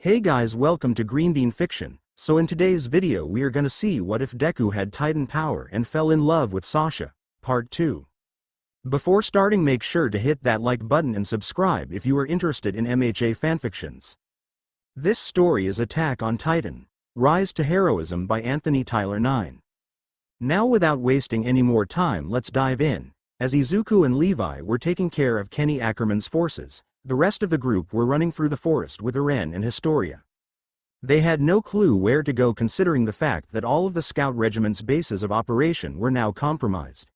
Hey guys, welcome to Green Bean Fiction. So in today's video we are gonna see what if Deku had Titan power and fell in love with Sasha, part 2. Before starting, make sure to hit that like button and subscribe if you are interested in MHA fanfictions. This story is Attack on Titan, Rise to Heroism by Anthony Tyler 9. Now without wasting any more time, let's dive in. As Izuku and Levi were taking care of Kenny Ackerman's forces, the rest of the group were running through the forest with Eren and Historia. They had no clue where to go, considering the fact that all of the scout regiment's bases of operation were now compromised.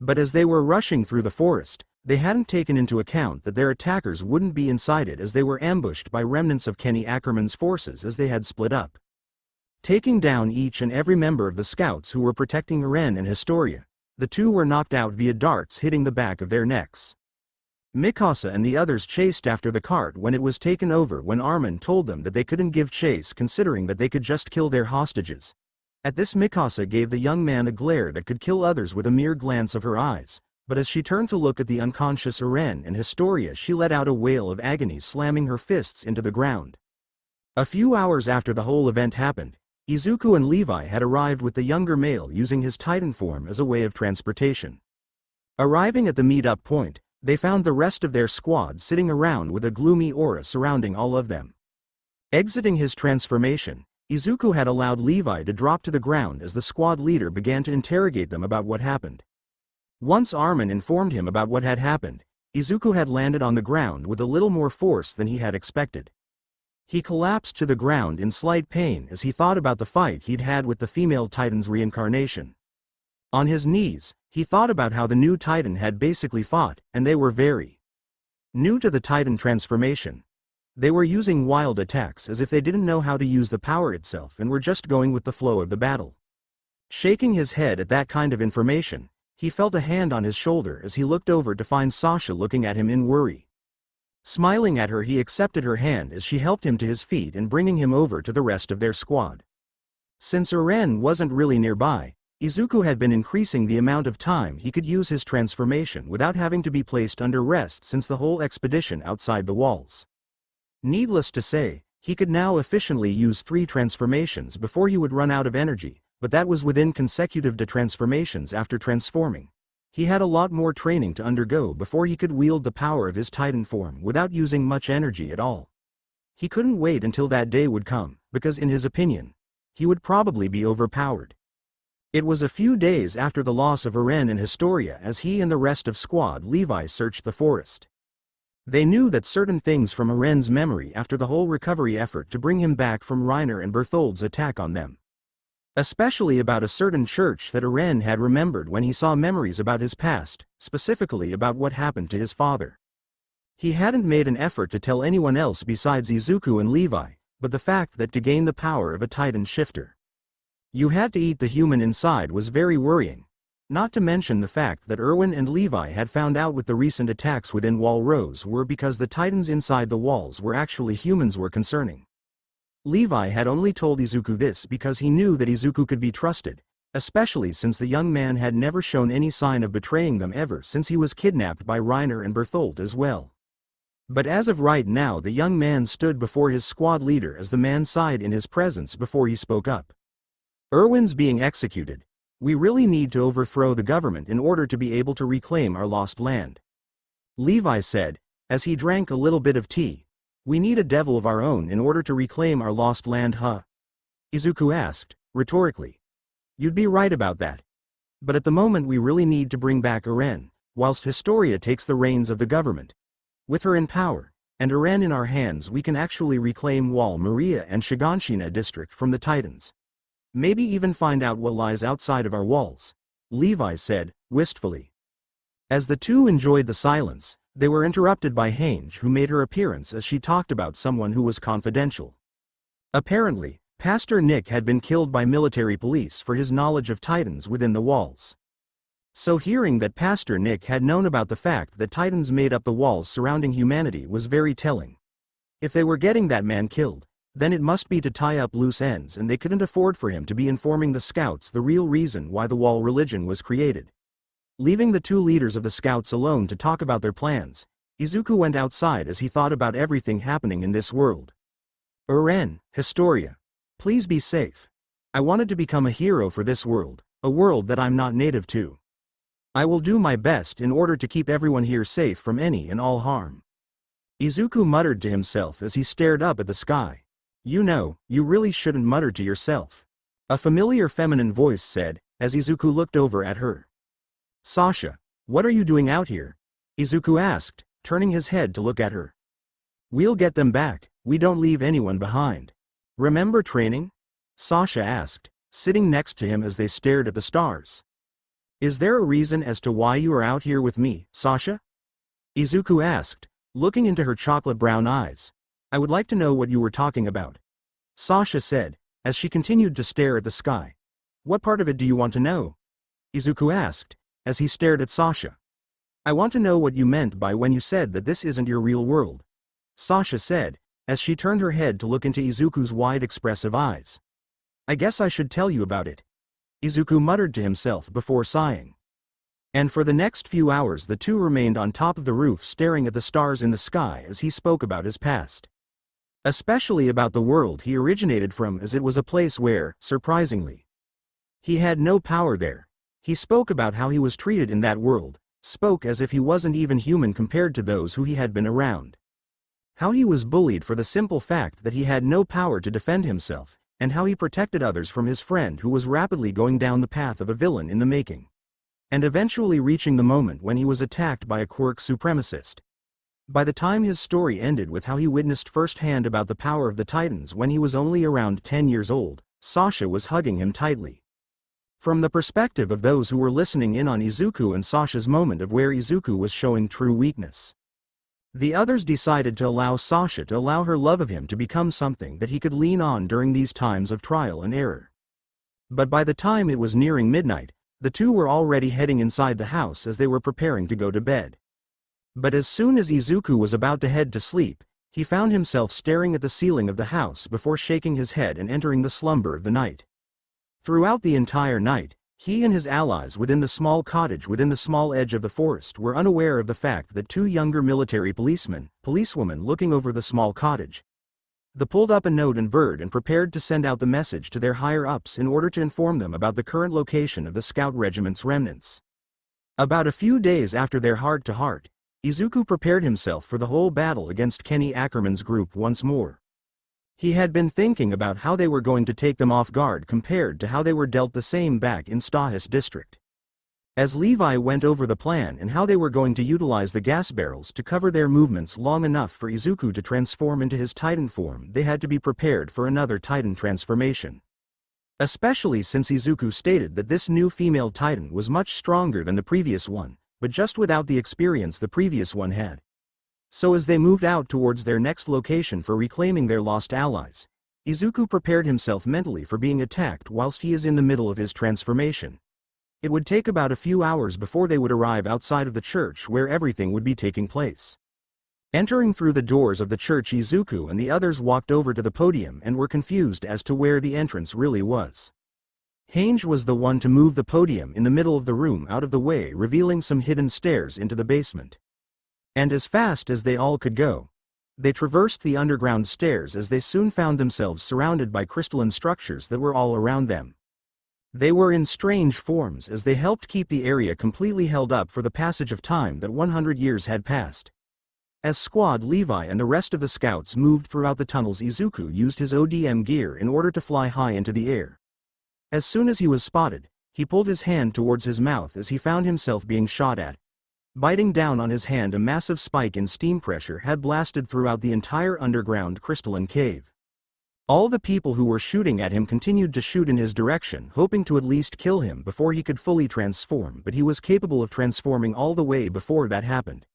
But as they were rushing through the forest, they hadn't taken into account that their attackers wouldn't be inside it, as they were ambushed by remnants of Kenny Ackerman's forces as they had split up, taking down each and every member of the scouts who were protecting Eren and Historia. The two were knocked out via darts hitting the back of their necks. Mikasa and the others chased after the cart when it was taken over, when Armin told them that they couldn't give chase considering that they could just kill their hostages. At this, Mikasa gave the young man a glare that could kill others with a mere glance of her eyes, but as she turned to look at the unconscious Eren and Historia, she let out a wail of agony, slamming her fists into the ground. A few hours after the whole event happened, Izuku and Levi had arrived with the younger male using his Titan form as a way of transportation. Arriving at the meet-up point, they found the rest of their squad sitting around with a gloomy aura surrounding all of them. Exiting his transformation, Izuku had allowed Levi to drop to the ground as the squad leader began to interrogate them about what happened. Once Armin informed him about what had happened, Izuku had landed on the ground with a little more force than he had expected. He collapsed to the ground in slight pain as he thought about the fight he'd had with the female Titan's Reincarnation. On his knees, he thought about how the new Titan had basically fought, and they were very new to the Titan transformation. They were using wild attacks as if they didn't know how to use the power itself and were just going with the flow of the battle. Shaking his head at that kind of information, he felt a hand on his shoulder as he looked over to find Sasha looking at him in worry. Smiling at her, he accepted her hand as she helped him to his feet and bringing him over to the rest of their squad. Since Eren wasn't really nearby, Izuku had been increasing the amount of time he could use his transformation without having to be placed under rest since the whole expedition outside the walls. Needless to say, he could now efficiently use 3 transformations before he would run out of energy, but that was within consecutive transformations after transforming. He had a lot more training to undergo before he could wield the power of his Titan form without using much energy at all. He couldn't wait until that day would come, because in his opinion, he would probably be overpowered. It was a few days after the loss of Eren and Historia as he and the rest of Squad Levi searched the forest. They knew that certain things from Eren's memory after the whole recovery effort to bring him back from Reiner and Berthold's attack on them. Especially about a certain church that Eren had remembered when he saw memories about his past, specifically about what happened to his father. He hadn't made an effort to tell anyone else besides Izuku and Levi, but the fact that to gain the power of a Titan shifter, you had to eat the human inside was very worrying, not to mention the fact that Erwin and Levi had found out with the recent attacks within Wall Rose were because the Titans inside the walls were actually humans were concerning. Levi had only told Izuku this because he knew that Izuku could be trusted, especially since the young man had never shown any sign of betraying them ever since he was kidnapped by Reiner and Berthold as well. But as of right now, the young man stood before his squad leader as the man sighed in his presence before he spoke up. Erwin's being executed. We really need to overthrow the government in order to be able to reclaim our lost land. Levi said, as he drank a little bit of tea. We need a devil of our own in order to reclaim our lost land, huh? Izuku asked, rhetorically. You'd be right about that. But at the moment we really need to bring back Eren, whilst Historia takes the reins of the government. With her in power, and Eren in our hands, we can actually reclaim Wall Maria and Shiganshina district from the Titans. Maybe even find out what lies outside of our walls, Levi said, wistfully. As the two enjoyed the silence, they were interrupted by Hange, who made her appearance as she talked about someone who was confidential. Apparently, Pastor Nick had been killed by military police for his knowledge of Titans within the walls. So hearing that Pastor Nick had known about the fact that Titans made up the walls surrounding humanity was very telling. If they were getting that man killed, then it must be to tie up loose ends, and they couldn't afford for him to be informing the scouts the real reason why the wall religion was created. Leaving the two leaders of the scouts alone to talk about their plans, Izuku went outside as he thought about everything happening in this world. Eren, Historia. Please be safe. I wanted to become a hero for this world, a world that I'm not native to. I will do my best in order to keep everyone here safe from any and all harm. Izuku muttered to himself as he stared up at the sky. You know, you really shouldn't mutter to yourself. A familiar feminine voice said, as Izuku looked over at her. Sasha, what are you doing out here? Izuku asked, turning his head to look at her. We'll get them back, we don't leave anyone behind. Remember training? Sasha asked, sitting next to him as they stared at the stars. Is there a reason as to why you are out here with me, Sasha? Izuku asked, looking into her chocolate brown eyes. I would like to know what you were talking about. Sasha said, as she continued to stare at the sky. What part of it do you want to know? Izuku asked, as he stared at Sasha. I want to know what you meant by when you said that this isn't your real world. Sasha said, as she turned her head to look into Izuku's wide expressive eyes. I guess I should tell you about it. Izuku muttered to himself before sighing. And for the next few hours the two remained on top of the roof staring at the stars in the sky as he spoke about his past. Especially about the world he originated from, as it was a place where, surprisingly, he had no power there. He spoke about how he was treated in that world, spoke as if he wasn't even human compared to those who he had been around. How he was bullied for the simple fact that he had no power to defend himself, and how he protected others from his friend who was rapidly going down the path of a villain in the making. And eventually reaching the moment when he was attacked by a quirk supremacist. By the time his story ended with how he witnessed firsthand about the power of the Titans when he was only around 10 years old, Sasha was hugging him tightly. From the perspective of those who were listening in on Izuku and Sasha's moment of where Izuku was showing true weakness. The others decided to allow Sasha to allow her love of him to become something that he could lean on during these times of trial and error. But by the time it was nearing midnight, the two were already heading inside the house as they were preparing to go to bed. But as soon as Izuku was about to head to sleep, he found himself staring at the ceiling of the house before shaking his head and entering the slumber of the night. Throughout the entire night, he and his allies within the small cottage within the small edge of the forest were unaware of the fact that two younger military policewomen looking over the small cottage. They pulled up a note and bird and prepared to send out the message to their higher-ups in order to inform them about the current location of the scout regiment's remnants. About a few days after their heart-to-heart, Izuku prepared himself for the whole battle against Kenny Ackerman's group once more. He had been thinking about how they were going to take them off guard compared to how they were dealt the same back in Stahis district. As Levi went over the plan and how they were going to utilize the gas barrels to cover their movements long enough for Izuku to transform into his Titan form, they had to be prepared for another Titan transformation. Especially since Izuku stated that this new female Titan was much stronger than the previous one, but just without the experience the previous one had. So as they moved out towards their next location for reclaiming their lost allies, Izuku prepared himself mentally for being attacked whilst he is in the middle of his transformation. It would take about a few hours before they would arrive outside of the church where everything would be taking place. Entering through the doors of the church, Izuku and the others walked over to the podium and were confused as to where the entrance really was. Hange was the one to move the podium in the middle of the room out of the way, revealing some hidden stairs into the basement. And as fast as they all could go, they traversed the underground stairs as they soon found themselves surrounded by crystalline structures that were all around them. They were in strange forms as they helped keep the area completely held up for the passage of time that 100 years had passed. As Squad Levi and the rest of the scouts moved throughout the tunnels, Izuku used his ODM gear in order to fly high into the air. As soon as he was spotted, he pulled his hand towards his mouth as he found himself being shot at. Biting down on his hand, a massive spike in steam pressure had blasted throughout the entire underground crystalline cave. All the people who were shooting at him continued to shoot in his direction, hoping to at least kill him before he could fully transform, but he was capable of transforming all the way before that happened.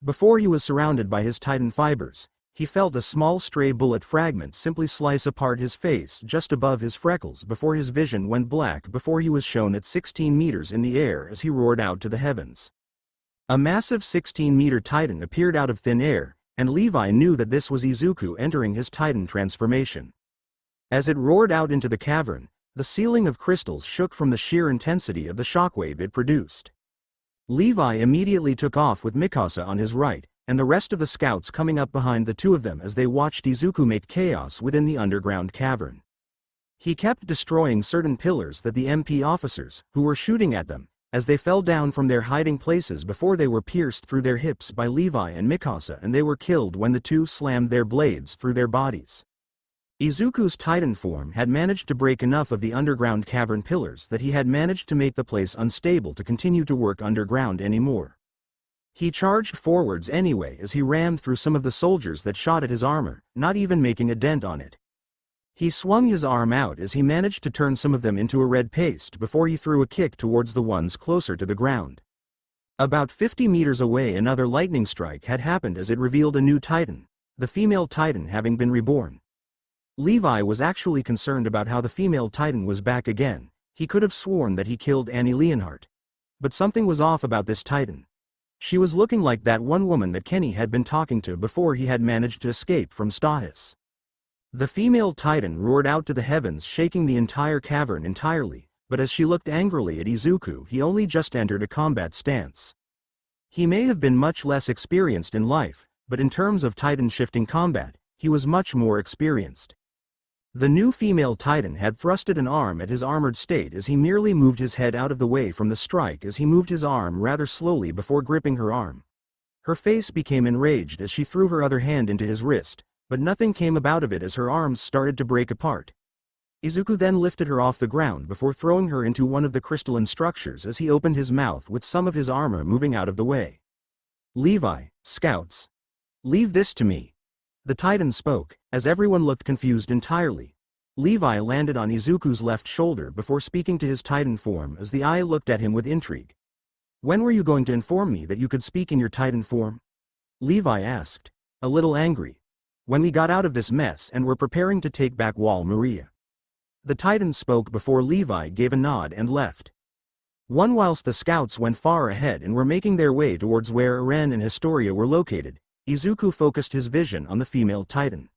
Before he was surrounded by his Titan fibers, he felt a small stray bullet fragment simply slice apart his face just above his freckles before his vision went black before he was shown at 16 meters in the air as he roared out to the heavens. A massive 16-meter Titan appeared out of thin air, and Levi knew that this was Izuku entering his Titan transformation. As it roared out into the cavern, the ceiling of crystals shook from the sheer intensity of the shockwave it produced. Levi immediately took off with Mikasa on his right, and the rest of the scouts coming up behind the two of them as they watched Izuku make chaos within the underground cavern. He kept destroying certain pillars that the MP officers, who were shooting at them, as they fell down from their hiding places before they were pierced through their hips by Levi and Mikasa, and they were killed when the two slammed their blades through their bodies. Izuku's Titan form had managed to break enough of the underground cavern pillars that he had managed to make the place unstable to continue to work underground anymore. He charged forwards anyway as he rammed through some of the soldiers that shot at his armor, not even making a dent on it. He swung his arm out as he managed to turn some of them into a red paste before he threw a kick towards the ones closer to the ground. About 50 meters away, another lightning strike had happened as it revealed a new Titan, the female Titan having been reborn. Levi was actually concerned about how the female Titan was back again. He could have sworn that he killed Annie Leonhardt. But something was off about this Titan. She was looking like that one woman that Kenny had been talking to before he had managed to escape from Stahis. The female Titan roared out to the heavens, shaking the entire cavern entirely, but as she looked angrily at Izuku, he only just entered a combat stance. He may have been much less experienced in life, but in terms of Titan-shifting combat, he was much more experienced. The new female Titan had thrusted an arm at his armored state as he merely moved his head out of the way from the strike as he moved his arm rather slowly before gripping her arm. Her face became enraged as she threw her other hand into his wrist, but nothing came about of it as her arms started to break apart. Izuku then lifted her off the ground before throwing her into one of the crystalline structures as he opened his mouth with some of his armor moving out of the way. "Levi, scouts. Leave this to me." The Titan spoke, as everyone looked confused entirely. Levi landed on Izuku's left shoulder before speaking to his Titan form as the eye looked at him with intrigue. "When were you going to inform me that you could speak in your Titan form?" Levi asked, a little angry. "When we got out of this mess and were preparing to take back Wall Maria." The Titan spoke before Levi gave a nod and left. Whilst the scouts went far ahead and were making their way towards where Eren and Historia were located, Izuku focused his vision on the female Titan.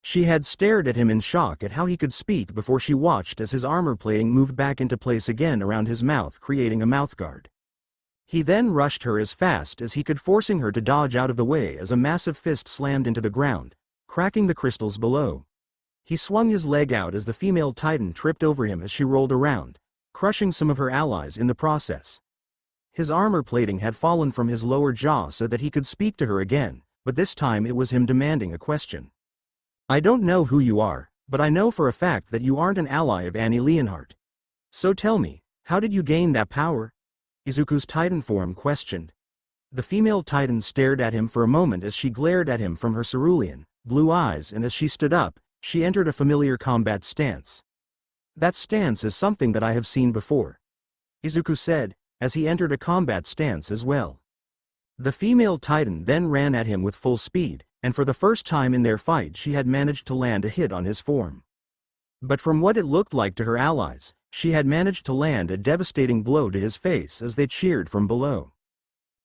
She had stared at him in shock at how he could speak before she watched as his armor plating moved back into place again around his mouth, creating a mouthguard. He then rushed her as fast as he could, forcing her to dodge out of the way as a massive fist slammed into the ground, cracking the crystals below. He swung his leg out as the female Titan tripped over him as she rolled around, crushing some of her allies in the process. His armor plating had fallen from his lower jaw so that he could speak to her again, but this time it was him demanding a question. "I don't know who you are, but I know for a fact that you aren't an ally of Annie Leonhardt. So tell me, how did you gain that power?" Izuku's Titan form questioned. The female Titan stared at him for a moment as she glared at him from her cerulean, blue eyes, and as she stood up, she entered a familiar combat stance. "That stance is something that I have seen before," Izuku said, as he entered a combat stance as well. The female Titan then ran at him with full speed, and for the first time in their fight she had managed to land a hit on his form. But from what it looked like to her allies, she had managed to land a devastating blow to his face as they cheered from below.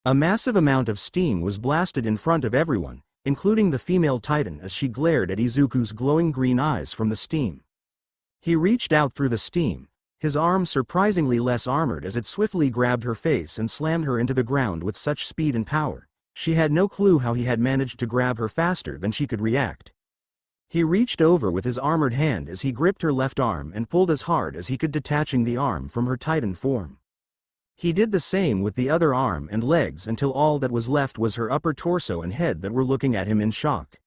A massive amount of steam was blasted in front of everyone, including the female Titan, as she glared at Izuku's glowing green eyes from the steam. He reached out through the steam, his arm surprisingly less armored as it swiftly grabbed her face and slammed her into the ground with such speed and power. She had no clue how he had managed to grab her faster than she could react. He reached over with his armored hand as he gripped her left arm and pulled as hard as he could, detaching the arm from her Titan form. He did the same with the other arm and legs until all that was left was her upper torso and head that were looking at him in shock.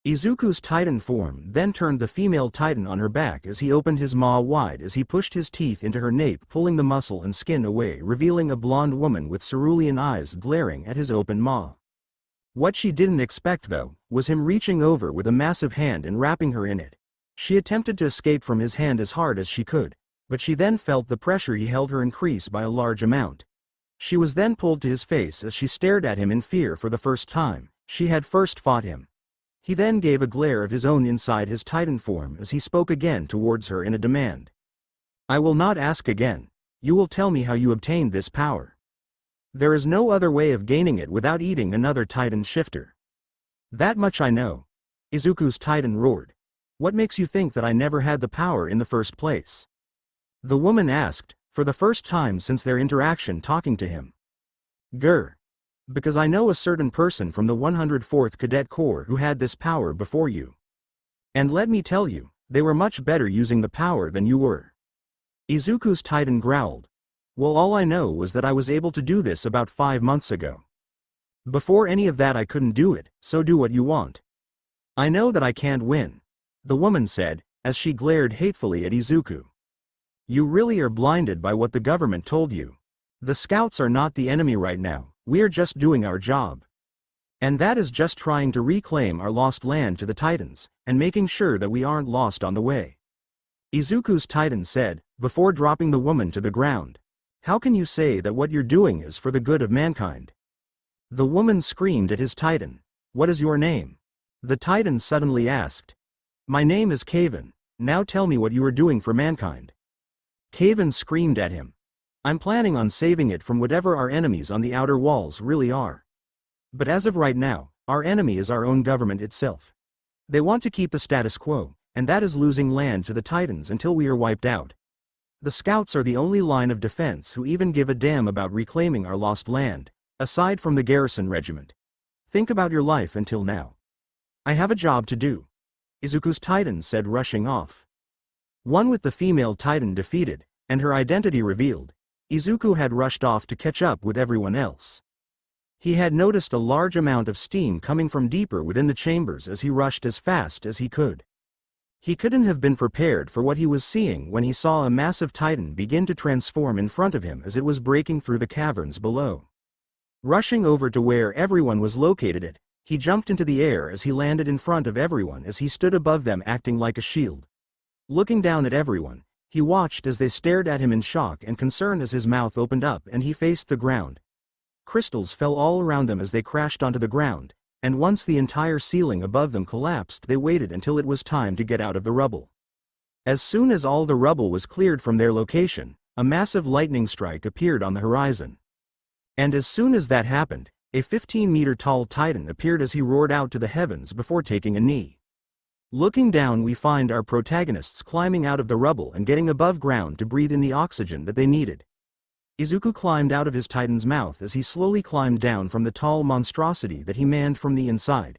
Izuku's Titan form then turned the female Titan on her back as he opened his maw wide as he pushed his teeth into her nape, pulling the muscle and skin away, revealing a blonde woman with cerulean eyes glaring at his open maw. What she didn't expect, though, was him reaching over with a massive hand and wrapping her in it. She attempted to escape from his hand as hard as she could, but she then felt the pressure he held her increase by a large amount. She was then pulled to his face as she stared at him in fear for the first time. She had first fought him. He then gave a glare of his own inside his Titan form as he spoke again towards her in a demand. "I will not ask again. You will tell me how you obtained this power. There is no other way of gaining it without eating another Titan shifter. That much I know." Izuku's Titan roared. "What makes you think that I never had the power in the first place?" The woman asked, for the first time since their interaction talking to him. "Grr. Because I know a certain person from the 104th Cadet Corps who had this power before you. And let me tell you, they were much better using the power than you were. Izuku's Titan growled. Well, all I know was that I was able to do this about 5 months ago. Before any of that I couldn't do it, so do what you want. I know that I can't win, the woman said, as she glared hatefully at Izuku. You really are blinded by what the government told you. The scouts are not the enemy right now, we're just doing our job. And that is just trying to reclaim our lost land to the Titans, and making sure that we aren't lost on the way. Izuku's Titan said, before dropping the woman to the ground. How can you say that what you're doing is for the good of mankind? The woman screamed at his Titan. What is your name? The Titan suddenly asked. My name is Kaven, now tell me what you are doing for mankind. Kaven screamed at him. I'm planning on saving it from whatever our enemies on the outer walls really are. But as of right now, our enemy is our own government itself. They want to keep the status quo, and that is losing land to the Titans until we are wiped out. The scouts are the only line of defense who even give a damn about reclaiming our lost land, aside from the garrison regiment. Think about your life until now. I have a job to do. Izuku's Titan said, rushing off. One with the female Titan defeated, and her identity revealed, Izuku had rushed off to catch up with everyone else. He had noticed a large amount of steam coming from deeper within the chambers as he rushed as fast as he could. He couldn't have been prepared for what he was seeing when he saw a massive Titan begin to transform in front of him as it was breaking through the caverns below. Rushing over to where everyone was located, he jumped into the air as he landed in front of everyone as he stood above them acting like a shield. Looking down at everyone, he watched as they stared at him in shock and concern as his mouth opened up and he faced the ground. Crystals fell all around them as they crashed onto the ground, and once the entire ceiling above them collapsed, they waited until it was time to get out of the rubble. As soon as all the rubble was cleared from their location, a massive lightning strike appeared on the horizon. And as soon as that happened, a 15-meter-tall Titan appeared as he roared out to the heavens before taking a knee. Looking down, we find our protagonists climbing out of the rubble and getting above ground to breathe in the oxygen that they needed. Izuku climbed out of his Titan's mouth as he slowly climbed down from the tall monstrosity that he manned from the inside.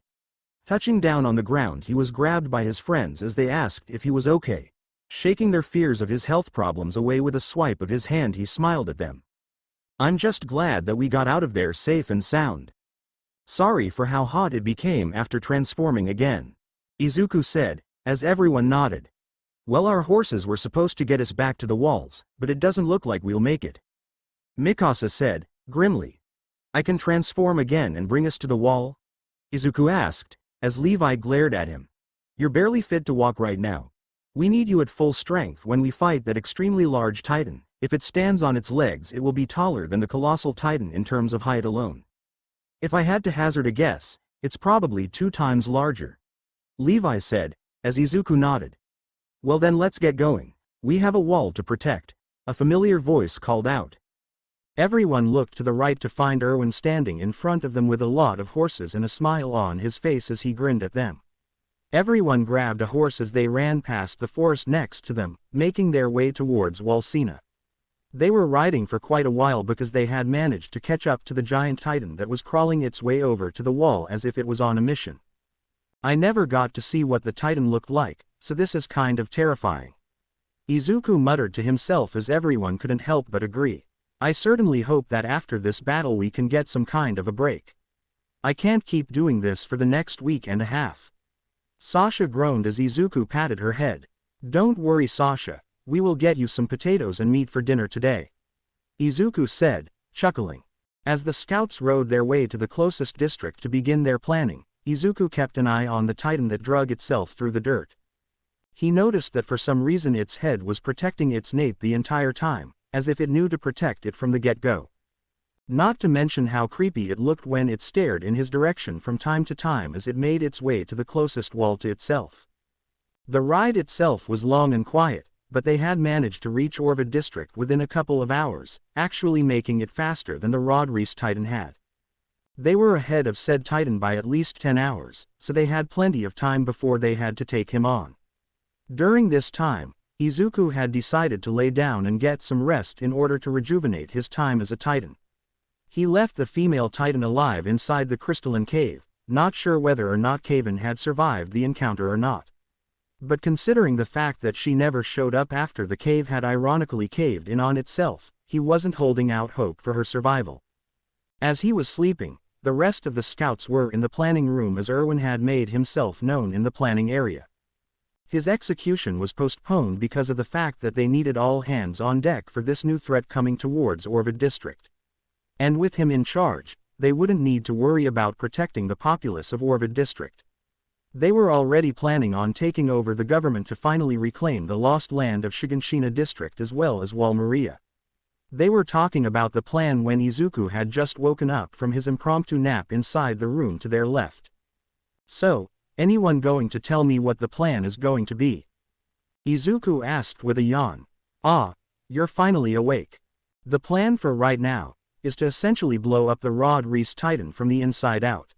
Touching down on the ground, he was grabbed by his friends as they asked if he was okay. Shaking their fears of his health problems away with a swipe of his hand, he smiled at them. I'm just glad that we got out of there safe and sound. Sorry for how hot it became after transforming again, Izuku said, as everyone nodded. Well, our horses were supposed to get us back to the walls, but it doesn't look like we'll make it, Mikasa said, grimly. I can transform again and bring us to the wall? Izuku asked, as Levi glared at him. You're barely fit to walk right now. We need you at full strength when we fight that extremely large Titan. If it stands on its legs, it will be taller than the colossal Titan in terms of height alone. If I had to hazard a guess, it's probably 2 times larger, Levi said, as Izuku nodded. Well then, let's get going. We have a wall to protect, a familiar voice called out. Everyone looked to the right to find Erwin standing in front of them with a lot of horses and a smile on his face as he grinned at them. Everyone grabbed a horse as they ran past the forest next to them, making their way towards Walsina. They were riding for quite a while because they had managed to catch up to the giant Titan that was crawling its way over to the wall as if it was on a mission. I never got to see what the Titan looked like, so this is kind of terrifying, Izuku muttered to himself as everyone couldn't help but agree. I certainly hope that after this battle we can get some kind of a break. I can't keep doing this for the next week and a half. Sasha groaned as Izuku patted her head. Don't worry, Sasha, we will get you some potatoes and meat for dinner today, Izuku said, chuckling. As the scouts rode their way to the closest district to begin their planning, Izuku kept an eye on the Titan that drug itself through the dirt. He noticed that for some reason its head was protecting its nape the entire time, as if it knew to protect it from the get-go. Not to mention how creepy it looked when it stared in his direction from time to time as it made its way to the closest wall to itself. The ride itself was long and quiet, but they had managed to reach Orvid district within a couple of hours, actually making it faster than the Rodreese Titan had. They were ahead of said Titan by at least 10 hours, so they had plenty of time before they had to take him on. During this time, Izuku had decided to lay down and get some rest in order to rejuvenate his time as a Titan. He left the female Titan alive inside the crystalline cave, not sure whether or not Kaven had survived the encounter or not. But considering the fact that she never showed up after the cave had ironically caved in on itself, he wasn't holding out hope for her survival. As he was sleeping, the rest of the scouts were in the planning room as Erwin had made himself known in the planning area. His execution was postponed because of the fact that they needed all hands on deck for this new threat coming towards Orvid District. And with him in charge, they wouldn't need to worry about protecting the populace of Orvid District. They were already planning on taking over the government to finally reclaim the lost land of Shiganshina District as well as Walmaria. They were talking about the plan when Izuku had just woken up from his impromptu nap inside the room to their left. "So, anyone going to tell me what the plan is going to be?" Izuku asked with a yawn. "Ah, you're finally awake. The plan for right now is to essentially blow up the Rod Reese Titan from the inside out,"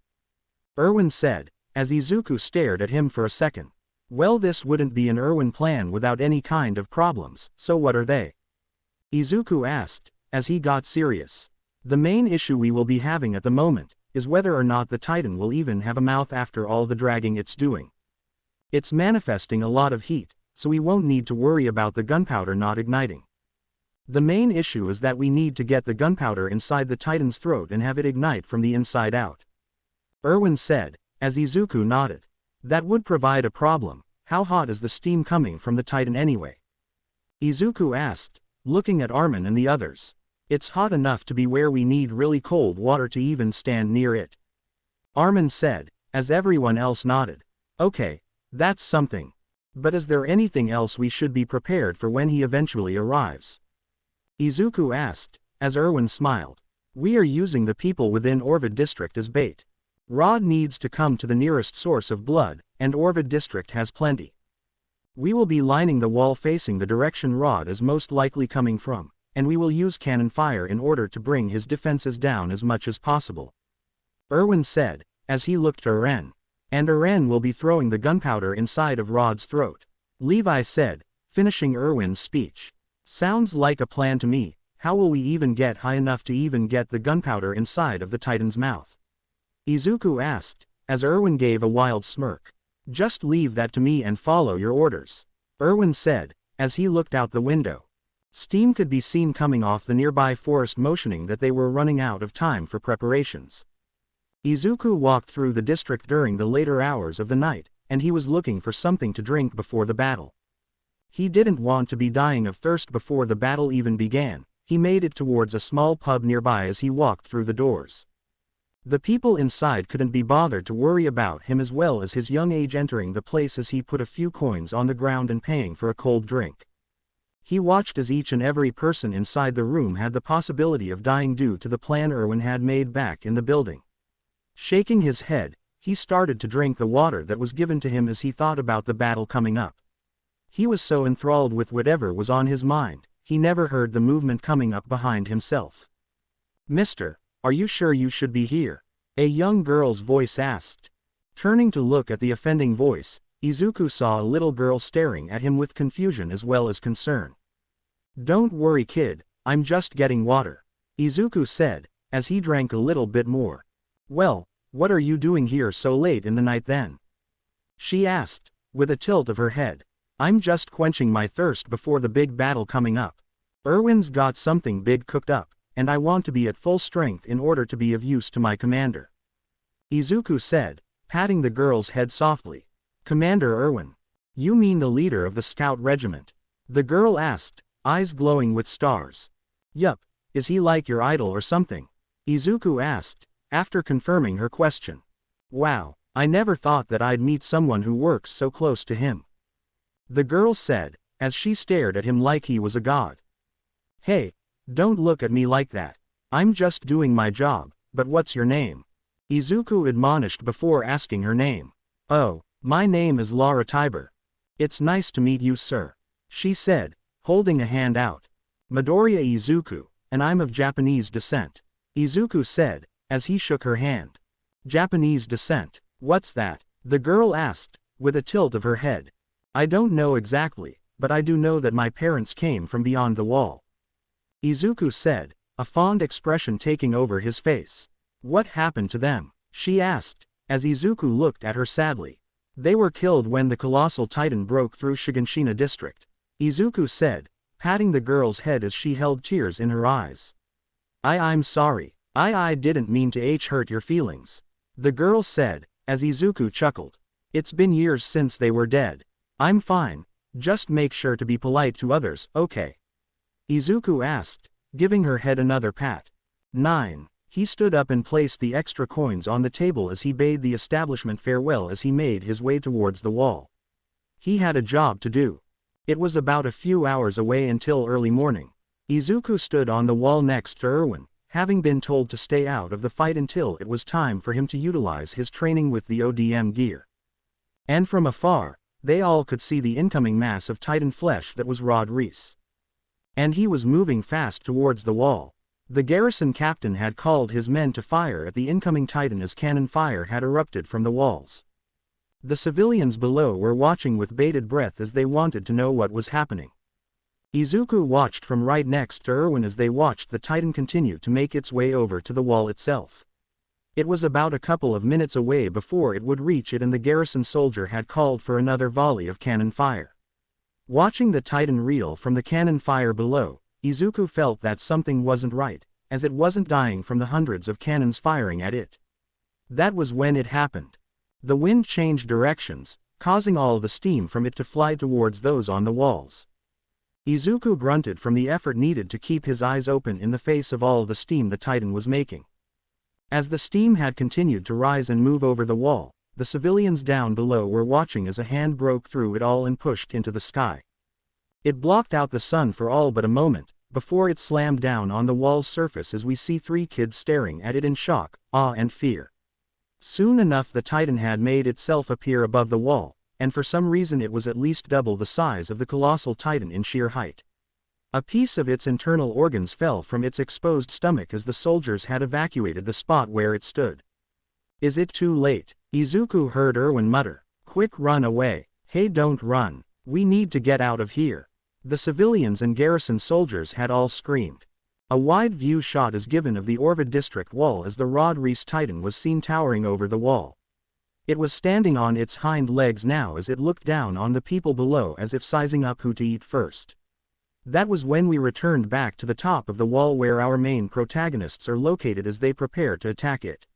Erwin said, as Izuku stared at him for a second. "Well, this wouldn't be an Erwin plan without any kind of problems, so what are they?" Izuku asked, as he got serious. "The main issue we will be having at the moment is whether or not the Titan will even have a mouth after all the dragging it's doing. It's manifesting a lot of heat, so we won't need to worry about the gunpowder not igniting. The main issue is that we need to get the gunpowder inside the Titan's throat and have it ignite from the inside out," Erwin said, as Izuku nodded. "That would provide a problem. How hot is the steam coming from the Titan anyway?" Izuku asked, looking at Armin and the others. "It's hot enough to be where we need really cold water to even stand near it," Armin said, as everyone else nodded. "Okay, that's something. But is there anything else we should be prepared for when he eventually arrives?" Izuku asked, as Erwin smiled. "We are using the people within Orvid District as bait. Rod needs to come to the nearest source of blood, and Orvid District has plenty. We will be lining the wall facing the direction Rod is most likely coming from, and we will use cannon fire in order to bring his defenses down as much as possible," Erwin said, as he looked to Eren. "And Eren will be throwing the gunpowder inside of Rod's throat," Levi said, finishing Erwin's speech. "Sounds like a plan to me. How will we even get high enough to even get the gunpowder inside of the Titan's mouth?" Izuku asked, as Erwin gave a wild smirk. "Just leave that to me and follow your orders," Erwin said, as he looked out the window. Steam could be seen coming off the nearby forest, motioning that they were running out of time for preparations. Izuku walked through the district during the later hours of the night, and he was looking for something to drink before the battle. He didn't want to be dying of thirst before the battle even began. He made it towards a small pub nearby as he walked through the doors. The people inside couldn't be bothered to worry about him as well as his young age entering the place as he put a few coins on the ground and paying for a cold drink. He watched as each and every person inside the room had the possibility of dying due to the plan Erwin had made back in the building. Shaking his head, he started to drink the water that was given to him as he thought about the battle coming up. He was so enthralled with whatever was on his mind, he never heard the movement coming up behind himself. "Mister, are you sure you should be here?" a young girl's voice asked. Turning to look at the offending voice, Izuku saw a little girl staring at him with confusion as well as concern. "Don't worry, kid, I'm just getting water," Izuku said, as he drank a little bit more. "Well, what are you doing here so late in the night then?" she asked, with a tilt of her head. "I'm just quenching my thirst before the big battle coming up. Erwin's got something big cooked up, and I want to be at full strength in order to be of use to my commander," Izuku said, patting the girl's head softly. "Commander Erwin? You mean the leader of the scout regiment?" the girl asked, eyes glowing with stars. "Yup, is he like your idol or something?" Izuku asked, after confirming her question. "Wow, I never thought that I'd meet someone who works so close to him," the girl said, as she stared at him like he was a god. "Hey, don't look at me like that. I'm just doing my job, but what's your name?" Izuku admonished before asking her name. "Oh, my name is Laura Tiber. It's nice to meet you, sir," she said, holding a hand out. "Midoriya Izuku, and I'm of Japanese descent," Izuku said, as he shook her hand. "Japanese descent, what's that?" the girl asked, with a tilt of her head. "I don't know exactly, but I do know that my parents came from beyond the wall," Izuku said, a fond expression taking over his face. "What happened to them?" she asked, as Izuku looked at her sadly. "They were killed when the colossal titan broke through Shiganshina district," Izuku said, patting the girl's head as she held tears in her eyes. I'm sorry. I didn't mean to hurt your feelings," the girl said, as Izuku chuckled. "It's been years since they were dead. I'm fine, just make sure to be polite to others, okay?" Izuku asked, giving her head another pat. 9. He stood up and placed the extra coins on the table as he bade the establishment farewell as he made his way towards the wall. He had a job to do. It was about a few hours away until early morning. Izuku stood on the wall next to Erwin, having been told to stay out of the fight until it was time for him to utilize his training with the ODM gear. And from afar, they all could see the incoming mass of Titan flesh that was Rod Reese. And he was moving fast towards the wall. The garrison captain had called his men to fire at the incoming Titan as cannon fire had erupted from the walls. The civilians below were watching with bated breath as they wanted to know what was happening. Izuku watched from right next to Erwin as they watched the Titan continue to make its way over to the wall itself. It was about a couple of minutes away before it would reach it, and the garrison soldier had called for another volley of cannon fire. Watching the Titan reel from the cannon fire below, Izuku felt that something wasn't right, as it wasn't dying from the hundreds of cannons firing at it. That was when it happened. The wind changed directions, causing all the steam from it to fly towards those on the walls. Izuku grunted from the effort needed to keep his eyes open in the face of all the steam the Titan was making. As the steam had continued to rise and move over the wall, the civilians down below were watching as a hand broke through it all and pushed into the sky. It blocked out the sun for all but a moment, before it slammed down on the wall's surface as we see 3 kids staring at it in shock, awe and fear. Soon enough the Titan had made itself appear above the wall, and for some reason it was at least double the size of the colossal Titan in sheer height. A piece of its internal organs fell from its exposed stomach as the soldiers had evacuated the spot where it stood. "Is it too late?" Izuku heard Erwin mutter. "Quick, run away." "Hey, don't run. We need to get out of here." The civilians and garrison soldiers had all screamed. A wide view shot is given of the Orvid district wall as the Rod Reese Titan was seen towering over the wall. It was standing on its hind legs now as it looked down on the people below as if sizing up who to eat first. That was when we returned back to the top of the wall where our main protagonists are located as they prepare to attack it.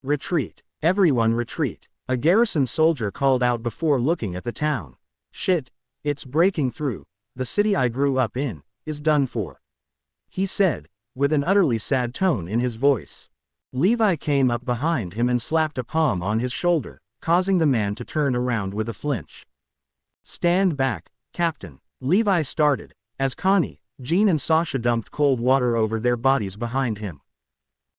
"Retreat. Everyone retreat," a garrison soldier called out before looking at the town. "Shit, it's breaking through. The city I grew up in is done for," he said, with an utterly sad tone in his voice. Levi came up behind him and slapped a palm on his shoulder, causing the man to turn around with a flinch. "Stand back, Captain," Levi started, as Connie, Jean and Sasha dumped cold water over their bodies behind him.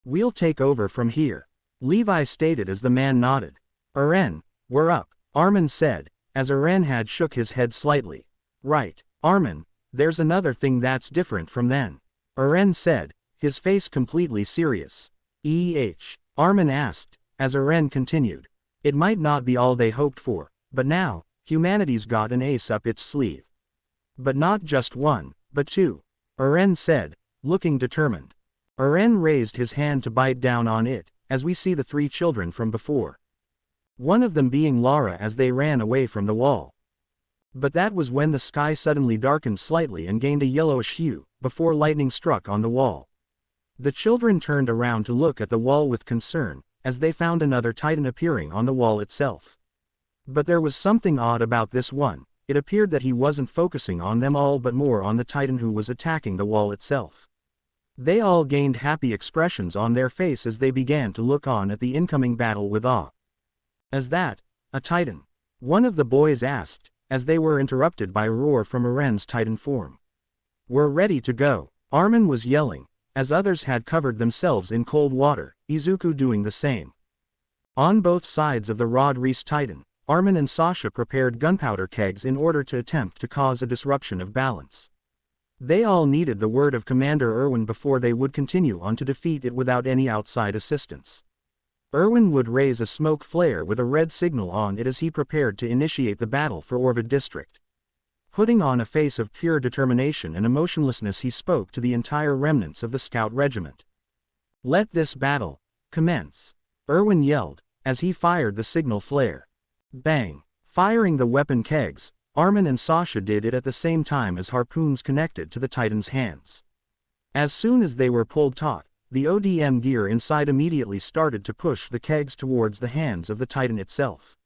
"We'll take over from here," Levi stated as the man nodded. "Eren, we're up," Armin said, as Eren had shook his head slightly. "Right, Armin, there's another thing that's different from then," Eren said, his face completely serious. Armin asked, as Eren continued. "It might not be all they hoped for, but now, humanity's got an ace up its sleeve." "But not just one, but 2, Eren said, looking determined. Eren raised his hand to bite down on it, as we see the 3 children from before. One of them being Lara as they ran away from the wall. But that was when the sky suddenly darkened slightly and gained a yellowish hue, before lightning struck on the wall. The children turned around to look at the wall with concern, as they found another Titan appearing on the wall itself. But there was something odd about this one. It appeared that he wasn't focusing on them all but more on the Titan who was attacking the wall itself. They all gained happy expressions on their face as they began to look on at the incoming battle with awe. "Is that a Titan?" one of the boys asked, as they were interrupted by a roar from Eren's Titan form. "We're ready to go," Armin was yelling, as others had covered themselves in cold water, Izuku doing the same. On both sides of the Rod Reese Titan, Armin and Sasha prepared gunpowder kegs in order to attempt to cause a disruption of balance. They all needed the word of Commander Erwin before they would continue on to defeat it without any outside assistance. Erwin would raise a smoke flare with a red signal on it as he prepared to initiate the battle for Orvid District. Putting on a face of pure determination and emotionlessness, he spoke to the entire remnants of the scout regiment. "Let this battle commence," Erwin yelled, as he fired the signal flare. Bang! Firing the weapon kegs, Armin and Sasha did it at the same time as harpoons connected to the Titan's hands. As soon as they were pulled taut, the ODM gear inside immediately started to push the kegs towards the hands of the Titan itself.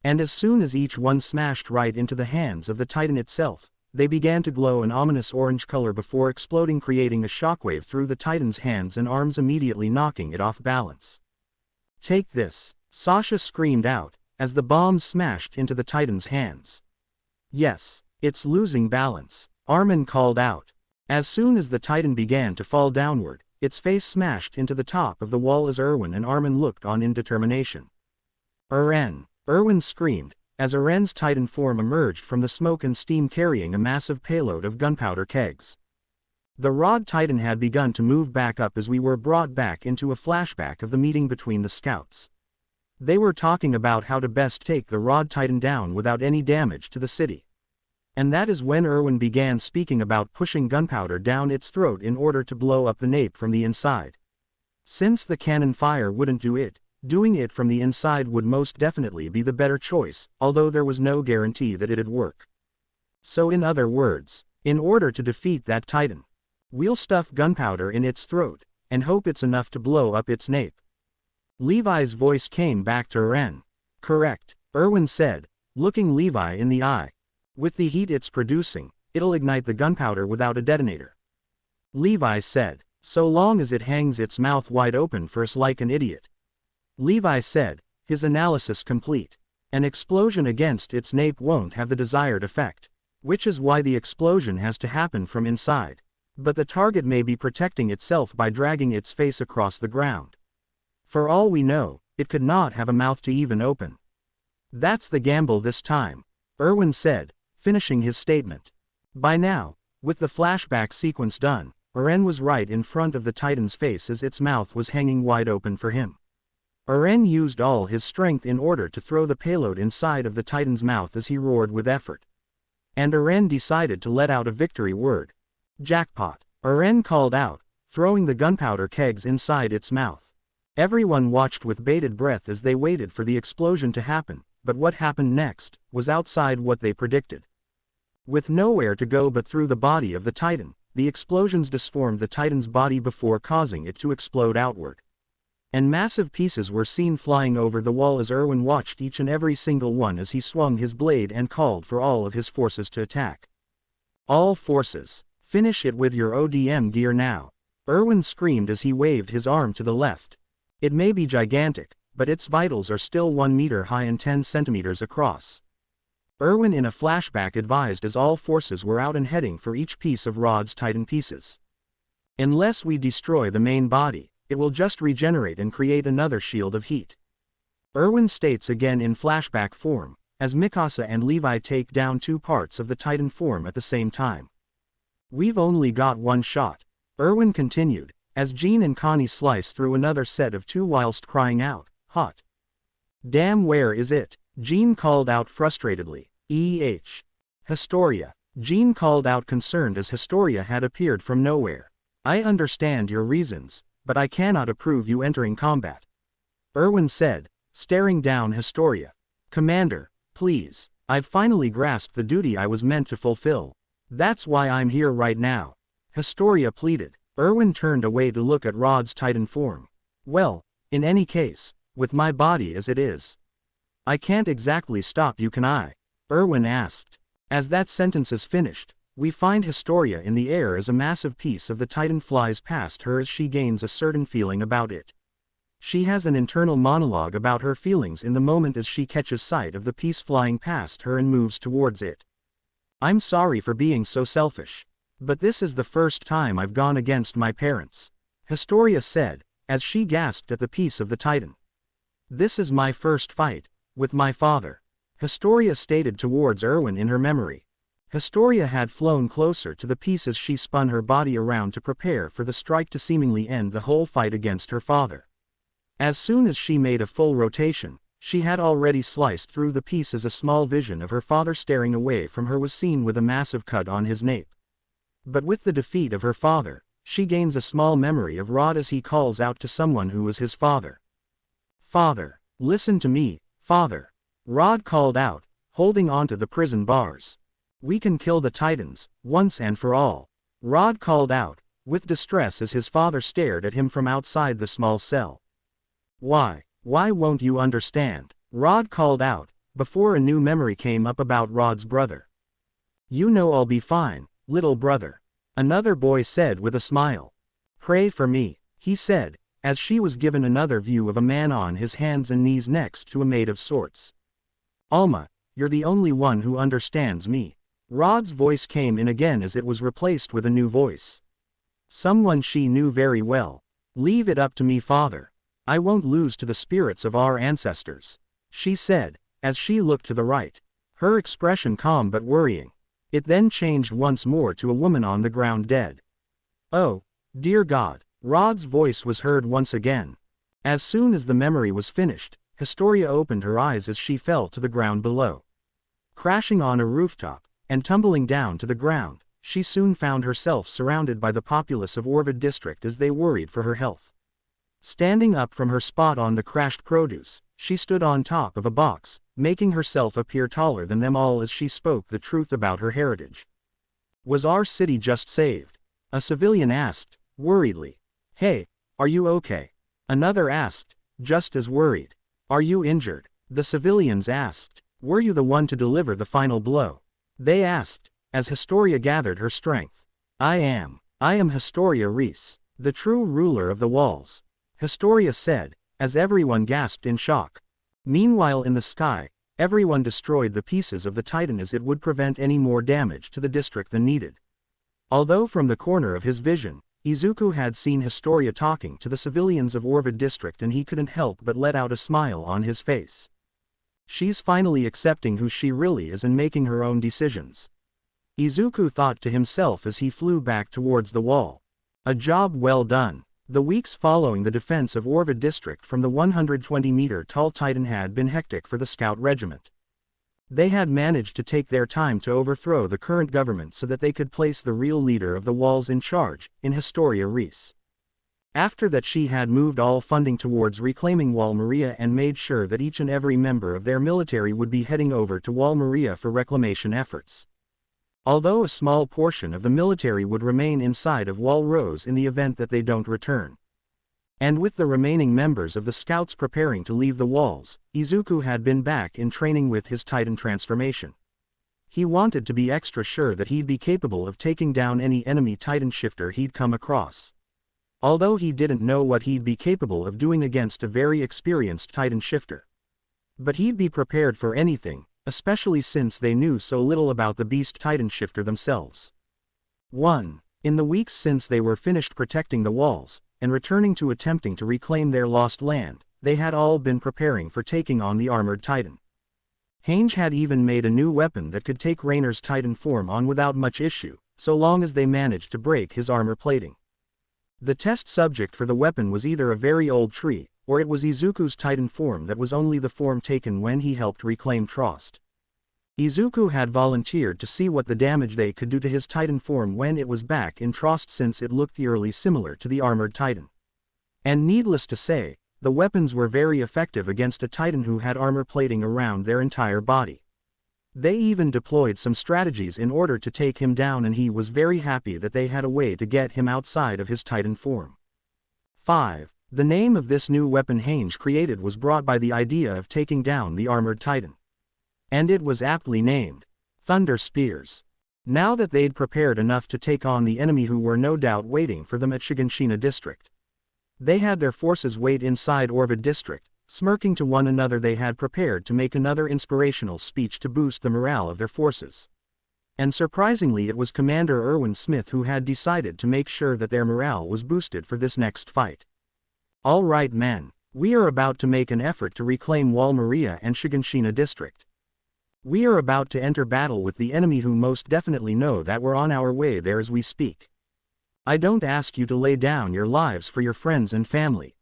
And as soon as each one smashed right into the hands of the Titan itself, they began to glow an ominous orange color before exploding, creating a shockwave through the Titan's hands and arms, immediately knocking it off balance. "Take this," Sasha screamed out, as the bombs smashed into the Titan's hands. "Yes, it's losing balance," Armin called out. As soon as the Titan began to fall downward, its face smashed into the top of the wall as Erwin and Armin looked on in determination. "Eren!" Erwin screamed, as Eren's Titan form emerged from the smoke and steam carrying a massive payload of gunpowder kegs. The Rod Titan had begun to move back up as we were brought back into a flashback of the meeting between the scouts. They were talking about how to best take the Rod Titan down without any damage to the city. And that is when Erwin began speaking about pushing gunpowder down its throat in order to blow up the nape from the inside. Since the cannon fire wouldn't do it, doing it from the inside would most definitely be the better choice, although there was no guarantee that it'd work. So in other words, in order to defeat that Titan, we'll stuff gunpowder in its throat, and hope it's enough to blow up its nape. Levi's voice came back to Eren. "Correct," Erwin said, looking Levi in the eye. "With the heat it's producing, it'll ignite the gunpowder without a detonator." Levi said, "So long as it hangs its mouth wide open for us like an idiot." Levi said, his analysis complete. "An explosion against its nape won't have the desired effect, which is why the explosion has to happen from inside. But the target may be protecting itself by dragging its face across the ground. For all we know, it could not have a mouth to even open." "That's the gamble this time," Erwin said, finishing his statement. By now, with the flashback sequence done, Eren was right in front of the Titan's face as its mouth was hanging wide open for him. Eren used all his strength in order to throw the payload inside of the Titan's mouth as he roared with effort. And Eren decided to let out a victory word. "Jackpot," Eren called out, throwing the gunpowder kegs inside its mouth. Everyone watched with bated breath as they waited for the explosion to happen, but what happened next was outside what they predicted. With nowhere to go but through the body of the Titan, the explosions disformed the Titan's body before causing it to explode outward. And massive pieces were seen flying over the wall as Erwin watched each and every single one as he swung his blade and called for all of his forces to attack. "All forces, finish it with your ODM gear now," Erwin screamed as he waved his arm to the left. It may be gigantic, but its vitals are still 1 meter high and 10 centimeters across. Erwin in a flashback advised as all forces were out and heading for each piece of Rod's Titan pieces. "Unless we destroy the main body, it will just regenerate and create another shield of heat." Erwin states again in flashback form, as Mikasa and Levi take down 2 parts of the Titan form at the same time. "We've only got 1 shot," Erwin continued, as Jean and Connie slice through another set of 2 whilst crying out, "Hot." "Damn, where is it?" Jean called out frustratedly. Historia," Jean called out concerned as Historia had appeared from nowhere. "I understand your reasons, but I cannot approve you entering combat," Erwin said, staring down Historia. "Commander, please, I've finally grasped the duty I was meant to fulfill. That's why I'm here right now," Historia pleaded. Erwin turned away to look at Rod's Titan form. "Well, in any case, with my body as it is, I can't exactly stop you, can I?" Erwin asked. As that sentence is finished, we find Historia in the air as a massive piece of the Titan flies past her as she gains a certain feeling about it. She has an internal monologue about her feelings in the moment as she catches sight of the piece flying past her and moves towards it. "I'm sorry for being so selfish. But this is the first time I've gone against my parents," Historia said, as she gasped at the piece of the Titan. "This is my first fight with my father," Historia stated towards Erwin in her memory. Historia had flown closer to the piece as she spun her body around to prepare for the strike to seemingly end the whole fight against her father. As soon as she made a full rotation, she had already sliced through the piece as a small vision of her father staring away from her was seen with a massive cut on his nape. But with the defeat of her father, she gains a small memory of Rod as he calls out to someone who was his father. "Father, listen to me, father," Rod called out, holding onto the prison bars. "We can kill the Titans, once and for all," Rod called out, with distress as his father stared at him from outside the small cell. Why won't you understand?" Rod called out, before a new memory came up about Rod's brother. "You know I'll be fine, little brother," another boy said with a smile. "Pray for me," he said, as she was given another view of a man on his hands and knees next to a maid of sorts. "Alma, you're the only one who understands me." Rod's voice came in again as it was replaced with a new voice. Someone she knew very well. "Leave it up to me, father. I won't lose to the spirits of our ancestors," she said, as she looked to the right, her expression calm but worrying. It then changed once more to a woman on the ground dead. "Oh, dear God," Rod's voice was heard once again. As soon as the memory was finished, Historia opened her eyes as she fell to the ground below. Crashing on a rooftop, and tumbling down to the ground, she soon found herself surrounded by the populace of Orvid district as they worried for her health. Standing up from her spot on the crashed produce, she stood on top of a box, making herself appear taller than them all as she spoke the truth about her heritage. "Was our city just saved?" a civilian asked, worriedly. "Hey, are you okay?" another asked, just as worried. "Are you injured?" the civilians asked. "Were you the one to deliver the final blow?" they asked, as Historia gathered her strength. I am Historia Reese, the true ruler of the walls," Historia said, as everyone gasped in shock. Meanwhile in the sky, everyone destroyed the pieces of the Titan as it would prevent any more damage to the district than needed. Although from the corner of his vision, Izuku had seen Historia talking to the civilians of Orvid district and he couldn't help but let out a smile on his face. She's finally accepting who she really is and making her own decisions. Izuku thought to himself as he flew back towards the wall. A job well done. The weeks following the defense of Orvid district from the 120-meter-tall Titan had been hectic for the Scout Regiment. They had managed to take their time to overthrow the current government so that they could place the real leader of the walls in charge, in Historia Reese. After that she had moved all funding towards reclaiming Wall Maria and made sure that each and every member of their military would be heading over to Wall Maria for reclamation efforts. Although a small portion of the military would remain inside of Wall Rose in the event that they don't return. And with the remaining members of the scouts preparing to leave the walls, Izuku had been back in training with his Titan transformation. He wanted to be extra sure that he'd be capable of taking down any enemy Titan shifter he'd come across. Although he didn't know what he'd be capable of doing against a very experienced Titan shifter. But he'd be prepared for anything, especially since they knew so little about the Beast Titan shifter themselves. 1. In the weeks since they were finished protecting the walls, and returning to attempting to reclaim their lost land, they had all been preparing for taking on the armored Titan. Hange had even made a new weapon that could take Rainer's Titan form on without much issue, so long as they managed to break his armor plating. The test subject for the weapon was either a very old tree, or it was Izuku's Titan form that was only the form taken when he helped reclaim Trost. Izuku had volunteered to see what the damage they could do to his Titan form when it was back in Trost since it looked eerily similar to the armored Titan. And needless to say, the weapons were very effective against a Titan who had armor plating around their entire body. They even deployed some strategies in order to take him down and he was very happy that they had a way to get him outside of his Titan form. 5. The name of this new weapon Hange created was brought by the idea of taking down the armored Titan. And it was aptly named Thunder Spears. Now that they'd prepared enough to take on the enemy who were no doubt waiting for them at Shiganshina district. They had their forces wait inside Orvid district, smirking to one another. They had prepared to make another inspirational speech to boost the morale of their forces. And surprisingly it was Commander Erwin Smith who had decided to make sure that their morale was boosted for this next fight. "All right men, we are about to make an effort to reclaim Wall Maria and Shiganshina district. We are about to enter battle with the enemy who most definitely know that we're on our way there as we speak. I don't ask you to lay down your lives for your friends and family.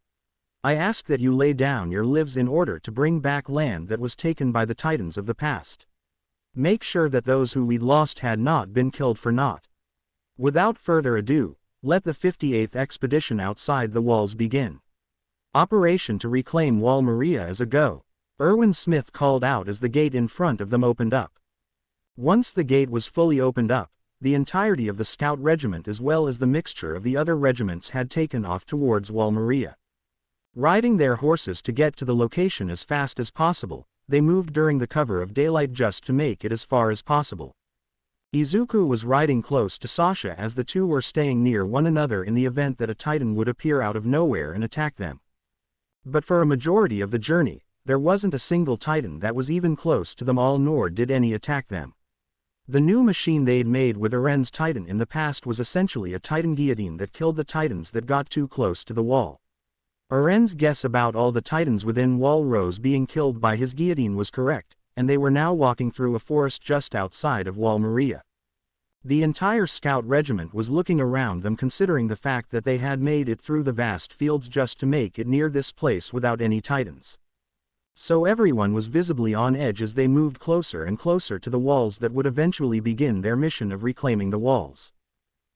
I ask that you lay down your lives in order to bring back land that was taken by the titans of the past. Make sure that those who we'd lost had not been killed for naught. Without further ado, let the 58th expedition outside the walls begin. Operation to reclaim Wall Maria is a go, Erwin Smith called out as the gate in front of them opened up. Once the gate was fully opened up, the entirety of the scout regiment as well as the mixture of the other regiments had taken off towards Wall Maria. Riding their horses to get to the location as fast as possible, they moved during the cover of daylight just to make it as far as possible. Izuku was riding close to Sasha as the two were staying near one another in the event that a titan would appear out of nowhere and attack them. But for a majority of the journey, there wasn't a single titan that was even close to them all, nor did any attack them. The new machine they'd made with Eren's titan in the past was essentially a titan guillotine that killed the titans that got too close to the wall. Eren's guess about all the titans within Wall Rose being killed by his guillotine was correct, and they were now walking through a forest just outside of Wall Maria. The entire scout regiment was looking around them, considering the fact that they had made it through the vast fields just to make it near this place without any titans. So everyone was visibly on edge as they moved closer and closer to the walls that would eventually begin their mission of reclaiming the walls.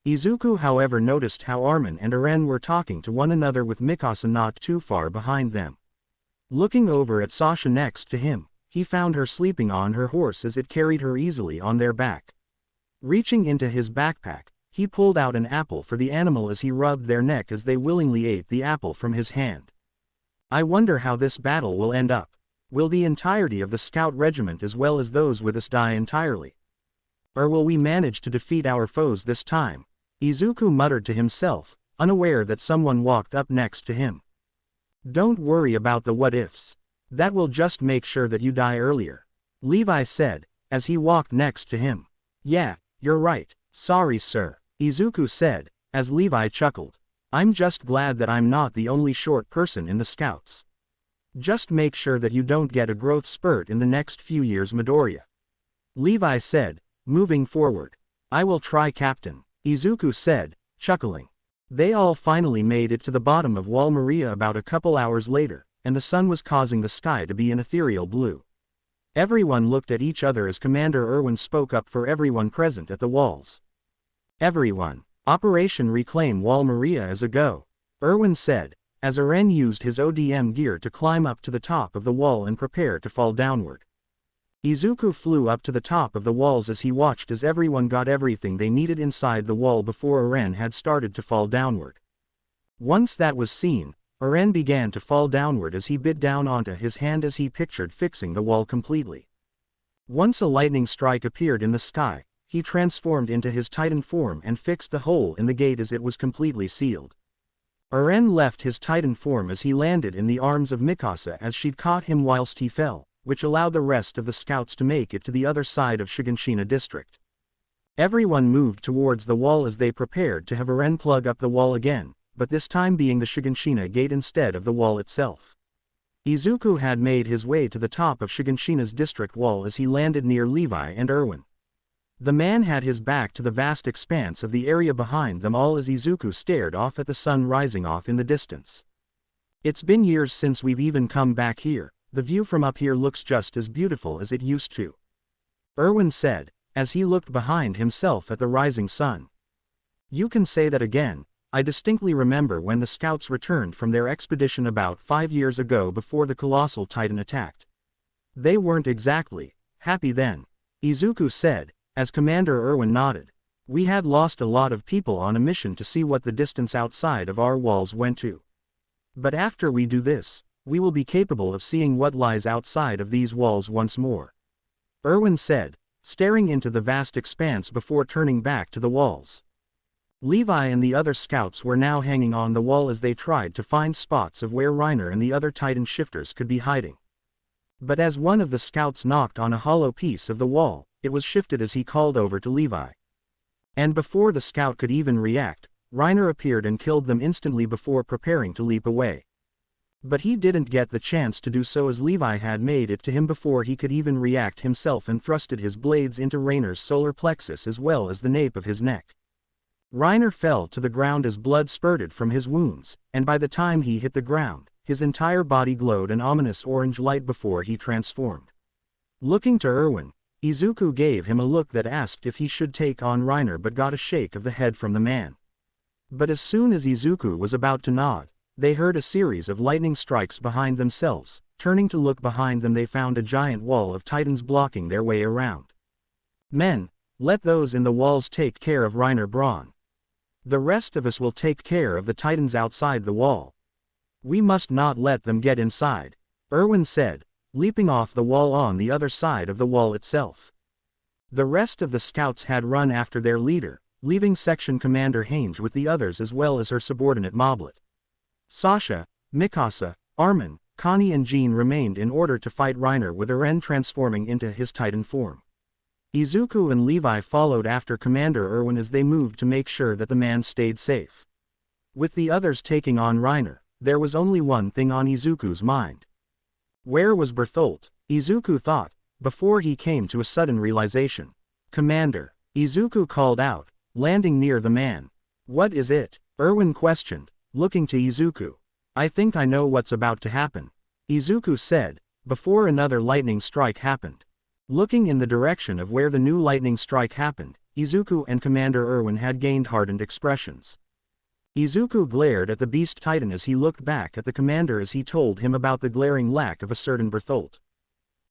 Izuku however noticed how Armin and Eren were talking to one another with Mikasa not too far behind them. Looking over at Sasha next to him, he found her sleeping on her horse as it carried her easily on their back. Reaching into his backpack, he pulled out an apple for the animal as he rubbed their neck as they willingly ate the apple from his hand. I wonder how this battle will end up. Will the entirety of the scout regiment as well as those with us die entirely? Or will we manage to defeat our foes this time? Izuku muttered to himself, unaware that someone walked up next to him. Don't worry about the what-ifs. That will just make sure that you die earlier, Levi said, as he walked next to him. Yeah, you're right, sorry sir, Izuku said, as Levi chuckled. I'm just glad that I'm not the only short person in the scouts. Just make sure that you don't get a growth spurt in the next few years, Midoriya, Levi said, moving forward. I will try, Captain, Izuku said, chuckling. They all finally made it to the bottom of Wall Maria about a couple hours later, and the sun was causing the sky to be an ethereal blue. Everyone looked at each other as Commander Erwin spoke up for everyone present at the walls. Everyone, Operation Reclaim Wall Maria is a go, Erwin said, as Eren used his ODM gear to climb up to the top of the wall and prepare to fall downward. Izuku flew up to the top of the walls as he watched as everyone got everything they needed inside the wall before Eren had started to fall downward. Once that was seen, Eren began to fall downward as he bit down onto his hand as he pictured fixing the wall completely. Once a lightning strike appeared in the sky, he transformed into his Titan form and fixed the hole in the gate as it was completely sealed. Eren left his Titan form as he landed in the arms of Mikasa as she'd caught him whilst he fell, which allowed the rest of the scouts to make it to the other side of Shiganshina district. Everyone moved towards the wall as they prepared to have Eren plug up the wall again, but this time being the Shiganshina gate instead of the wall itself. Izuku had made his way to the top of Shiganshina's district wall as he landed near Levi and Erwin. The man had his back to the vast expanse of the area behind them all as Izuku stared off at the sun rising off in the distance. It's been years since we've even come back here, the view from up here looks just as beautiful as it used to, Erwin said, as he looked behind himself at the rising sun. You can say that again. I distinctly remember when the scouts returned from their expedition about 5 years ago before the colossal titan attacked. They weren't exactly happy then, Izuku said, as Commander Erwin nodded. We had lost a lot of people on a mission to see what the distance outside of our walls went to. But after we do this, we will be capable of seeing what lies outside of these walls once more, Erwin said, staring into the vast expanse before turning back to the walls. Levi and the other scouts were now hanging on the wall as they tried to find spots of where Reiner and the other Titan shifters could be hiding. But as one of the scouts knocked on a hollow piece of the wall, it was shifted as he called over to Levi. And before the scout could even react, Reiner appeared and killed them instantly before preparing to leap away. But he didn't get the chance to do so as Levi had made it to him before he could even react himself and thrusted his blades into Reiner's solar plexus as well as the nape of his neck. Reiner fell to the ground as blood spurted from his wounds, and by the time he hit the ground, his entire body glowed an ominous orange light before he transformed. Looking to Erwin, Izuku gave him a look that asked if he should take on Reiner but got a shake of the head from the man. But as soon as Izuku was about to nod, they heard a series of lightning strikes behind themselves. Turning to look behind them, they found a giant wall of titans blocking their way around. Men, let those in the walls take care of Reiner Braun. The rest of us will take care of the titans outside the wall. We must not let them get inside, Erwin said, leaping off the wall on the other side of the wall itself. The rest of the scouts had run after their leader, leaving Section Commander Hange with the others as well as her subordinate Moblet. Sasha, Mikasa, Armin, Connie and Jean remained in order to fight Reiner with Eren transforming into his Titan form. Izuku and Levi followed after Commander Erwin as they moved to make sure that the man stayed safe. With the others taking on Reiner, there was only one thing on Izuku's mind. Where was Bertholdt? Izuku thought, before he came to a sudden realization. Commander, Izuku called out, landing near the man. What is it? Erwin questioned, looking to Izuku. I think I know what's about to happen, Izuku said, before another lightning strike happened. Looking in the direction of where the new lightning strike happened, Izuku and Commander Erwin had gained hardened expressions. Izuku glared at the Beast Titan as he looked back at the commander as he told him about the glaring lack of a certain Bertholdt.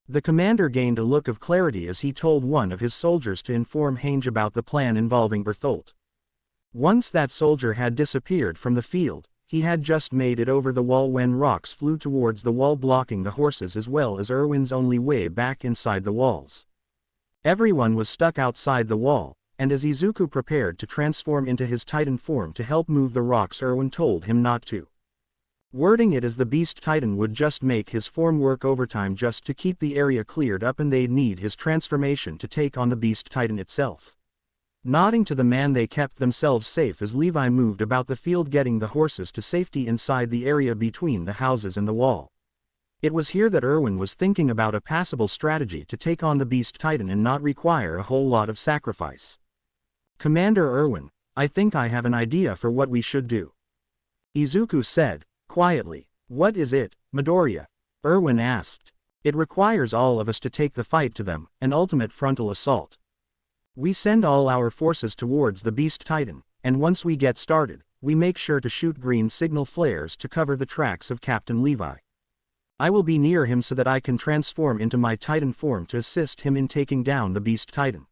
The commander gained a look of clarity as he told one of his soldiers to inform Hange about the plan involving Bertholdt. Once that soldier had disappeared from the field, he had just made it over the wall when rocks flew towards the wall blocking the horses as well as Erwin's only way back inside the walls. Everyone was stuck outside the wall, and as Izuku prepared to transform into his Titan form to help move the rocks, Erwin told him not to. Wording it as the Beast Titan would just make his form work overtime just to keep the area cleared up and they'd need his transformation to take on the Beast Titan itself. Nodding to the man, they kept themselves safe as Levi moved about the field getting the horses to safety inside the area between the houses and the wall. It was here that Erwin was thinking about a passable strategy to take on the Beast Titan and not require a whole lot of sacrifice. Commander Erwin, I think I have an idea for what we should do, Izuku said, quietly. What is it, Midoriya? Erwin asked. It requires all of us to take the fight to them, an ultimate frontal assault. We send all our forces towards the Beast Titan, and once we get started, we make sure to shoot green signal flares to cover the tracks of Captain Levi. I will be near him so that I can transform into my Titan form to assist him in taking down the Beast Titan,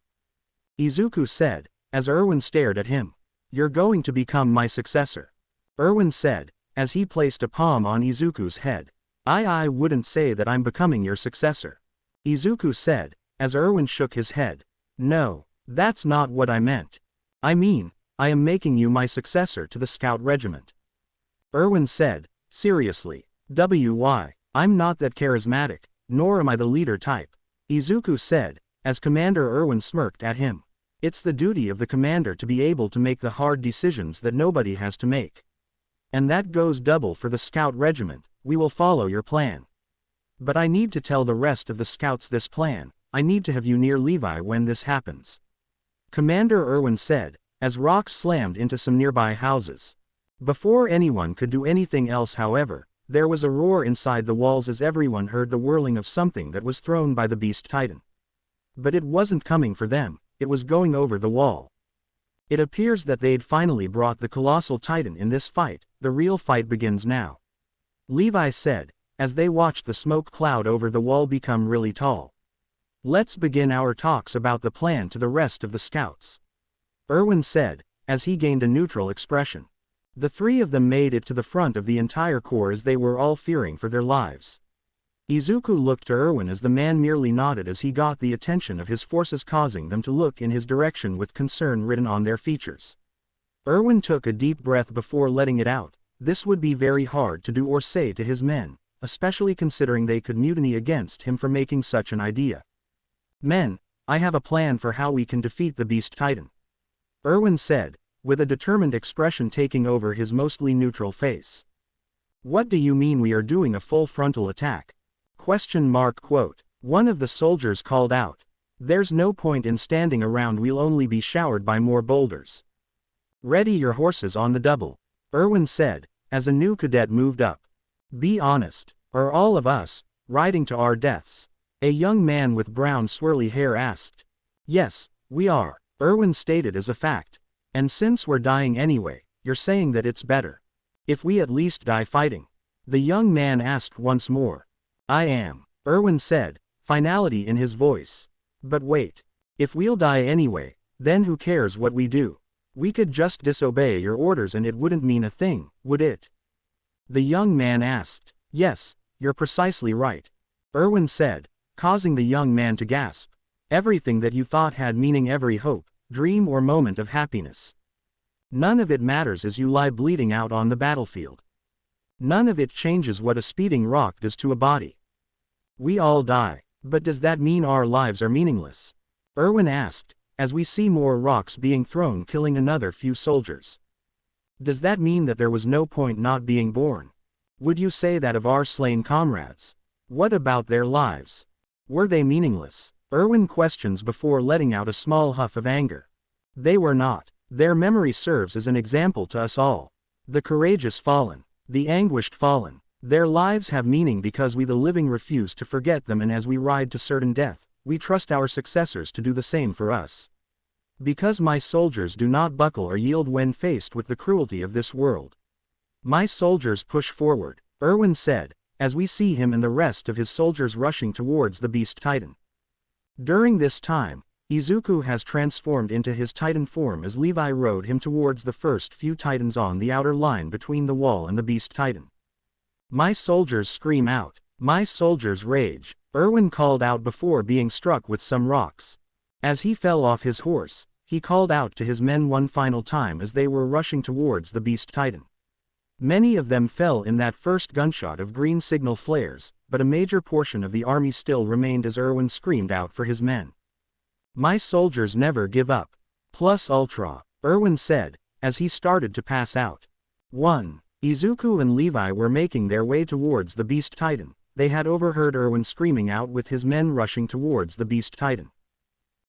Izuku said, as Erwin stared at him. You're going to become my successor, Erwin said, as he placed a palm on Izuku's head. I wouldn't say that I'm becoming your successor, Izuku said, as Erwin shook his head. No, that's not what I meant. I mean, I am making you my successor to the Scout Regiment, Erwin said, seriously. I'm not that charismatic, nor am I the leader type, Izuku said, as Commander Erwin smirked at him. It's the duty of the commander to be able to make the hard decisions that nobody has to make. And that goes double for the Scout Regiment. We will follow your plan. But I need to tell the rest of the scouts this plan. I need to have you near Levi when this happens, Commander Erwin said, as rocks slammed into some nearby houses. Before anyone could do anything else, however, there was a roar inside the walls as everyone heard the whirling of something that was thrown by the Beast Titan. But it wasn't coming for them, it was going over the wall. It appears that they'd finally brought the Colossal Titan in this fight. The real fight begins now, Levi said, as they watched the smoke cloud over the wall become really tall. Let's begin our talks about the plan to the rest of the scouts, Erwin said, as he gained a neutral expression. The three of them made it to the front of the entire corps as they were all fearing for their lives. Izuku looked to Erwin as the man merely nodded as he got the attention of his forces, causing them to look in his direction with concern written on their features. Erwin took a deep breath before letting it out. This would be very hard to do or say to his men, especially considering they could mutiny against him for making such an idea. Men, I have a plan for how we can defeat the Beast Titan, Erwin said, with a determined expression taking over his mostly neutral face. What do you mean we are doing a full frontal attack? ? One of the soldiers called out. There's no point in standing around, we'll only be showered by more boulders. Ready your horses on the double, Erwin said, as a new cadet moved up. Be honest, are all of us riding to our deaths? A young man with brown swirly hair asked. Yes, we are, Erwin stated as a fact. And since we're dying anyway, you're saying that it's better if we at least die fighting? The young man asked once more. I am, Erwin said, finality in his voice. But wait. If we'll die anyway, then who cares what we do? We could just disobey your orders and it wouldn't mean a thing, would it? The young man asked. Yes, you're precisely right, Erwin said, causing the young man to gasp. Everything that you thought had meaning, every hope, dream or moment of happiness. None of it matters as you lie bleeding out on the battlefield. None of it changes what a speeding rock does to a body. We all die, but does that mean our lives are meaningless? Erwin asked, as we see more rocks being thrown killing another few soldiers. Does that mean that there was no point not being born? Would you say that of our slain comrades? What about their lives? Were they meaningless? Erwin questions before letting out a small huff of anger. They were not. Their memory serves as an example to us all. The courageous fallen, the anguished fallen. Their lives have meaning because we the living refuse to forget them, and as we ride to certain death, we trust our successors to do the same for us. Because my soldiers do not buckle or yield when faced with the cruelty of this world. My soldiers push forward, Erwin said, as we see him and the rest of his soldiers rushing towards the Beast Titan. During this time, Izuku has transformed into his Titan form as Levi rode him towards the first few Titans on the outer line between the wall and the Beast Titan. My soldiers scream out. My soldiers rage, Erwin called out before being struck with some rocks. As he fell off his horse, he called out to his men one final time as they were rushing towards the Beast Titan. Many of them fell in that first gunshot of green signal flares, but a major portion of the army still remained as Erwin screamed out for his men. My soldiers never give up. Plus ultra, Erwin said, as he started to pass out. 1. Izuku and Levi were making their way towards the Beast Titan. They had overheard Erwin screaming out with his men rushing towards the Beast Titan.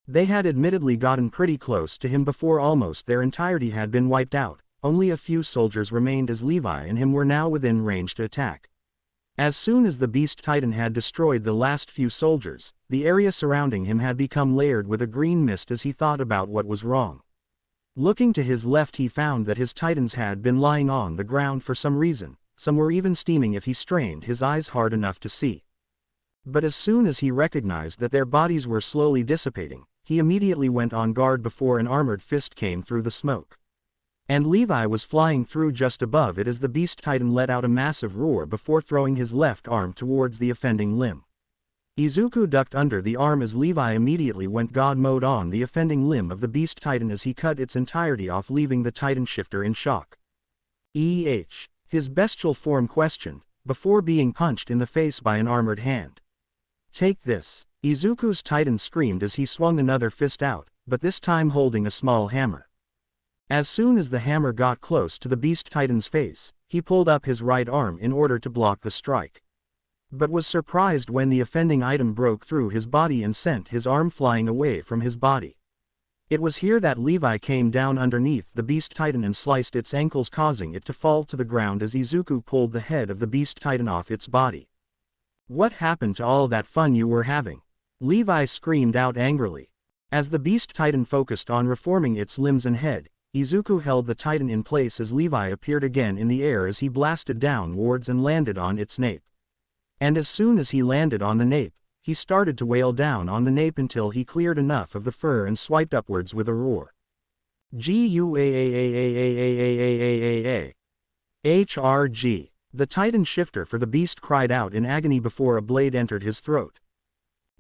They had admittedly gotten pretty close to him before almost their entirety had been wiped out. Only a few soldiers remained as Levi and him were now within range to attack. As soon as the Beast Titan had destroyed the last few soldiers, the area surrounding him had become layered with a green mist as he thought about what was wrong. Looking to his left, he found that his Titans had been lying on the ground for some reason. Some were even steaming if he strained his eyes hard enough to see. But as soon as he recognized that their bodies were slowly dissipating, he immediately went on guard before an armored fist came through the smoke. And Levi was flying through just above it as the Beast Titan let out a massive roar before throwing his left arm towards the offending limb. Izuku ducked under the arm as Levi immediately went God mode on the offending limb of the Beast Titan as he cut its entirety off, leaving the Titan shifter in shock. His bestial form questioned, before being punched in the face by an armored hand. Take this, Izuku's Titan screamed as he swung another fist out, but this time holding a small hammer. As soon as the hammer got close to the Beast Titan's face, he pulled up his right arm in order to block the strike. But was surprised when the offending item broke through his body and sent his arm flying away from his body. It was here that Levi came down underneath the Beast Titan and sliced its ankles, causing it to fall to the ground as Izuku pulled the head of the Beast Titan off its body. What happened to all that fun you were having? Levi screamed out angrily. As the Beast Titan focused on reforming its limbs and head, Izuku held the Titan in place as Levi appeared again in the air as he blasted downwards and landed on its nape. And as soon as he landed on the nape, he started to wail down on the nape until he cleared enough of the fur and swiped upwards with a roar. HRG. The Titan shifter for the beast cried out in agony before a blade entered his throat.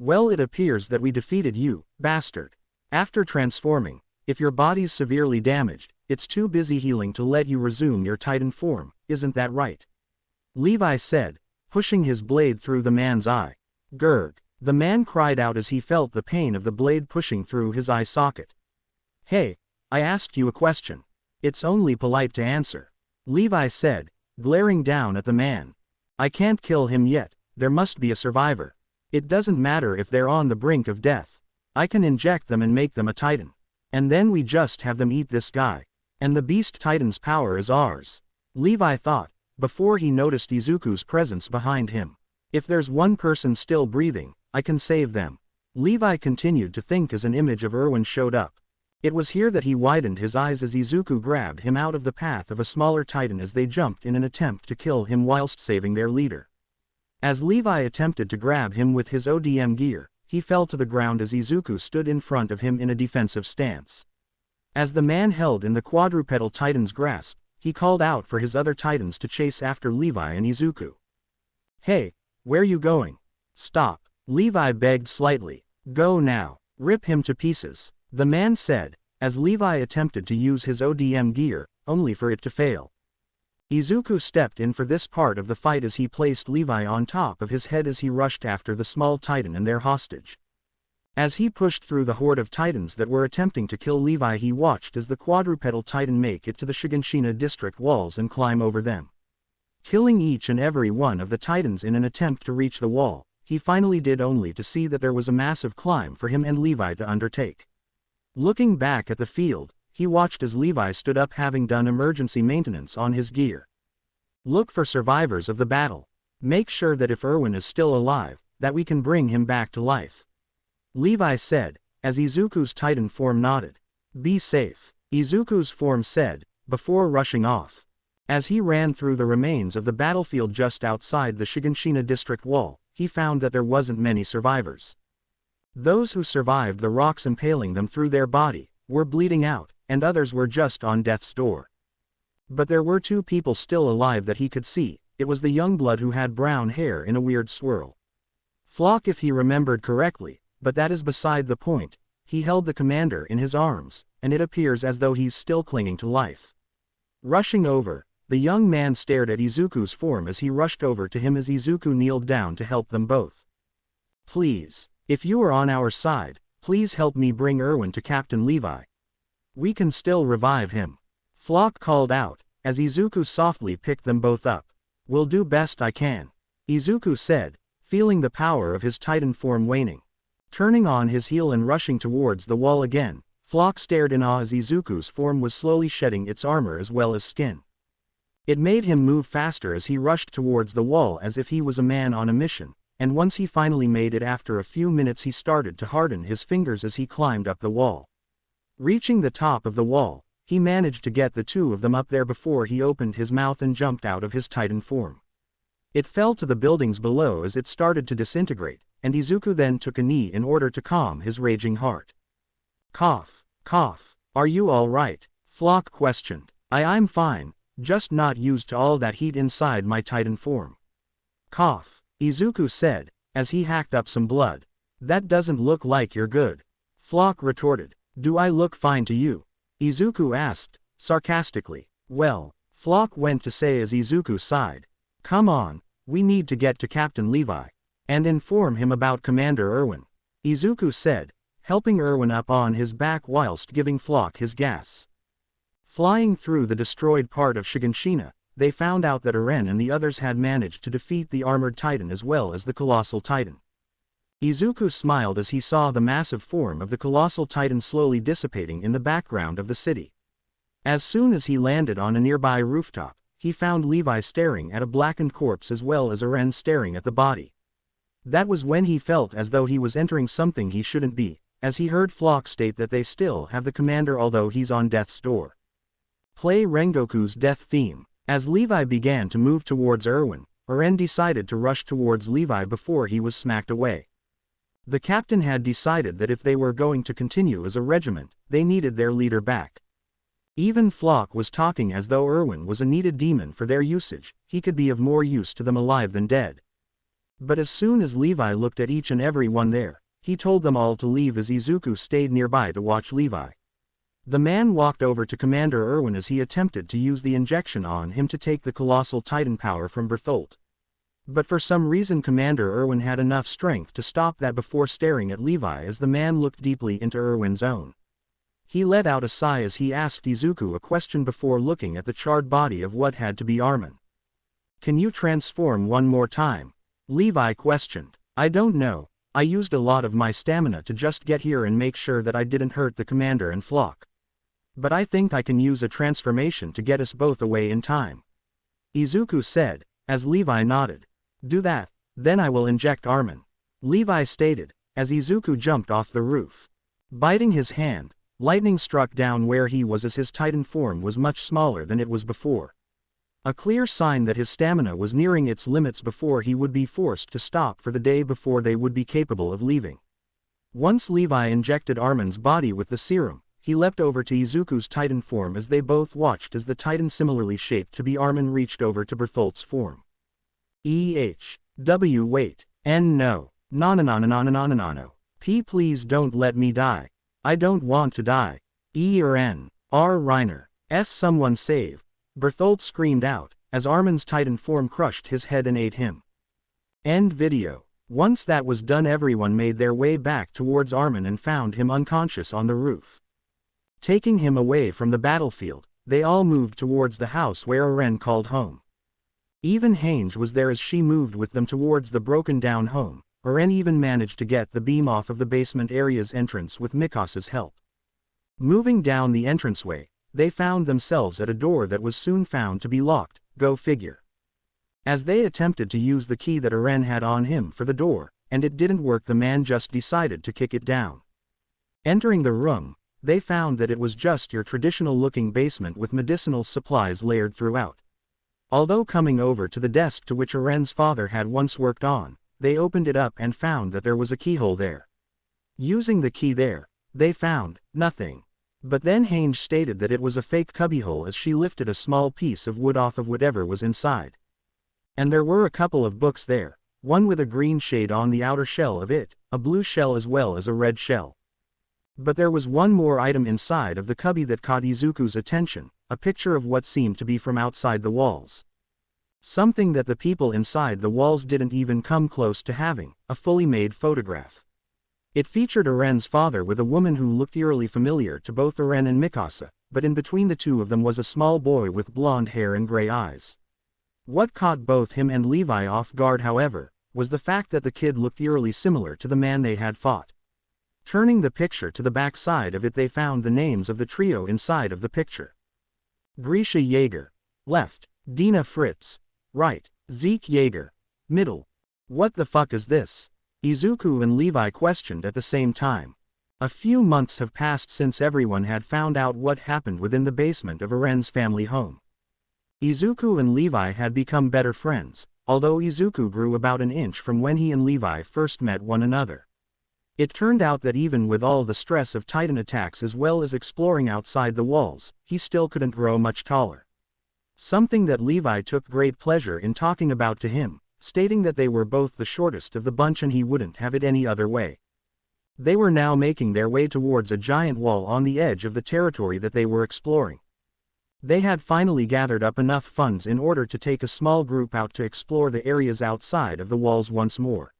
Well, it appears that we defeated you, bastard. After transforming, if your body's severely damaged, it's too busy healing to let you resume your Titan form, isn't that right? Levi said, pushing his blade through the man's eye. Gurg. The man cried out as he felt the pain of the blade pushing through his eye socket. Hey, I asked you a question. It's only polite to answer. Levi said, glaring down at the man. I can't kill him yet, there must be a survivor. It doesn't matter if they're on the brink of death. I can inject them and make them a Titan. And then we just have them eat this guy. And the Beast Titan's power is ours. Levi thought, before he noticed Izuku's presence behind him. If there's one person still breathing, I can save them. Levi continued to think as an image of Erwin showed up. It was here that he widened his eyes as Izuku grabbed him out of the path of a smaller titan as they jumped in an attempt to kill him whilst saving their leader. As Levi attempted to grab him with his ODM gear, he fell to the ground as Izuku stood in front of him in a defensive stance. As the man held in the quadrupedal titan's grasp, he called out for his other titans to chase after Levi and Izuku. "Hey, where you going? Stop," Levi begged slightly. "Go now, rip him to pieces," the man said, as Levi attempted to use his ODM gear, only for it to fail. Izuku stepped in for this part of the fight as he placed Levi on top of his head as he rushed after the small titan and their hostage. As he pushed through the horde of titans that were attempting to kill Levi, he watched as the quadrupedal titan make it to the Shiganshina district walls and climb over them. Killing each and every one of the titans in an attempt to reach the wall, he finally did, only to see that there was a massive climb for him and Levi to undertake. Looking back at the field, he watched as Levi stood up, having done emergency maintenance on his gear. "Look for survivors of the battle. Make sure that if Erwin is still alive, that we can bring him back to life," Levi said, as Izuku's titan form nodded. "Be safe," Izuku's form said, before rushing off. As he ran through the remains of the battlefield just outside the Shiganshina district wall, he found that there wasn't many survivors. Those who survived the rocks impaling them through their body were bleeding out, and others were just on death's door. But there were two people still alive that he could see. It was the young blood who had brown hair in a weird swirl. Flock, if he remembered correctly, but that is beside the point. He held the commander in his arms, and it appears as though he's still clinging to life. Rushing over, the young man stared at Izuku's form as he rushed over to him as Izuku kneeled down to help them both. "Please, if you are on our side, please help me bring Erwin to Captain Levi. We can still revive him," Flock called out, as Izuku softly picked them both up. "Will do best I can," Izuku said, feeling the power of his titan form waning. Turning on his heel and rushing towards the wall again, Flock stared in awe as Izuku's form was slowly shedding its armor as well as skin. It made him move faster as he rushed towards the wall as if he was a man on a mission, and once he finally made it after a few minutes, he started to harden his fingers as he climbed up the wall. Reaching the top of the wall, he managed to get the two of them up there before he opened his mouth and jumped out of his titan form. It fell to the buildings below as it started to disintegrate, and Izuku then took a knee in order to calm his raging heart. "Cough, cough, are you all right?" Flock questioned. I'm fine, just not used to all that heat inside my titan form." "Cough," Izuku said, as he hacked up some blood. "That doesn't look like you're good," Flock retorted. "Do I look fine to you?" Izuku asked, sarcastically. "Well," Flock went to say as Izuku sighed. "Come on, we need to get to Captain Levi and inform him about Commander Erwin," Izuku said, helping Erwin up on his back whilst giving Flock his gas. Flying through the destroyed part of Shiganshina, they found out that Eren and the others had managed to defeat the armored titan as well as the colossal titan. Izuku smiled as he saw the massive form of the colossal titan slowly dissipating in the background of the city. As soon as he landed on a nearby rooftop, he found Levi staring at a blackened corpse as well as Eren staring at the body. That was when he felt as though he was entering something he shouldn't be, as he heard Flock state that they still have the commander although he's on death's door. Play Rengoku's death theme. As Levi began to move towards Erwin, Eren decided to rush towards Levi before he was smacked away. The captain had decided that if they were going to continue as a regiment, they needed their leader back. Even Flock was talking as though Erwin was a needed demon for their usage. He could be of more use to them alive than dead. But as soon as Levi looked at each and every one there, he told them all to leave as Izuku stayed nearby to watch Levi. The man walked over to Commander Erwin as he attempted to use the injection on him to take the colossal titan power from Bertholdt. But for some reason Commander Erwin had enough strength to stop that before staring at Levi as the man looked deeply into Erwin's own. He let out a sigh as he asked Izuku a question before looking at the charred body of what had to be Armin. "Can you transform one more time?" Levi questioned. "I don't know. I used a lot of my stamina to just get here and make sure that I didn't hurt the commander and Flock. But I think I can use a transformation to get us both away in time." Izuku said, as Levi nodded. Do that, then I will inject Armin. Levi stated, as Izuku jumped off the roof. Biting his hand, lightning struck down where he was as his Titan form was much smaller than it was before. A clear sign that his stamina was nearing its limits before he would be forced to stop for the day before they would be capable of leaving. Once Levi injected Armin's body with the serum, he leapt over to Izuku's Titan form as they both watched as the Titan similarly shaped to be Armin reached over to Bertholt's form. Wait. No. No. Please don't let me die. I don't want to die. Eren. Reiner. Someone save. Bertholdt screamed out, as Armin's Titan form crushed his head and ate him. End video. Once that was done, everyone made their way back towards Armin and found him unconscious on the roof. Taking him away from the battlefield, they all moved towards the house where Eren called home. Even Hange was there as she moved with them towards the broken-down home. Eren even managed to get the beam off of the basement area's entrance with Mikasa's help. Moving down the entranceway, they found themselves at a door that was soon found to be locked, go figure. As they attempted to use the key that Eren had on him for the door, and it didn't work, the man just decided to kick it down. Entering the room, they found that it was just your traditional-looking basement with medicinal supplies layered throughout. Although coming over to the desk to which Eren's father had once worked on, they opened it up and found that there was a keyhole there. Using the key there, they found nothing. But then Hange stated that it was a fake cubbyhole as she lifted a small piece of wood off of whatever was inside. And there were a couple of books there, one with a green shade on the outer shell of it, a blue shell as well as a red shell. But there was one more item inside of the cubby that caught Izuku's attention, a picture of what seemed to be from outside the walls. Something that the people inside the walls didn't even come close to having, a fully made photograph. It featured Eren's father with a woman who looked eerily familiar to both Eren and Mikasa, but in between the two of them was a small boy with blonde hair and gray eyes. What caught both him and Levi off guard, however, was the fact that the kid looked eerily similar to the man they had fought. Turning the picture to the back side of it, they found the names of the trio inside of the picture. Grisha Jaeger. Left. Dina Fritz. Right. Zeke Jaeger. Middle. What the fuck is this? Izuku and Levi questioned at the same time. A few months have passed since everyone had found out what happened within the basement of Eren's family home. Izuku and Levi had become better friends, although Izuku grew about an inch from when he and Levi first met one another. It turned out that even with all the stress of Titan attacks as well as exploring outside the walls, he still couldn't grow much taller. Something that Levi took great pleasure in talking about to him, stating that they were both the shortest of the bunch and he wouldn't have it any other way. They were now making their way towards a giant wall on the edge of the territory that they were exploring. They had finally gathered up enough funds in order to take a small group out to explore the areas outside of the walls once more.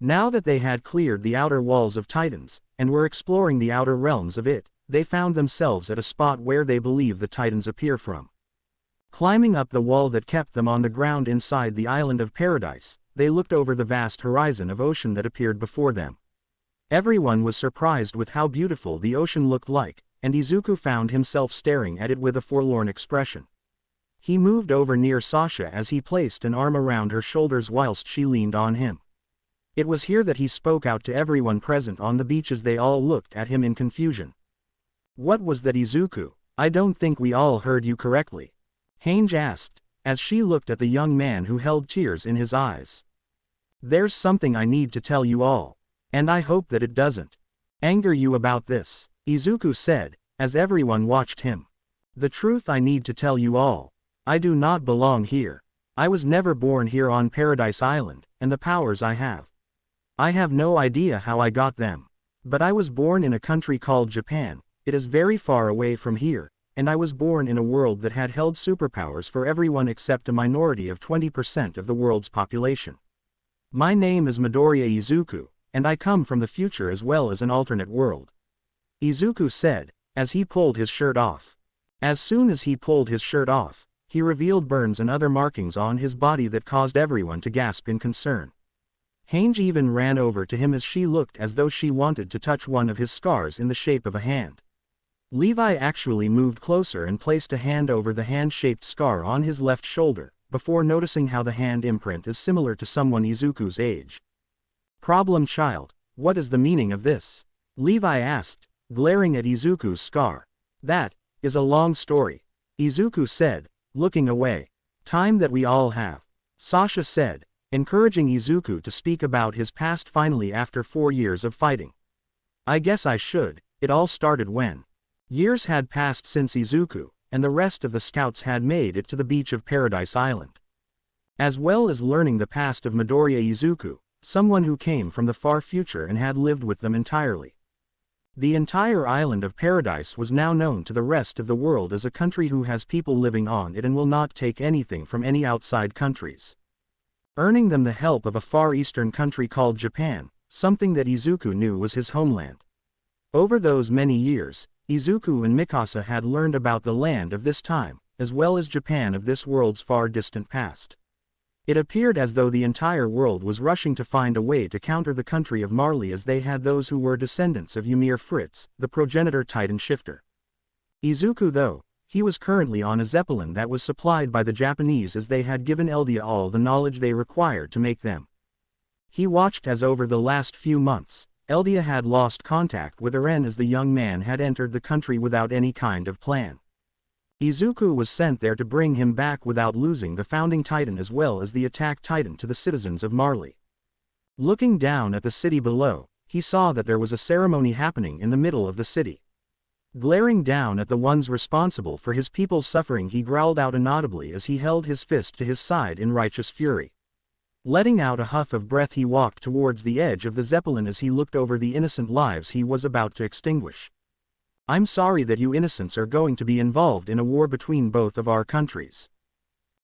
Now that they had cleared the outer walls of Titans, and were exploring the outer realms of it, they found themselves at a spot where they believe the Titans appear from. Climbing up the wall that kept them on the ground inside the island of paradise, they looked over the vast horizon of ocean that appeared before them. Everyone was surprised with how beautiful the ocean looked like, and Izuku found himself staring at it with a forlorn expression. He moved over near Sasha as he placed an arm around her shoulders whilst she leaned on him. It was here that he spoke out to everyone present on the beach as they all looked at him in confusion. What was that, Izuku? I don't think we all heard you correctly. Hange asked, as she looked at the young man who held tears in his eyes. There's something I need to tell you all. And I hope that it doesn't anger you about this, Izuku said, as everyone watched him. The truth I need to tell you all. I do not belong here. I was never born here on Paradise Island, and the powers I have no idea how I got them. But I was born in a country called Japan. It is very far away from here. And I was born in a world that had held superpowers for everyone except a minority of 20% of the world's population. My name is Midoriya Izuku, and I come from the future as well as an alternate world. Izuku said, as he pulled his shirt off. As soon as he pulled his shirt off, he revealed burns and other markings on his body that caused everyone to gasp in concern. Hange even ran over to him as she looked as though she wanted to touch one of his scars in the shape of a hand. Levi actually moved closer and placed a hand over the hand-shaped scar on his left shoulder, before noticing how the hand imprint is similar to someone Izuku's age. "Problem child, what is the meaning of this?" Levi asked, glaring at Izuku's scar. "That is a long story," Izuku said, looking away. "Time that we all have," Sasha said, encouraging Izuku to speak about his past finally after 4 years of fighting. "I guess I should. It all started when..." Years had passed since Izuku and the rest of the scouts had made it to the beach of Paradise Island. As well as learning the past of Midoriya Izuku, someone who came from the far future and had lived with them entirely. The entire island of Paradise was now known to the rest of the world as a country who has people living on it and will not take anything from any outside countries, earning them the help of a far eastern country called Japan, something that Izuku knew was his homeland. Over those many years, Izuku and Mikasa had learned about the land of this time, as well as Japan of this world's far distant past. It appeared as though the entire world was rushing to find a way to counter the country of Marley, as they had those who were descendants of Ymir Fritz, the progenitor Titan shifter. Izuku, though, he was currently on a zeppelin that was supplied by the Japanese, as they had given Eldia all the knowledge they required to make them. He watched as over the last few months, Eldia had lost contact with Eren as the young man had entered the country without any kind of plan. Izuku was sent there to bring him back without losing the founding Titan as well as the attack Titan to the citizens of Marley. Looking down at the city below, he saw that there was a ceremony happening in the middle of the city. Glaring down at the ones responsible for his people's suffering, he growled out inaudibly as he held his fist to his side in righteous fury. Letting out a huff of breath, he walked towards the edge of the zeppelin as he looked over the innocent lives he was about to extinguish. "I'm sorry that you innocents are going to be involved in a war between both of our countries.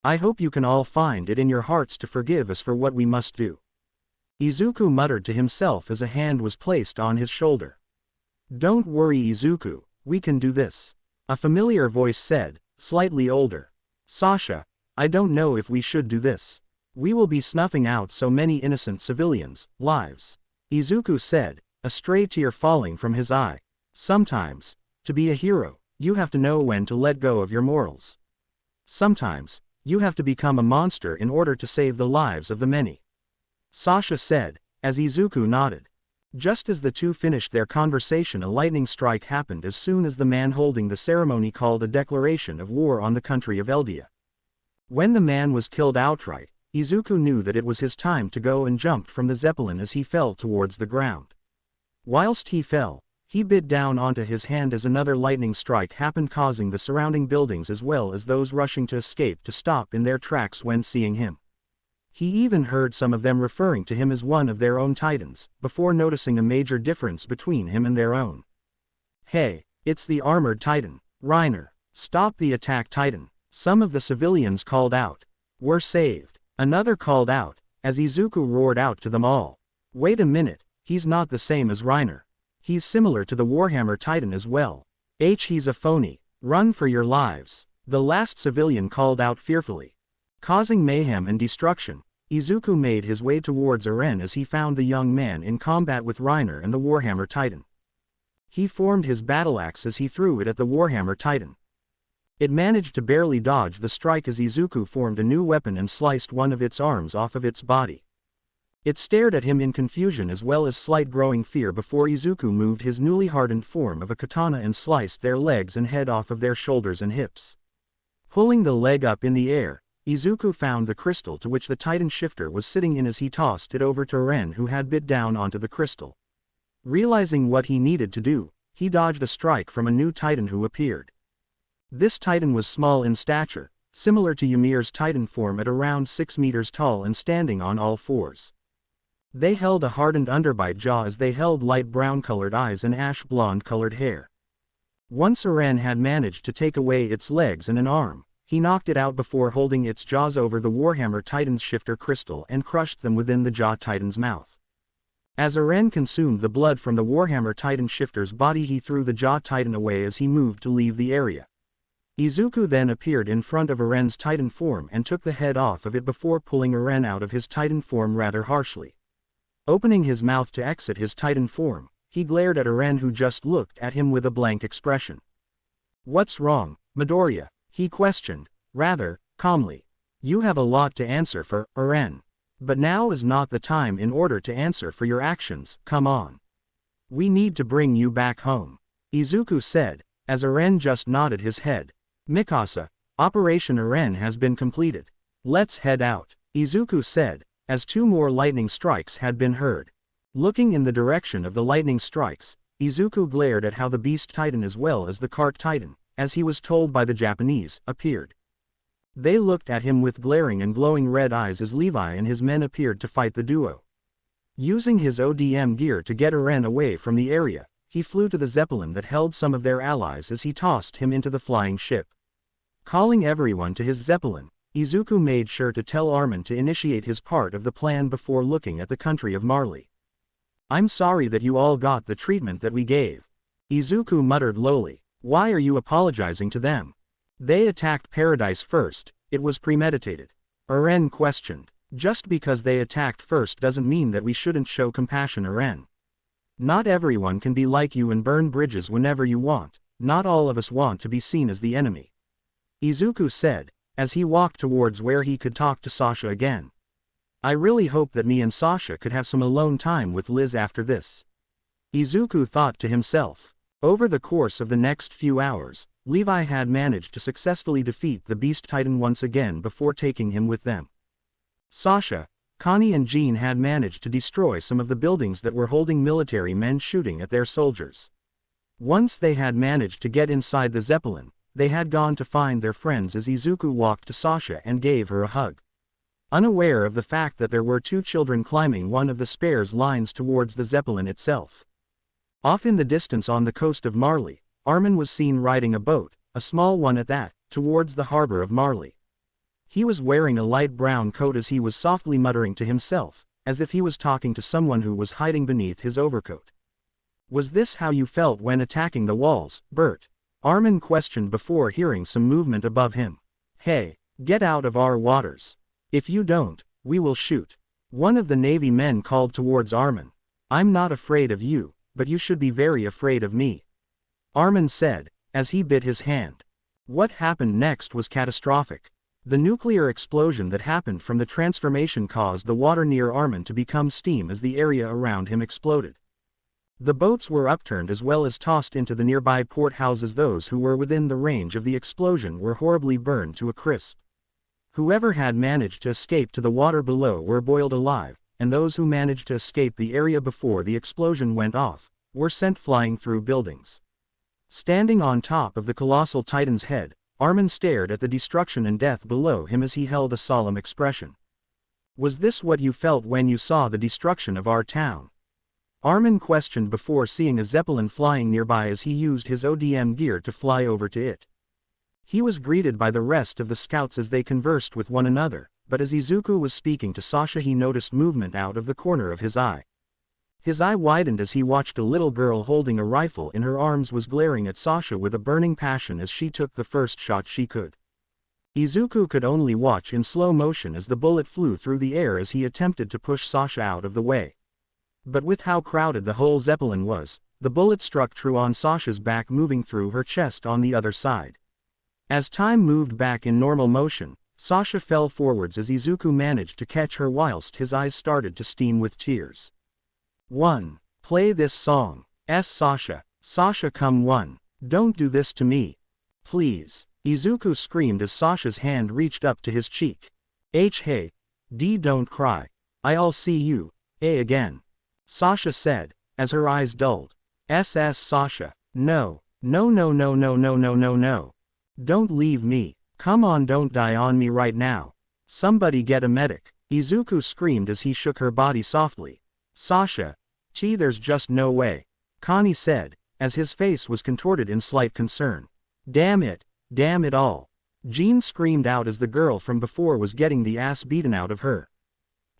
I hope you can all find it in your hearts to forgive us for what we must do," Izuku muttered to himself as a hand was placed on his shoulder. "Don't worry, Izuku, we can do this," a familiar voice said, slightly older. "Sasha, I don't know if we should do this. We will be snuffing out so many innocent civilians' lives," Izuku said, a stray tear falling from his eye. "Sometimes, to be a hero, you have to know when to let go of your morals. Sometimes, you have to become a monster in order to save the lives of the many," Sasha said, as Izuku nodded. Just as the two finished their conversation, a lightning strike happened as soon as the man holding the ceremony called a declaration of war on the country of Eldia. When the man was killed outright, Izuku knew that it was his time to go and jumped from the zeppelin as he fell towards the ground. Whilst he fell, he bit down onto his hand as another lightning strike happened, causing the surrounding buildings as well as those rushing to escape to stop in their tracks when seeing him. He even heard some of them referring to him as one of their own titans, before noticing a major difference between him and their own. "Hey, it's the armored titan, Reiner. Stop the attack titan," some of the civilians called out. "We're saved," another called out, as Izuku roared out to them all. "Wait a minute, he's not the same as Reiner. He's similar to the Warhammer Titan as well. He's a phony. Run for your lives," the last civilian called out fearfully. Causing mayhem and destruction, Izuku made his way towards Eren as he found the young man in combat with Reiner and the Warhammer Titan. He formed his battle axe as he threw it at the Warhammer Titan. It managed to barely dodge the strike as Izuku formed a new weapon and sliced one of its arms off of its body. It stared at him in confusion as well as slight growing fear before Izuku moved his newly hardened form of a katana and sliced their legs and head off of their shoulders and hips. Pulling the leg up in the air, Izuku found the crystal to which the Titan shifter was sitting in as he tossed it over to Eren, who had bit down onto the crystal. Realizing what he needed to do, he dodged a strike from a new Titan who appeared. This Titan was small in stature, similar to Ymir's Titan form at around 6 meters tall and standing on all fours. They held a hardened underbite jaw as they held light brown-colored eyes and ash-blonde-colored hair. Once Eren had managed to take away its legs and an arm, he knocked it out before holding its jaws over the Warhammer Titan's shifter crystal and crushed them within the jaw Titan's mouth. As Eren consumed the blood from the Warhammer Titan shifter's body, he threw the jaw Titan away as he moved to leave the area. Izuku then appeared in front of Eren's Titan form and took the head off of it before pulling Eren out of his Titan form rather harshly. Opening his mouth to exit his Titan form, he glared at Eren, who just looked at him with a blank expression. What's wrong, Midoriya? He questioned, rather calmly. You have a lot to answer for, Eren. But now is not the time in order to answer for your actions, come on. We need to bring you back home. Izuku said, as Eren just nodded his head. Mikasa, Operation Eren has been completed. Let's head out, Izuku said, as 2 more lightning strikes had been heard. Looking in the direction of the lightning strikes, Izuku glared at how the Beast Titan as well as the Cart Titan, as he was told by the Japanese, appeared. They looked at him with glaring and glowing red eyes as Levi and his men appeared to fight the duo. Using his ODM gear to get Eren away from the area, he flew to the Zeppelin that held some of their allies as he tossed him into the flying ship. Calling everyone to his Zeppelin, Izuku made sure to tell Armin to initiate his part of the plan before looking at the country of Marley. I'm sorry that you all got the treatment that we gave. Izuku muttered lowly. Why are you apologizing to them? They attacked Paradise first, it was premeditated. Eren questioned. Just because they attacked first doesn't mean that we shouldn't show compassion, Eren. Not everyone can be like you and burn bridges whenever you want, not all of us want to be seen as the enemy. Izuku said, as he walked towards where he could talk to Sasha again. I really hope that me and Sasha could have some alone time with Liz after this. Izuku thought to himself. Over the course of the next few hours, Levi had managed to successfully defeat the Beast Titan once again before taking him with them. Sasha, Connie and Jean had managed to destroy some of the buildings that were holding military men shooting at their soldiers. Once they had managed to get inside the Zeppelin, they had gone to find their friends as Izuku walked to Sasha and gave her a hug. Unaware of the fact that there were 2 children climbing one of the spares lines towards the Zeppelin itself. Off in the distance on the coast of Marley, Armin was seen riding a boat, a small one at that, towards the harbor of Marley. He was wearing a light brown coat as he was softly muttering to himself, as if he was talking to someone who was hiding beneath his overcoat. Was this how you felt when attacking the walls, Bert? Armin questioned before hearing some movement above him. Hey, get out of our waters. If you don't, we will shoot. One of the Navy men called towards Armin. I'm not afraid of you, but you should be very afraid of me. Armin said, as he bit his hand. What happened next was catastrophic. The nuclear explosion that happened from the transformation caused the water near Armin to become steam as the area around him exploded. The boats were upturned as well as tossed into the nearby port houses. Those who were within the range of the explosion were horribly burned to a crisp. Whoever had managed to escape to the water below were boiled alive, and those who managed to escape the area before the explosion went off, were sent flying through buildings. Standing on top of the colossal titan's head, Armin stared at the destruction and death below him as he held a solemn expression. Was this what you felt when you saw the destruction of our town? Armin questioned before seeing a Zeppelin flying nearby as he used his ODM gear to fly over to it. He was greeted by the rest of the scouts as they conversed with one another, but as Izuku was speaking to Sasha he noticed movement out of the corner of his eye. His eye widened as he watched a little girl holding a rifle in her arms was glaring at Sasha with a burning passion as she took the first shot she could. Izuku could only watch in slow motion as the bullet flew through the air as he attempted to push Sasha out of the way. But with how crowded the whole Zeppelin was, the bullet struck true on Sasha's back, moving through her chest on the other side. As time moved back in normal motion, Sasha fell forwards as Izuku managed to catch her whilst his eyes started to steam with tears. 1. Play this song. Sasha. Sasha, come 1. Don't do this to me. Please. Izuku screamed as Sasha's hand reached up to his cheek. Hey. D, don't cry. I'll see you. Again. Sasha said, as her eyes dulled. Sasha. No. No. Don't leave me. Come on, don't die on me right now. Somebody get a medic. Izuku screamed as he shook her body softly. Sasha. There's just no way. Connie said, as his face was contorted in slight concern. Damn it all. Jean screamed out as the girl from before was getting the ass beaten out of her.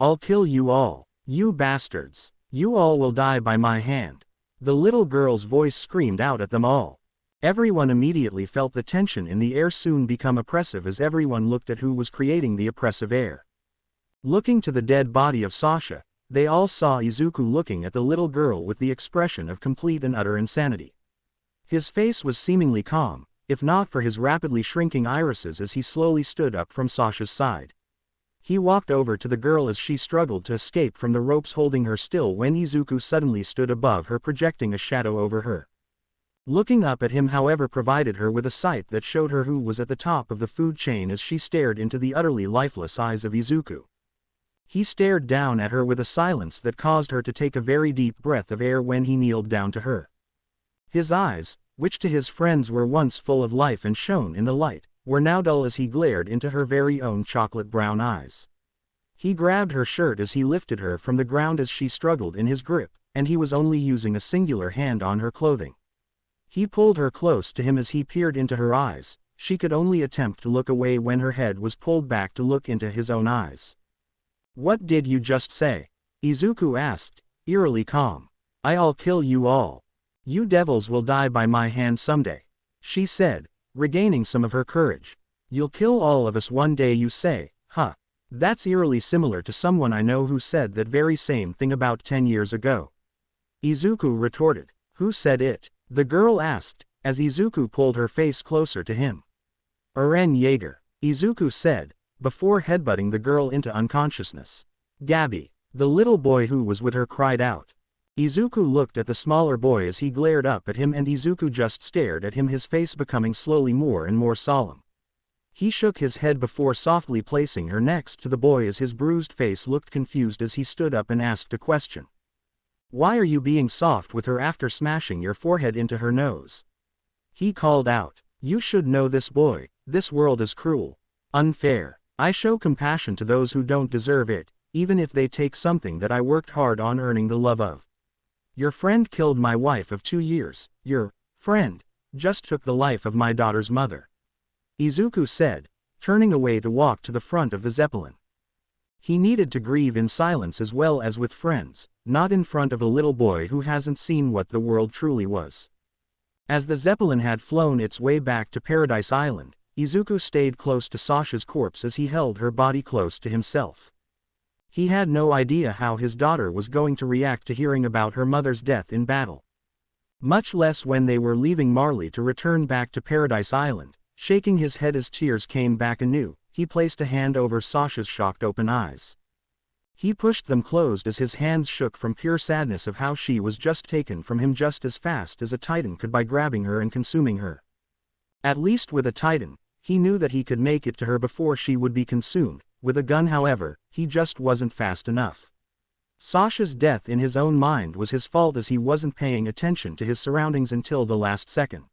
I'll kill you all. You bastards. You all will die by my hand. The little girl's voice screamed out at them all. Everyone immediately felt the tension in the air soon become oppressive as everyone looked at who was creating the oppressive air. Looking to the dead body of Sasha, they all saw Izuku looking at the little girl with the expression of complete and utter insanity. His face was seemingly calm, if not for his rapidly shrinking irises as he slowly stood up from Sasha's side. He walked over to the girl as she struggled to escape from the ropes holding her still when Izuku suddenly stood above her, projecting a shadow over her. Looking up at him, however, provided her with a sight that showed her who was at the top of the food chain as she stared into the utterly lifeless eyes of Izuku. He stared down at her with a silence that caused her to take a very deep breath of air when he kneeled down to her. His eyes, which to his friends were once full of life and shone in the light, were now dull as he glared into her very own chocolate brown eyes. He grabbed her shirt as he lifted her from the ground as she struggled in his grip, and he was only using a singular hand on her clothing. He pulled her close to him as he peered into her eyes. She could only attempt to look away when her head was pulled back to look into his own eyes. "What did you just say?" Izuku asked, eerily calm. "I'll kill you all. You devils will die by my hand someday," she said, regaining some of her courage. "You'll kill all of us one day, you say, huh? That's eerily similar to someone I know who said that very same thing about 10 years ago." Izuku retorted. "Who said it?" the girl asked, as Izuku pulled her face closer to him. "Eren Jaeger," Izuku said, before headbutting the girl into unconsciousness. "Dabi," the little boy who was with her cried out. Izuku looked at the smaller boy as he glared up at him, and Izuku just stared at him, his face becoming slowly more and more solemn. He shook his head before softly placing her next to the boy as his bruised face looked confused as he stood up and asked a question. "Why are you being soft with her after smashing your forehead into her nose?" he called out. "You should know this, boy. This world is cruel. Unfair. I show compassion to those who don't deserve it, even if they take something that I worked hard on earning the love of. Your friend killed my wife of 2 years. Your friend just took the life of my daughter's mother," Izuku said, turning away to walk to the front of the Zeppelin. He needed to grieve in silence as well as with friends, not in front of a little boy who hasn't seen what the world truly was. As the Zeppelin had flown its way back to Paradise Island, Izuku stayed close to Sasha's corpse as he held her body close to himself. He had no idea how his daughter was going to react to hearing about her mother's death in battle. Much less when they were leaving Marley to return back to Paradise Island. Shaking his head as tears came back anew, he placed a hand over Sasha's shocked open eyes. He pushed them closed as his hands shook from pure sadness of how she was just taken from him just as fast as a titan could by grabbing her and consuming her. At least with a titan, he knew that he could make it to her before she would be consumed. With a gun, however, he just wasn't fast enough. Sasha's death in his own mind was his fault as he wasn't paying attention to his surroundings until the last second.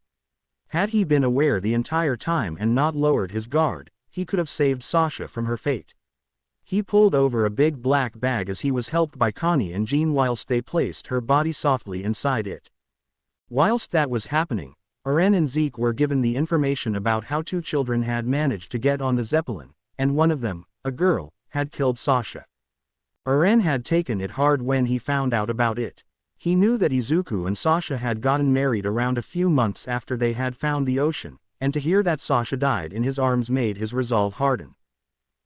Had he been aware the entire time and not lowered his guard, he could have saved Sasha from her fate. He pulled over a big black bag as he was helped by Connie and Jean whilst they placed her body softly inside it. Whilst that was happening, Eren and Zeke were given the information about how 2 children had managed to get on the Zeppelin, and one of them, a girl, had killed Sasha. Eren had taken it hard when he found out about it. He knew that Izuku and Sasha had gotten married around a few months after they had found the ocean, and to hear that Sasha died in his arms made his resolve harden.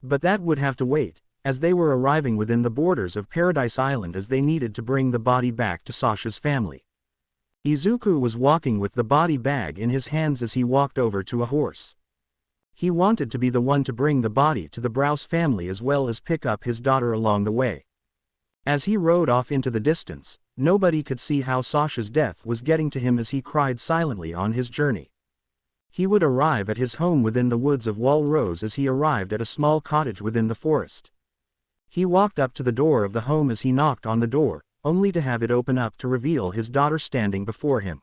But that would have to wait, as they were arriving within the borders of Paradise Island as they needed to bring the body back to Sasha's family. Izuku was walking with the body bag in his hands as he walked over to a horse. He wanted to be the one to bring the body to the Browse family as well as pick up his daughter along the way. As he rode off into the distance, nobody could see how Sasha's death was getting to him as he cried silently on his journey. He would arrive at his home within the woods of Wall Rose as he arrived at a small cottage within the forest. He walked up to the door of the home as he knocked on the door, only to have it open up to reveal his daughter standing before him.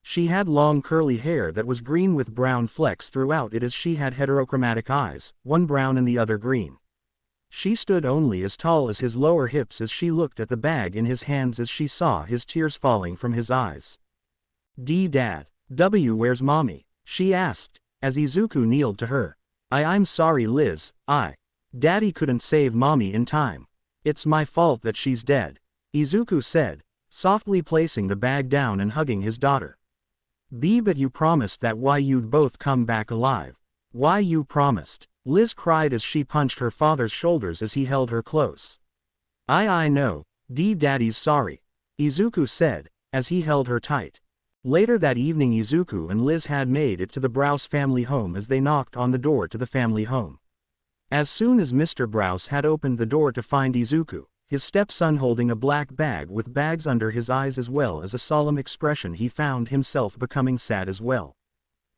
She had long curly hair that was green with brown flecks throughout it as she had heterochromatic eyes, one brown and the other green. She stood only as tall as his lower hips as she looked at the bag in his hands as she saw his tears falling from his eyes. "Dad. Where's mommy?" she asked, as Izuku kneeled to her. I'm sorry, Liz, Daddy couldn't save mommy in time. It's my fault that she's dead," Izuku said, softly placing the bag down and hugging his daughter. But you promised that you'd both come back alive. Why you promised?" Liz cried as she punched her father's shoulders as he held her close. I know, Daddy's sorry," Izuku said, as he held her tight. Later that evening Izuku and Liz had made it to the Browse family home as they knocked on the door to the family home. As soon as Mr. Browse had opened the door to find Izuku, his stepson holding a black bag with bags under his eyes as well as a solemn expression, he found himself becoming sad as well.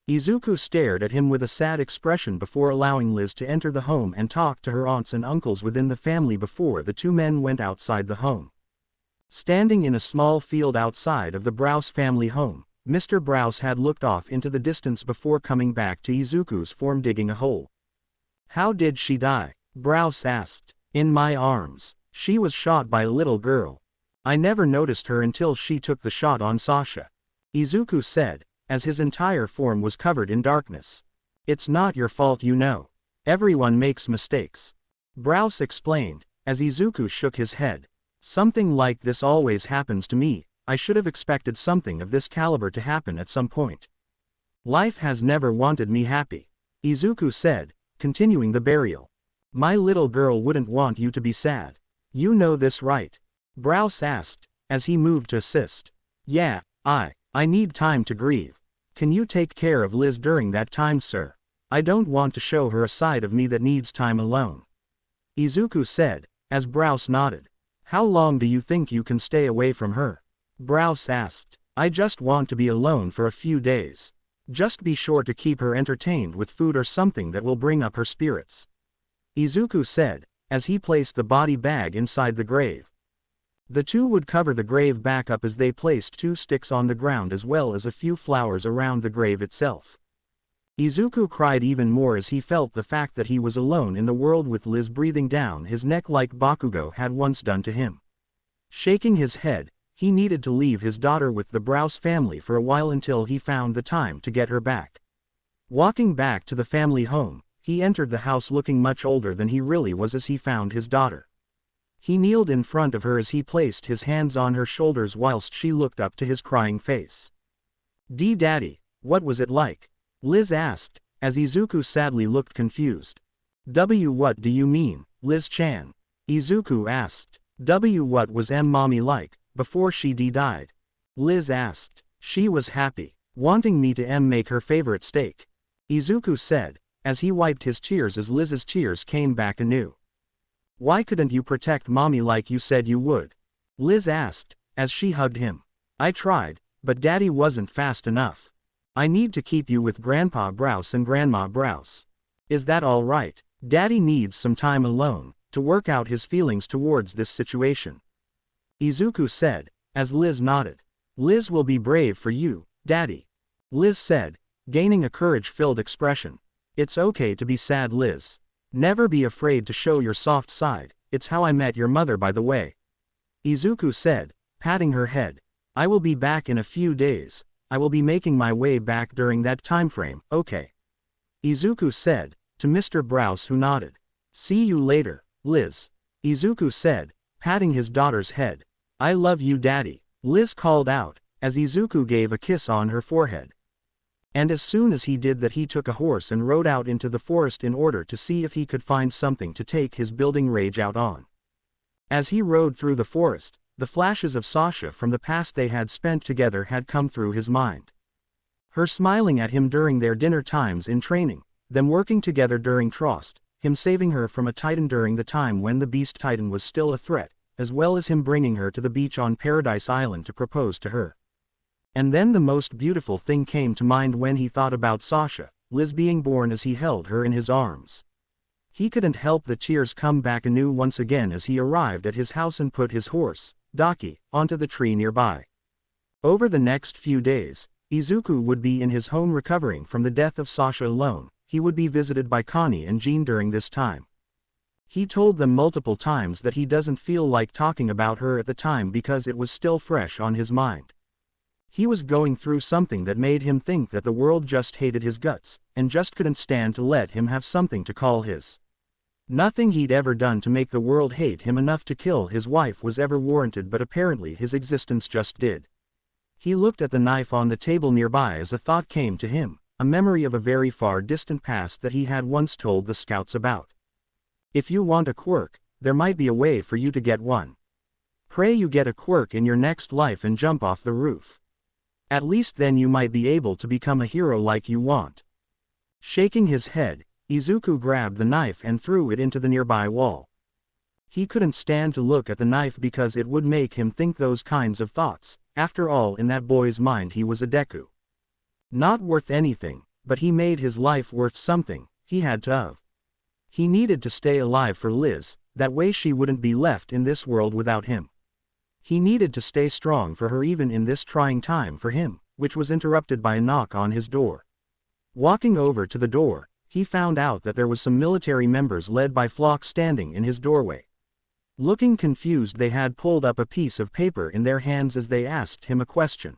Izuku stared at him with a sad expression before allowing Liz to enter the home and talk to her aunts and uncles within the family before the two men went outside the home. Standing in a small field outside of the Browse family home, Mr. Browse had looked off into the distance before coming back to Izuku's form digging a hole. "How did she die?" Browse asked. "In my arms. She was shot by a little girl. I never noticed her until she took the shot on Sasha," Izuku said, as his entire form was covered in darkness. "It's not your fault, you know. Everyone makes mistakes," Browse explained, as Izuku shook his head. "Something like this always happens to me. I should have expected something of this caliber to happen at some point. Life has never wanted me happy," Izuku said, continuing the burial. "My little girl wouldn't want you to be sad. You know this, right?" Browse asked, as he moved to assist. "Yeah, I need time to grieve. Can you take care of Liz during that time, sir? I don't want to show her a side of me that needs time alone," Izuku said, as Browse nodded. "How long do you think you can stay away from her?" Browse asked. "I just want to be alone for a few days. Just be sure to keep her entertained with food or something that will bring up her spirits," Izuku said, as he placed the body bag inside the grave. The two would cover the grave back up as they placed 2 sticks on the ground as well as a few flowers around the grave itself. Izuku cried even more as he felt the fact that he was alone in the world with Liz breathing down his neck like Bakugo had once done to him. Shaking his head, he needed to leave his daughter with the Browse family for a while until he found the time to get her back. Walking back to the family home, he entered the house looking much older than he really was as he found his daughter. He kneeled in front of her as he placed his hands on her shoulders whilst she looked up to his crying face. "Daddy, what was it like?" Liz asked, as Izuku sadly looked confused. What do you mean, Liz-chan?" Izuku asked. What was mommy like, before she died?" Liz asked. "She was happy, wanting me to make her favorite steak," Izuku said, as he wiped his tears as Liz's tears came back anew. "Why couldn't you protect mommy like you said you would?" Liz asked, as she hugged him. "I tried, but daddy wasn't fast enough. I need to keep you with Grandpa Browse and Grandma Browse. Is that all right? Daddy needs some time alone, to work out his feelings towards this situation," Izuku said, as Liz nodded. "Liz will be brave for you, Daddy," Liz said, gaining a courage-filled expression. "It's okay to be sad, Liz. Never be afraid to show your soft side. It's how I met your mother, by the way," Izuku said, patting her head. "I will be back in a few days. I will be making my way back during that time frame, okay?" Izuku said, to Mr. Browse, who nodded. "See you later, Liz," Izuku said, patting his daughter's head. "I love you, Daddy," Liz called out, as Izuku gave a kiss on her forehead. And as soon as he did that, he took a horse and rode out into the forest in order to see if he could find something to take his building rage out on. As he rode through the forest, the flashes of Sasha from the past they had spent together had come through his mind. Her smiling at him during their dinner times in training, them working together during Trost, him saving her from a Titan during the time when the Beast Titan was still a threat, as well as him bringing her to the beach on Paradise Island to propose to her. And then the most beautiful thing came to mind when he thought about Sasha, Liz being born, as he held her in his arms. He couldn't help the tears come back anew once again as he arrived at his house and put his horse, Daki, onto the tree nearby. Over the next few days, Izuku would be in his home recovering from the death of Sasha alone. He would be visited by Connie and Jean during this time. He told them multiple times that he doesn't feel like talking about her at the time because it was still fresh on his mind. He was going through something that made him think that the world just hated his guts, and just couldn't stand to let him have something to call his. Nothing he'd ever done to make the world hate him enough to kill his wife was ever warranted, but apparently his existence just did. He looked at the knife on the table nearby as a thought came to him, a memory of a very far distant past that he had once told the scouts about. If you want a quirk, there might be a way for you to get one. Pray you get a quirk in your next life and jump off the roof. At least then you might be able to become a hero like you want. Shaking his head, Izuku grabbed the knife and threw it into the nearby wall. He couldn't stand to look at the knife because it would make him think those kinds of thoughts. After all, in that boy's mind he was a Deku. Not worth anything, but he made his life worth something. He had to have. He needed to stay alive for Liz, that way she wouldn't be left in this world without him. He needed to stay strong for her even in this trying time for him, which was interrupted by a knock on his door. Walking over to the door, he found out that there was some military members led by Flock standing in his doorway. Looking confused, they had pulled up a piece of paper in their hands as they asked him a question.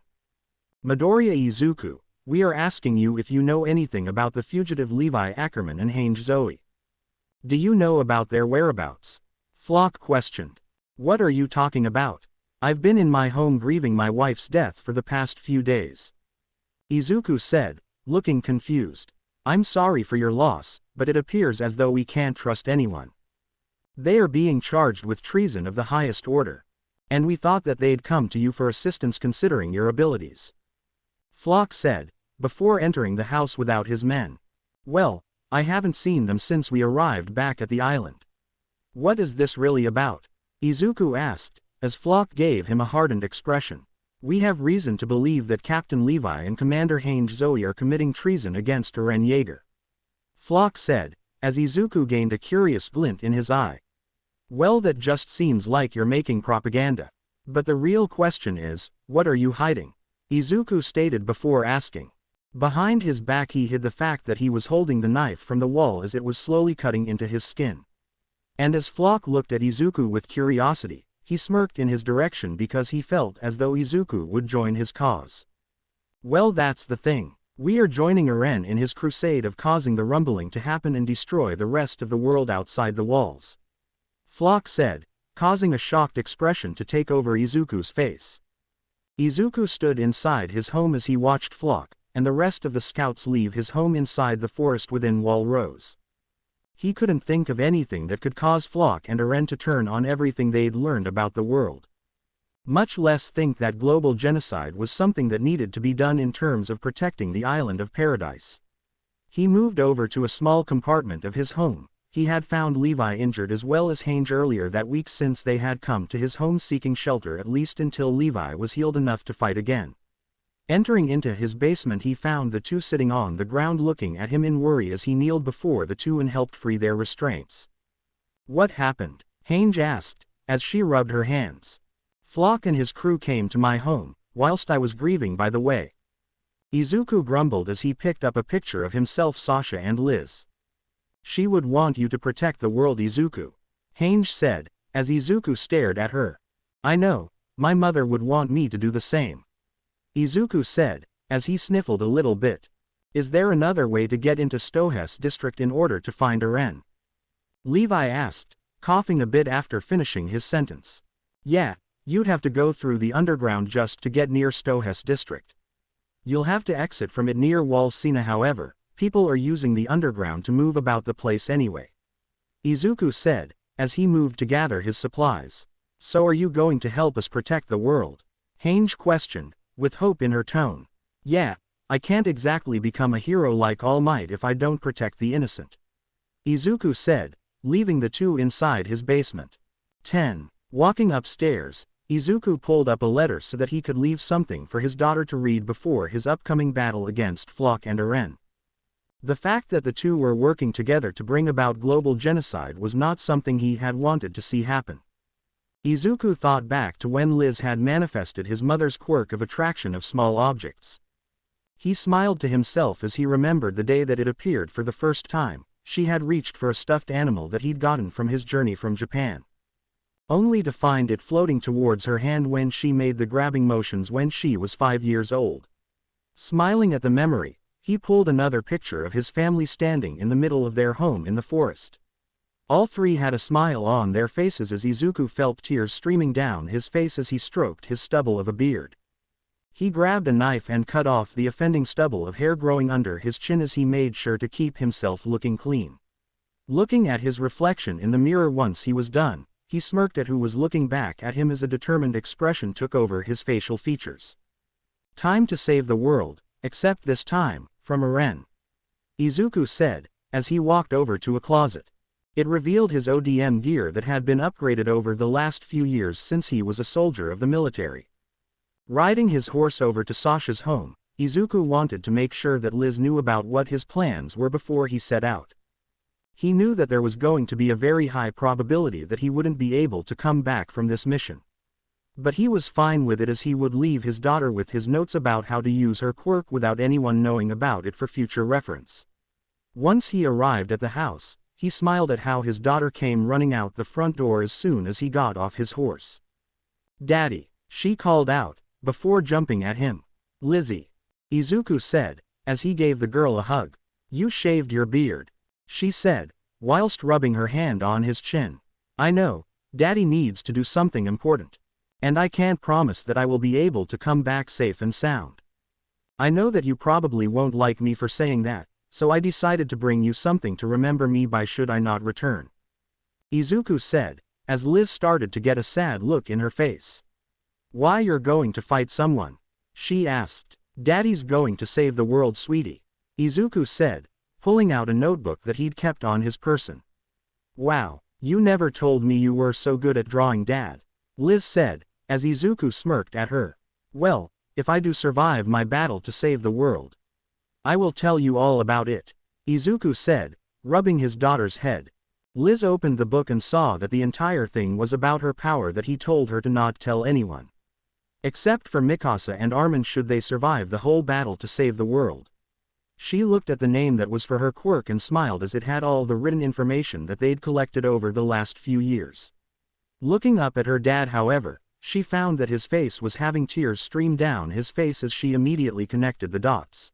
Midoriya Izuku, we are asking you if you know anything about the fugitive Levi Ackerman and Hange Zoe. Do you know about their whereabouts? Flock questioned. What are you talking about? I've been in my home grieving my wife's death for the past few days. Izuku said, looking confused. I'm sorry for your loss, but it appears as though we can't trust anyone. They are being charged with treason of the highest order. And we thought that they'd come to you for assistance considering your abilities. Flock said, before entering the house without his men. Well, I haven't seen them since we arrived back at the island. What is this really about? Izuku asked, as Flock gave him a hardened expression. We have reason to believe that Captain Levi and Commander Hange Zoe are committing treason against Eren Jaeger. Flock said, as Izuku gained a curious glint in his eye. Well, that just seems like you're making propaganda. But the real question is, what are you hiding? Izuku stated before asking. Behind his back he hid the fact that he was holding the knife from the wall as it was slowly cutting into his skin. And as Flock looked at Izuku with curiosity, he smirked in his direction because he felt as though Izuku would join his cause. Well, that's the thing. We are joining Eren in his crusade of causing the rumbling to happen and destroy the rest of the world outside the walls. Flock said, causing a shocked expression to take over Izuku's face. Izuku stood inside his home as he watched Flock and the rest of the scouts leave his home inside the forest within Wall Rose. He couldn't think of anything that could cause Flock and Eren to turn on everything they'd learned about the world. Much less think that global genocide was something that needed to be done in terms of protecting the island of paradise. He moved over to a small compartment of his home. He had found Levi injured as well as Hange earlier that week since they had come to his home seeking shelter at least until Levi was healed enough to fight again. Entering into his basement he found the two sitting on the ground looking at him in worry as he kneeled before the two and helped free their restraints. What happened? Hange asked, as she rubbed her hands. Flock and his crew came to my home, whilst I was grieving by the way. Izuku grumbled as he picked up a picture of himself, Sasha and Liz. She would want you to protect the world, Izuku. Hange said, as Izuku stared at her. I know, my mother would want me to do the same. Izuku said, as he sniffled a little bit. Is there another way to get into Stohess district in order to find Eren? Levi asked, coughing a bit after finishing his sentence. Yeah, you'd have to go through the underground just to get near Stohess district. You'll have to exit from it near Wall Sina. However, people are using the underground to move about the place anyway. Izuku said, as he moved to gather his supplies. So are you going to help us protect the world? Hange questioned, with hope in her tone. Yeah, I can't exactly become a hero like All Might if I don't protect the innocent. Izuku said, leaving the two inside his basement. 10. Walking upstairs, Izuku pulled up a letter so that he could leave something for his daughter to read before his upcoming battle against Flock and Eren. The fact that the two were working together to bring about global genocide was not something he had wanted to see happen. Izuku thought back to when Liz had manifested his mother's quirk of attraction of small objects. He smiled to himself as he remembered the day that it appeared for the first time. She had reached for a stuffed animal that he'd gotten from his journey from Japan, only to find it floating towards her hand when she made the grabbing motions when she was 5 years old. Smiling at the memory, he pulled another picture of his family standing in the middle of their home in the forest. All three had a smile on their faces as Izuku felt tears streaming down his face as he stroked his stubble of a beard. He grabbed a knife and cut off the offending stubble of hair growing under his chin as he made sure to keep himself looking clean. Looking at his reflection in the mirror once he was done, he smirked at who was looking back at him as a determined expression took over his facial features. Time to save the world, except this time, from Eren. Izuku said, as he walked over to a closet. It revealed his ODM gear that had been upgraded over the last few years since he was a soldier of the military. Riding his horse over to Sasha's home, Izuku wanted to make sure that Liz knew about what his plans were before he set out. He knew that there was going to be a very high probability that he wouldn't be able to come back from this mission. But he was fine with it, as he would leave his daughter with his notes about how to use her quirk without anyone knowing about it for future reference. Once he arrived at the house, he smiled at how his daughter came running out the front door as soon as he got off his horse. "Daddy," she called out, before jumping at him. "Lizzie," Izuku said, as he gave the girl a hug. "You shaved your beard," she said, whilst rubbing her hand on his chin. "I know, Daddy needs to do something important. And I can't promise that I will be able to come back safe and sound. I know that you probably won't like me for saying that, so I decided to bring you something to remember me by should I not return," Izuku said, as Liz started to get a sad look in her face. "Why, you're going to fight someone?" she asked. "Daddy's going to save the world, sweetie," Izuku said, pulling out a notebook that he'd kept on his person. "Wow, you never told me you were so good at drawing, Dad," Liz said, as Izuku smirked at her. "Well, if I do survive my battle to save the world, I will tell you all about it," Izuku said, rubbing his daughter's head. Liz opened the book and saw that the entire thing was about her power that he told her to not tell anyone. Except for Mikasa and Armin should they survive the whole battle to save the world. She looked at the name that was for her quirk and smiled as it had all the written information that they'd collected over the last few years. Looking up at her dad, however, she found that his face was having tears stream down his face as she immediately connected the dots.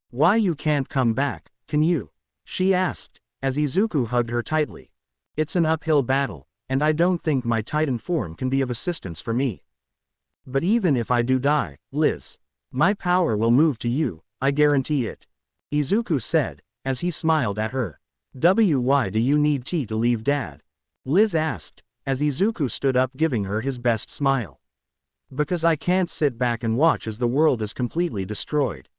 "Why, you can't come back, can you?" she asked, as Izuku hugged her tightly. "It's an uphill battle, and I don't think my Titan form can be of assistance for me. But even if I do die, Liz, my power will move to you, I guarantee it," Izuku said, as he smiled at her. "Why do you need tea to leave, Dad?" Liz asked, as Izuku stood up giving her his best smile. "Because I can't sit back and watch as the world is completely destroyed.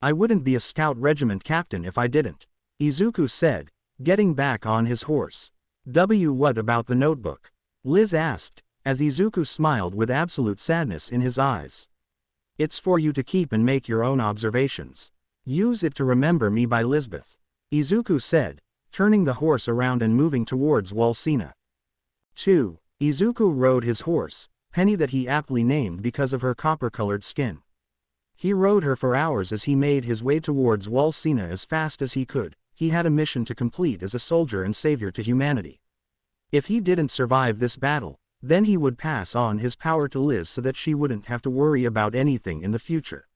I wouldn't be a scout regiment captain if I didn't," Izuku said, getting back on his horse. What about the notebook?" Liz asked, as Izuku smiled with absolute sadness in his eyes. "It's for you to keep and make your own observations. Use it to remember me by Lisbeth," Izuku said, turning the horse around and moving towards Walsina. 2. Izuku rode his horse, Penny, that he aptly named because of her copper-colored skin. He rode her for hours as he made his way towards Walsina as fast as he could. He had a mission to complete as a soldier and savior to humanity. If he didn't survive this battle, then he would pass on his power to Liz so that she wouldn't have to worry about anything in the future.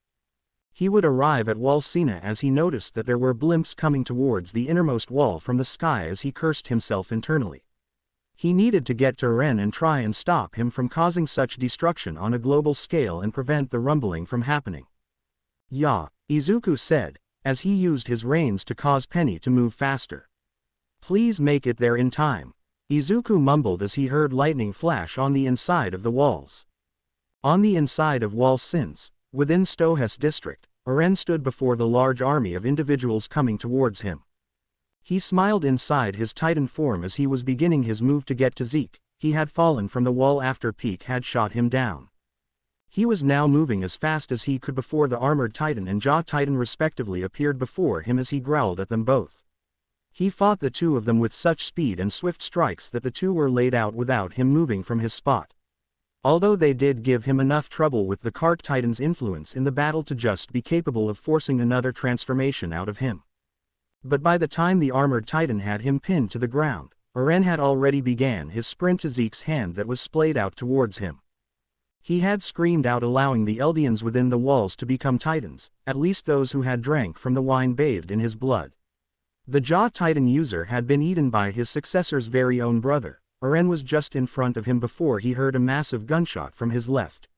He would arrive at Walsina as he noticed that there were blimps coming towards the innermost wall from the sky as he cursed himself internally. He needed to get to Eren and try and stop him from causing such destruction on a global scale and prevent the rumbling from happening. "Yeah," Izuku said, as he used his reins to cause Penny to move faster. "Please make it there in time," Izuku mumbled as he heard lightning flash on the inside of the walls. On the inside of Walsins, within Stohes district, Eren stood before the large army of individuals coming towards him. He smiled inside his Titan form as he was beginning his move to get to Zeke. He had fallen from the wall after Peak had shot him down. He was now moving as fast as he could before the Armored Titan and Jaw Titan respectively appeared before him as he growled at them both. He fought the two of them with such speed and swift strikes that the two were laid out without him moving from his spot. Although they did give him enough trouble with the Cart Titan's influence in the battle to just be capable of forcing another transformation out of him. But by the time the Armored Titan had him pinned to the ground, Eren had already began his sprint to Zeke's hand that was splayed out towards him. He had screamed out, allowing the Eldians within the walls to become Titans, at least those who had drank from the wine bathed in his blood. The Jaw Titan user had been eaten by his successor's very own brother. Eren was just in front of him before he heard a massive gunshot from his left.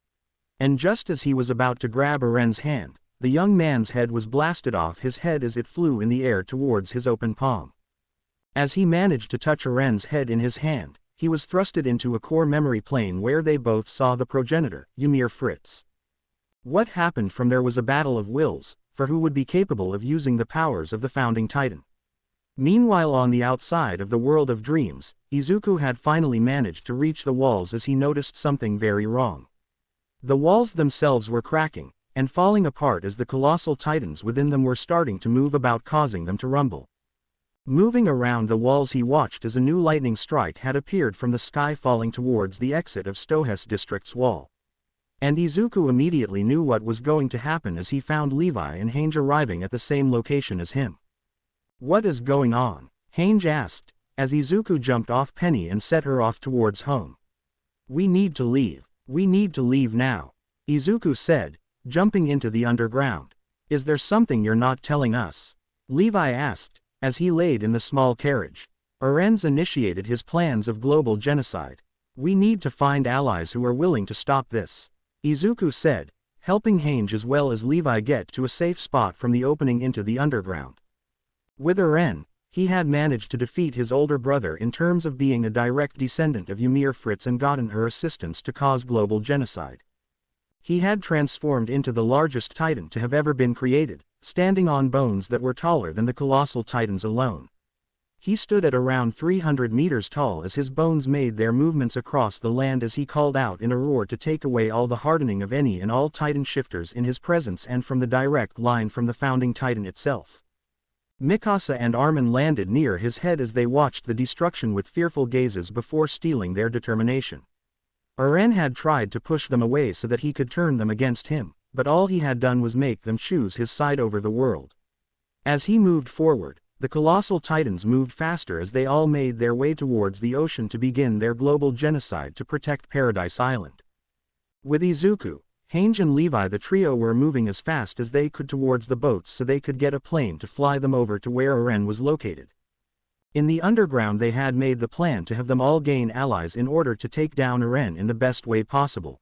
And just as he was about to grab Eren's hand, the young man's head was blasted off his head as it flew in the air towards his open palm. As he managed to touch Eren's head in his hand, he was thrusted into a core memory plane where they both saw the progenitor, Ymir Fritz. What happened from there was a battle of wills, for who would be capable of using the powers of the founding titan. Meanwhile on the outside of the world of dreams, Izuku had finally managed to reach the walls as he noticed something very wrong. The walls themselves were cracking, and falling apart as the colossal titans within them were starting to move about, causing them to rumble. Moving around the walls, he watched as a new lightning strike had appeared from the sky, falling towards the exit of Stohes District's wall. And Izuku immediately knew what was going to happen as he found Levi and Hange arriving at the same location as him. "What is going on?" Hange asked, as Izuku jumped off Penny and set her off towards home. "We need to leave. We need to leave now," Izuku said, jumping into the underground. "Is there something you're not telling us?" Levi asked, as he laid in the small carriage. "Eren's initiated his plans of global genocide. We need to find allies who are willing to stop this," Izuku said, helping Hange as well as Levi get to a safe spot from the opening into the underground. With Eren, he had managed to defeat his older brother in terms of being a direct descendant of Ymir Fritz and gotten her assistance to cause global genocide. He had transformed into the largest titan to have ever been created, standing on bones that were taller than the colossal titans alone. He stood at around 300 meters tall as his bones made their movements across the land as he called out in a roar to take away all the hardening of any and all titan shifters in his presence and from the direct line from the founding titan itself. Mikasa and Armin landed near his head as they watched the destruction with fearful gazes before stealing their determination. Eren had tried to push them away so that he could turn them against him, but all he had done was make them choose his side over the world. As he moved forward, the colossal titans moved faster as they all made their way towards the ocean to begin their global genocide to protect Paradise Island. With Izuku, Hange and Levi, the trio were moving as fast as they could towards the boats so they could get a plane to fly them over to where Eren was located. In the underground they had made the plan to have them all gain allies in order to take down Eren in the best way possible.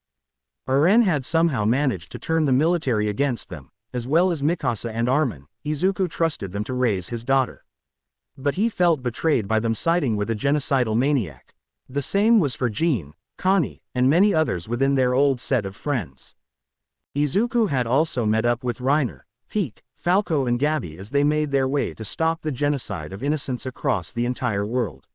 Eren had somehow managed to turn the military against them, as well as Mikasa and Armin. Izuku trusted them to raise his daughter. But he felt betrayed by them siding with a genocidal maniac. The same was for Jean, Connie, and many others within their old set of friends. Izuku had also met up with Reiner, Peak, Falco and Gabi as they made their way to stop the genocide of innocents across the entire world.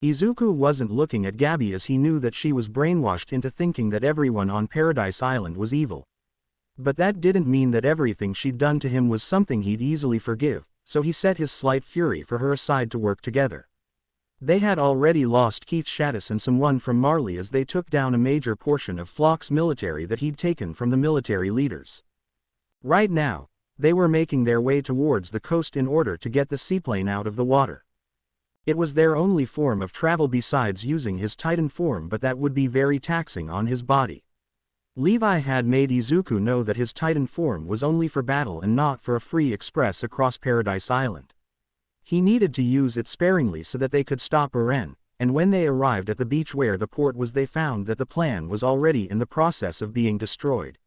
Izuku wasn't looking at Gabi as he knew that she was brainwashed into thinking that everyone on Paradise Island was evil. But that didn't mean that everything she'd done to him was something he'd easily forgive, so he set his slight fury for her aside to work together. They had already lost Keith Shaddis and someone from Marley as they took down a major portion of Flock's military that he'd taken from the military leaders. Right now, they were making their way towards the coast in order to get the seaplane out of the water. It was their only form of travel besides using his Titan form, but that would be very taxing on his body. Levi had made Izuku know that his Titan form was only for battle and not for a free express across Paradise Island. He needed to use it sparingly so that they could stop Eren, and when they arrived at the beach where the port was they found that the plan was already in the process of being destroyed.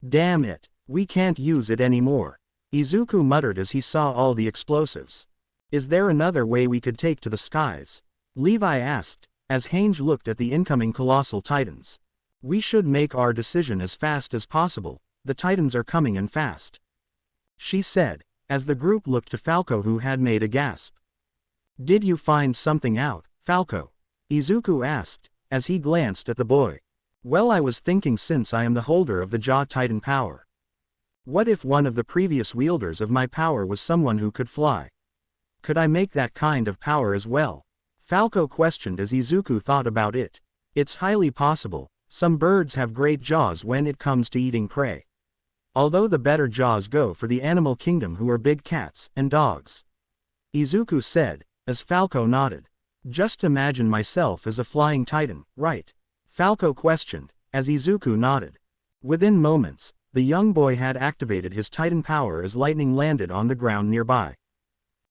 "Damn it, we can't use it anymore," Izuku muttered as he saw all the explosives. "Is there another way we could take to the skies?" Levi asked, as Hange looked at the incoming colossal titans. "We should make our decision as fast as possible, the titans are coming in fast," she said, as the group looked to Falco who had made a gasp. "Did you find something out, Falco?" Izuku asked, as he glanced at the boy. "Well, I was thinking since I am the holder of the Jaw Titan power. What if one of the previous wielders of my power was someone who could fly? Could I make that kind of power as well?" Falco questioned as Izuku thought about it. "It's highly possible. Some birds have great jaws when it comes to eating prey. Although the better jaws go for the animal kingdom who are big cats and dogs," Izuku said, as Falco nodded. "Just imagine myself as a flying titan, right?" Falco questioned, as Izuku nodded. Within moments, the young boy had activated his Titan power as lightning landed on the ground nearby.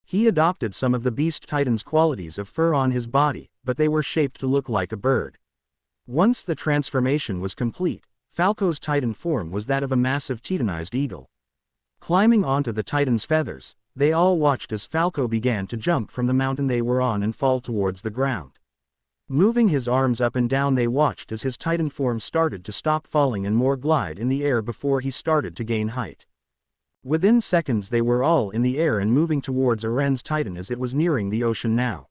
He adopted some of the Beast Titan's qualities of fur on his body, but they were shaped to look like a bird. Once the transformation was complete, Falco's Titan form was that of a massive titanized eagle. Climbing onto the Titan's feathers, they all watched as Falco began to jump from the mountain they were on and fall towards the ground. Moving his arms up and down, they watched as his titan form started to stop falling and more glide in the air before he started to gain height. Within seconds they were all in the air and moving towards Eren's titan as it was nearing the ocean now.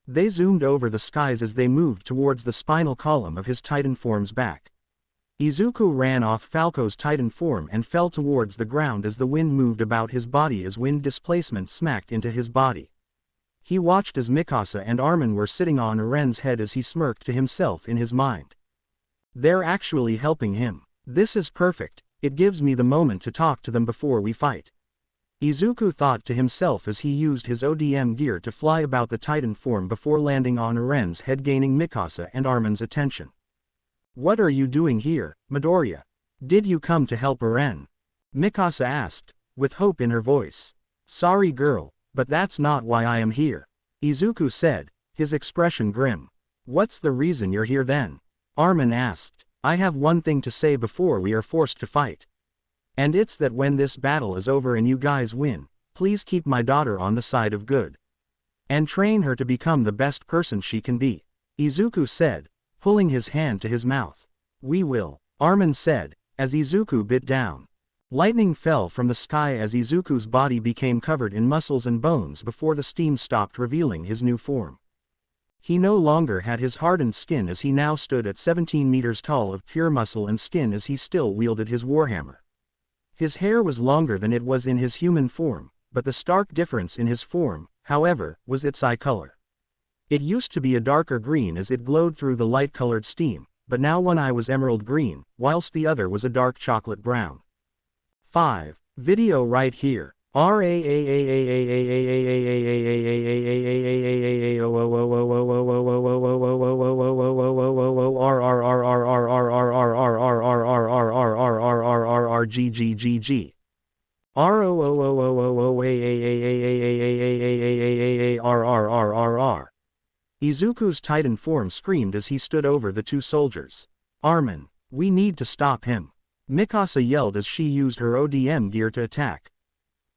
They zoomed over the skies as they moved towards the spinal column of his titan form's back. Izuku ran off Falco's titan form and fell towards the ground as the wind moved about his body as wind displacement smacked into his body. He watched as Mikasa and Armin were sitting on Eren's head as he smirked to himself in his mind. They're actually helping him. This is perfect, it gives me the moment to talk to them before we fight. Izuku thought to himself as he used his ODM gear to fly about the titan form before landing on Eren's head, gaining Mikasa and Armin's attention. What are you doing here, Midoriya? Did you come to help Eren? Mikasa asked, with hope in her voice. Sorry girl, but that's not why I am here, Izuku said, his expression grim. What's the reason you're here then? Armin asked. I have one thing to say before we are forced to fight. And it's that when this battle is over and you guys win, please keep my daughter on the side of good. And train her to become the best person she can be, Izuku said, pulling his hand to his mouth. We will, Armin said, as Izuku bit down. Lightning fell from the sky as Izuku's body became covered in muscles and bones before the steam stopped, revealing his new form. He no longer had his hardened skin as he now stood at 17 meters tall of pure muscle and skin as he still wielded his warhammer. His hair was longer than it was in his human form, but the stark difference in his form, however, was its eye color. It used to be a darker green as it glowed through the light-colored steam, but now one eye was emerald green, whilst the other was a dark chocolate brown. 5. Video right here. Izuku's titan form screamed as he stood over the two soldiers. Armin, we need to stop him, Mikasa yelled as she used her ODM gear to attack.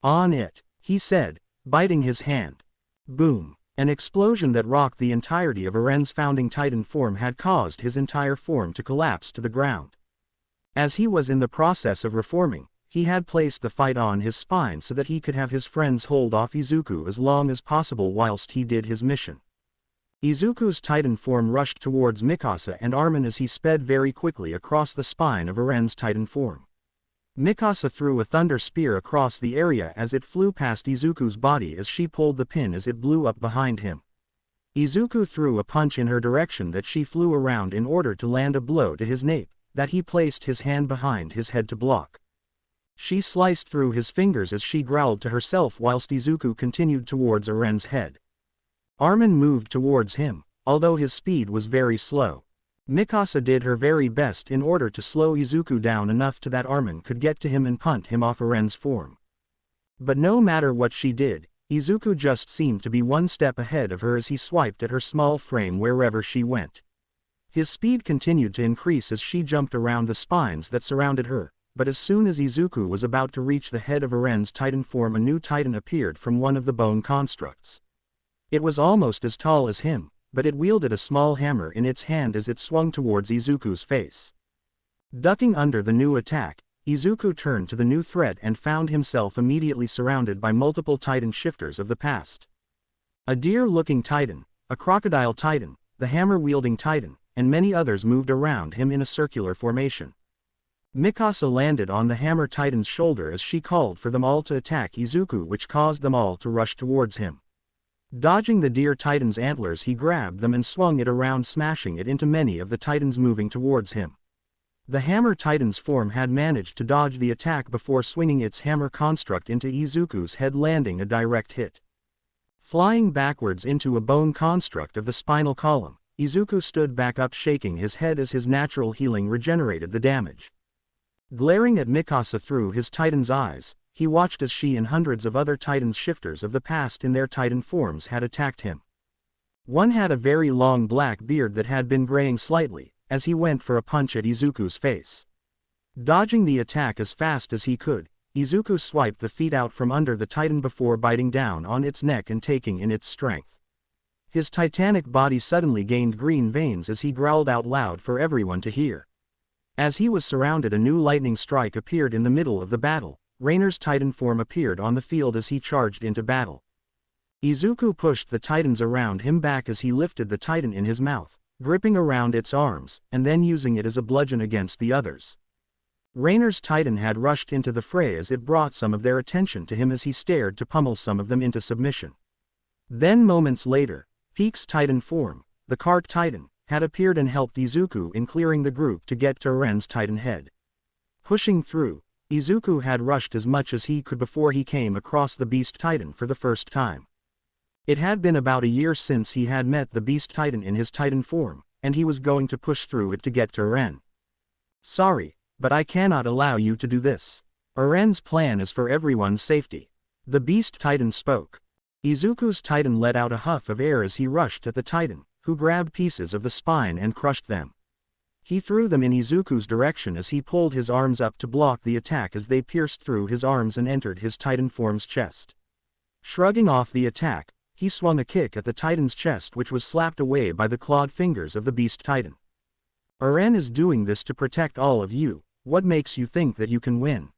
On it, he said, biting his hand. Boom. An explosion that rocked the entirety of Eren's founding titan form had caused his entire form to collapse to the ground. As he was in the process of reforming, he had placed the fight on his spine so that he could have his friends hold off Izuku as long as possible whilst he did his mission. Izuku's titan form rushed towards Mikasa and Armin as he sped very quickly across the spine of Eren's titan form. Mikasa threw a thunder spear across the area as it flew past Izuku's body as she pulled the pin as it blew up behind him. Izuku threw a punch in her direction that she flew around in order to land a blow to his nape, that he placed his hand behind his head to block. She sliced through his fingers as she growled to herself whilst Izuku continued towards Eren's head. Armin moved towards him, although his speed was very slow. Mikasa did her very best in order to slow Izuku down enough to that Armin could get to him and punt him off Eren's form. But no matter what she did, Izuku just seemed to be one step ahead of her as he swiped at her small frame wherever she went. His speed continued to increase as she jumped around the spines that surrounded her, but as soon as Izuku was about to reach the head of Eren's titan form, a new titan appeared from one of the bone constructs. It was almost as tall as him, but it wielded a small hammer in its hand as it swung towards Izuku's face. Ducking under the new attack, Izuku turned to the new threat and found himself immediately surrounded by multiple titan shifters of the past. A deer-looking titan, a crocodile titan, the hammer-wielding titan, and many others moved around him in a circular formation. Mikasa landed on the hammer titan's shoulder as she called for them all to attack Izuku, which caused them all to rush towards him. Dodging the deer titan's antlers, he grabbed them and swung it around, smashing it into many of the titans moving towards him. The hammer titan's form had managed to dodge the attack before swinging its hammer construct into Izuku's head, landing a direct hit. Flying backwards into a bone construct of the spinal column, Izuku stood back up, shaking his head as his natural healing regenerated the damage. Glaring at Mikasa through his titan's eyes, he watched as she and hundreds of other titans shifters of the past in their titan forms had attacked him. One had a very long black beard that had been graying slightly, as he went for a punch at Izuku's face. Dodging the attack as fast as he could, Izuku swiped the feet out from under the titan before biting down on its neck and taking in its strength. His titanic body suddenly gained green veins as he growled out loud for everyone to hear. As he was surrounded, a new lightning strike appeared in the middle of the battle. Reiner's Titan form appeared on the field as he charged into battle. Izuku pushed the Titans around him back as he lifted the Titan in his mouth, gripping around its arms, and then using it as a bludgeon against the others. Reiner's Titan had rushed into the fray as it brought some of their attention to him as he stared to pummel some of them into submission. Then moments later, Peak's Titan form, the Cart Titan, had appeared and helped Izuku in clearing the group to get to Eren's Titan head. Pushing through, Izuku had rushed as much as he could before he came across the Beast Titan for the first time. It had been about a year since he had met the Beast Titan in his Titan form, and he was going to push through it to get to Eren. "Sorry, but I cannot allow you to do this. Eren's plan is for everyone's safety." The Beast Titan spoke. Izuku's Titan let out a huff of air as he rushed at the Titan, who grabbed pieces of the spine and crushed them. He threw them in Izuku's direction as he pulled his arms up to block the attack as they pierced through his arms and entered his Titan form's chest. Shrugging off the attack, he swung a kick at the Titan's chest, which was slapped away by the clawed fingers of the Beast Titan. "Eren is doing this to protect all of you. What makes you think that you can win?"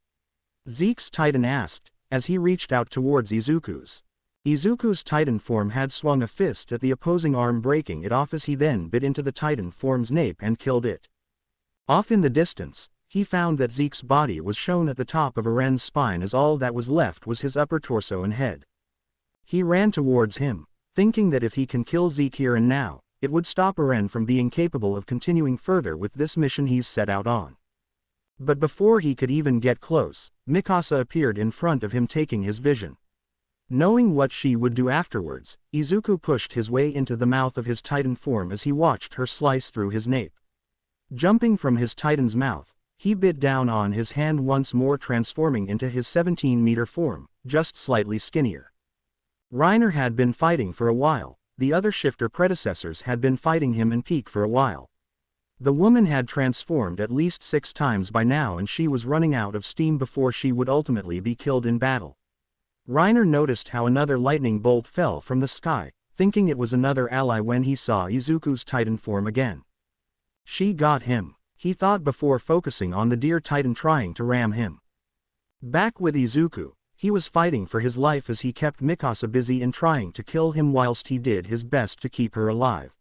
Zeke's Titan asked, as he reached out towards Izuku's. Izuku's Titan form had swung a fist at the opposing arm, breaking it off as he then bit into the Titan form's nape and killed it. Off in the distance, he found that Zeke's body was shown at the top of Eren's spine as all that was left was his upper torso and head. He ran towards him, thinking that if he can kill Zeke here and now, it would stop Eren from being capable of continuing further with this mission he's set out on. But before he could even get close, Mikasa appeared in front of him, taking his vision. Knowing what she would do afterwards, Izuku pushed his way into the mouth of his Titan form as he watched her slice through his nape. Jumping from his Titan's mouth, he bit down on his hand once more, transforming into his 17-meter form, just slightly skinnier. Reiner had been fighting for a while. The other shifter predecessors had been fighting him and Peak for a while. The woman had transformed at least 6 times by now, and she was running out of steam before she would ultimately be killed in battle. Reiner noticed how another lightning bolt fell from the sky, thinking it was another ally when he saw Izuku's Titan form again. She got him, he thought before focusing on the deer Titan trying to ram him. Back with Izuku, he was fighting for his life as he kept Mikasa busy in trying to kill him whilst he did his best to keep her alive.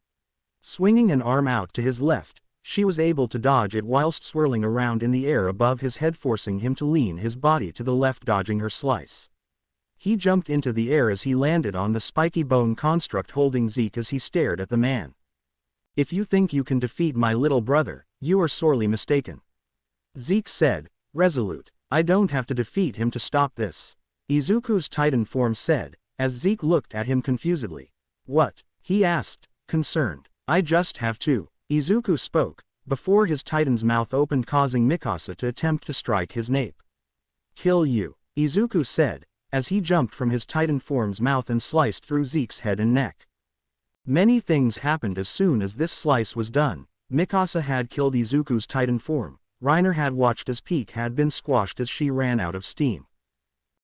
Swinging an arm out to his left, she was able to dodge it whilst swirling around in the air above his head, forcing him to lean his body to the left, dodging her slice. He jumped into the air as he landed on the spiky bone construct, holding Zeke as he stared at the man. "If you think you can defeat my little brother, you are sorely mistaken," Zeke said, resolute. "I don't have to defeat him to stop this," Izuku's Titan form said, as Zeke looked at him confusedly. "What?" he asked, concerned. "I just have to," Izuku spoke, before his Titan's mouth opened, causing Mikasa to attempt to strike his nape. "Kill you," Izuku said, as he jumped from his Titan form's mouth and sliced through Zeke's head and neck. Many things happened as soon as this slice was done. Mikasa had killed Izuku's Titan form, Reiner had watched as Peak had been squashed as she ran out of steam.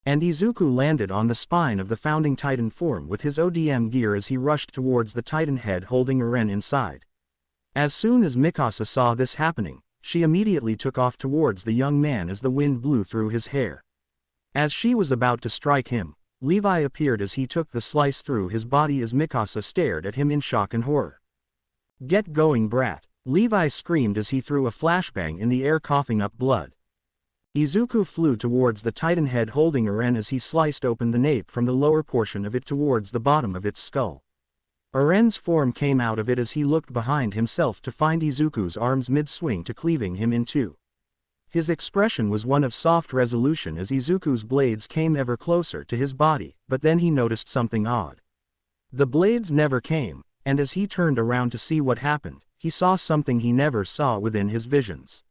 And Izuku landed on the spine of the founding Titan form with his ODM gear as he rushed towards the Titan head, holding Eren inside. As soon as Mikasa saw this happening, she immediately took off towards the young man as the wind blew through his hair. As she was about to strike him, Levi appeared as he took the slice through his body as Mikasa stared at him in shock and horror. "Get going, brat," Levi screamed as he threw a flashbang in the air, coughing up blood. Izuku flew towards the Titan head, holding Eren as he sliced open the nape from the lower portion of it towards the bottom of its skull. Eren's form came out of it as he looked behind himself to find Izuku's arms mid-swing to cleaving him in two. His expression was one of soft resolution as Izuku's blades came ever closer to his body, but then he noticed something odd. The blades never came, and as he turned around to see what happened, he saw something he never saw within his visions.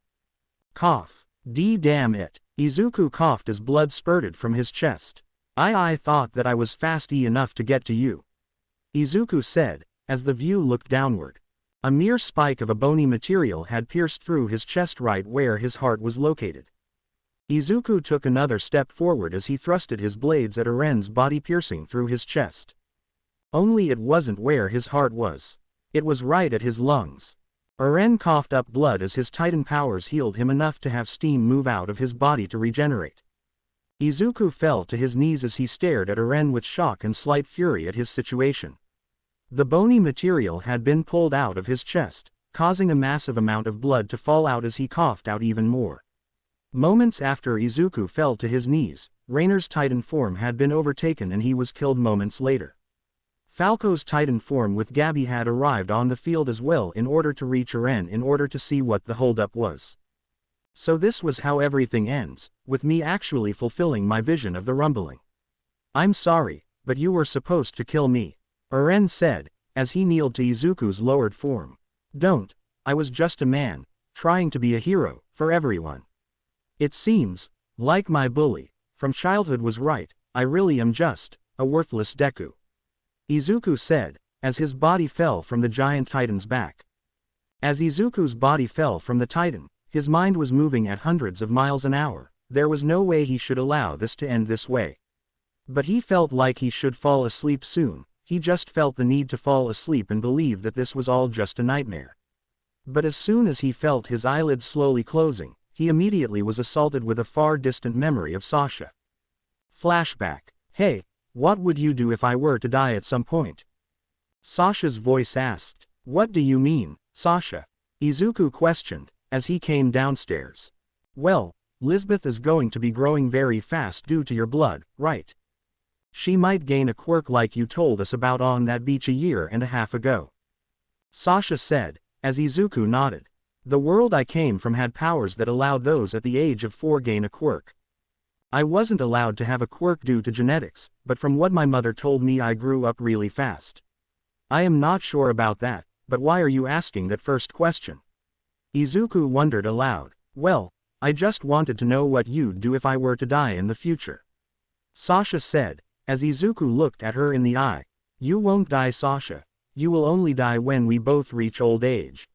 Cough. Damn it. Izuku coughed as blood spurted from his chest. I thought that I was fast enough to get to you," Izuku said, as the view looked downward. A mere spike of a bony material had pierced through his chest right where his heart was located. Izuku took another step forward as he thrusted his blades at Eren's body, piercing through his chest. Only it wasn't where his heart was. It was right at his lungs. Eren coughed up blood as his Titan powers healed him enough to have steam move out of his body to regenerate. Izuku fell to his knees as he stared at Eren with shock and slight fury at his situation. The bony material had been pulled out of his chest, causing a massive amount of blood to fall out as he coughed out even more. Moments after Izuku fell to his knees, Reiner's Titan form had been overtaken and he was killed moments later. Falco's Titan form with Gabi had arrived on the field as well in order to reach Eren in order to see what the holdup was. So this was how everything ends, with me actually fulfilling my vision of the rumbling. I'm sorry, but you were supposed to kill me, Eren said, as he kneeled to Izuku's lowered form. Don't, I was just a man, trying to be a hero, for everyone. It seems, like my bully, from childhood was right, I really am just, a worthless Deku. Izuku said, as his body fell from the giant Titan's back. As Izuku's body fell from the Titan, his mind was moving at hundreds of miles an hour. There was no way he should allow this to end this way. But he felt like he should fall asleep soon, he just felt the need to fall asleep and believe that this was all just a nightmare. But as soon as he felt his eyelids slowly closing, he immediately was assaulted with a far distant memory of Sasha. Flashback. Hey, what would you do if I were to die at some point? Sasha's voice asked. What do you mean, Sasha? Izuku questioned, as he came downstairs. Well, Lisbeth is going to be growing very fast due to your blood, right? She might gain a quirk like you told us about on that beach a year and a half ago. Sasha said, as Izuku nodded. The world I came from had powers that allowed those at the age of 4 gain a quirk. I wasn't allowed to have a quirk due to genetics, but from what my mother told me I grew up really fast. I am not sure about that, but why are you asking that first question? Izuku wondered aloud. Well, I just wanted to know what you'd do if I were to die in the future. Sasha said, as Izuku looked at her in the eye. You won't die, Sasha. You will only die when we both reach old age.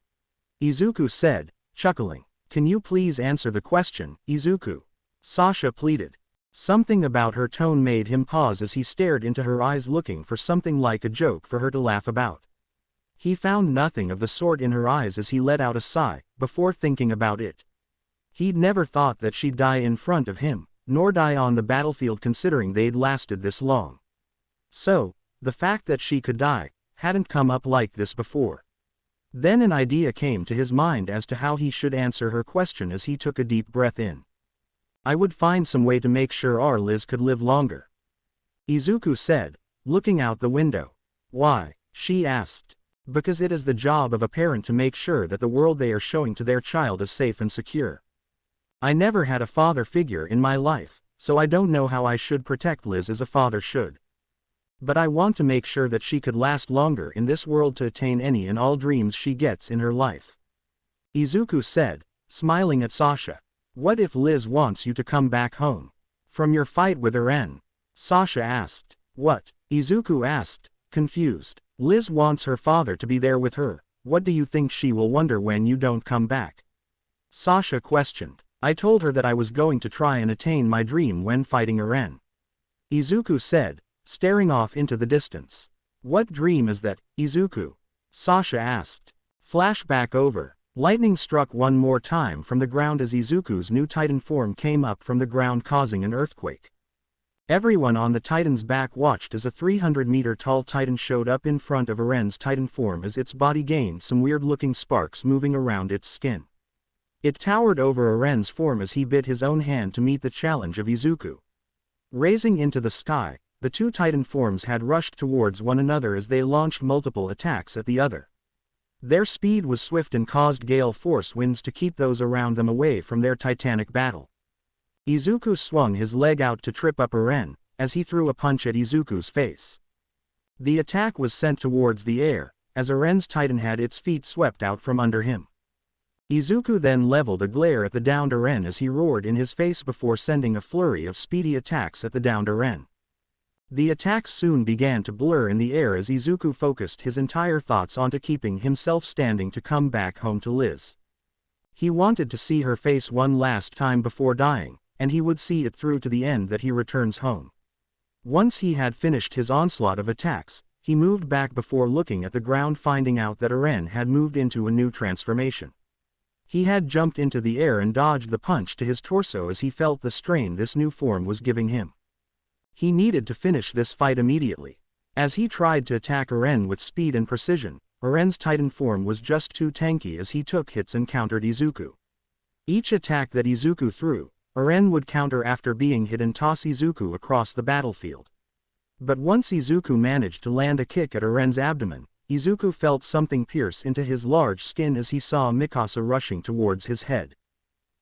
Izuku said, chuckling. Can you please answer the question, Izuku? Sasha pleaded. Something about her tone made him pause as he stared into her eyes looking for something like a joke for her to laugh about. He found nothing of the sort in her eyes as he let out a sigh, before thinking about it. He'd never thought that she'd die in front of him, nor die on the battlefield considering they'd lasted this long. So, the fact that she could die, hadn't come up like this before. Then an idea came to his mind as to how he should answer her question as he took a deep breath in. I would find some way to make sure our Liz could live longer. Izuku said, looking out the window. Why? She asked. Because it is the job of a parent to make sure that the world they are showing to their child is safe and secure. I never had a father figure in my life, so I don't know how I should protect Liz as a father should. But I want to make sure that she could last longer in this world to attain any and all dreams she gets in her life. Izuku said, smiling at Sasha. What if Liz wants you to come back home? From your fight with Eren? Sasha asked. What? Izuku asked, confused. Liz wants her father to be there with her. What do you think she will wonder when you don't come back? Sasha questioned. I told her that I was going to try and attain my dream when fighting Eren. Izuku said, staring off into the distance. What dream is that, Izuku? Sasha asked. Flashback over. Lightning struck one more time from the ground as Izuku's new Titan form came up from the ground causing an earthquake. Everyone on the Titan's back watched as a 300-meter-tall Titan showed up in front of Eren's Titan form as its body gained some weird-looking sparks moving around its skin. It towered over Eren's form as he bit his own hand to meet the challenge of Izuku. Raising into the sky, the two Titan forms had rushed towards one another as they launched multiple attacks at the other. Their speed was swift and caused gale force winds to keep those around them away from their titanic battle. Izuku swung his leg out to trip up Eren, as he threw a punch at Izuku's face. The attack was sent towards the air, as Eren's Titan had its feet swept out from under him. Izuku then leveled a glare at the downed Eren as he roared in his face before sending a flurry of speedy attacks at the downed Eren. The attacks soon began to blur in the air as Izuku focused his entire thoughts onto keeping himself standing to come back home to Liz. He wanted to see her face one last time before dying, and he would see it through to the end that he returns home. Once he had finished his onslaught of attacks, he moved back before looking at the ground, finding out that Eren had moved into a new transformation. He had jumped into the air and dodged the punch to his torso as he felt the strain this new form was giving him. He needed to finish this fight immediately. As he tried to attack Eren with speed and precision, Eren's Titan form was just too tanky as he took hits and countered Izuku. Each attack that Izuku threw, Eren would counter after being hit and toss Izuku across the battlefield. But once Izuku managed to land a kick at Eren's abdomen, Izuku felt something pierce into his large skin as he saw Mikasa rushing towards his head.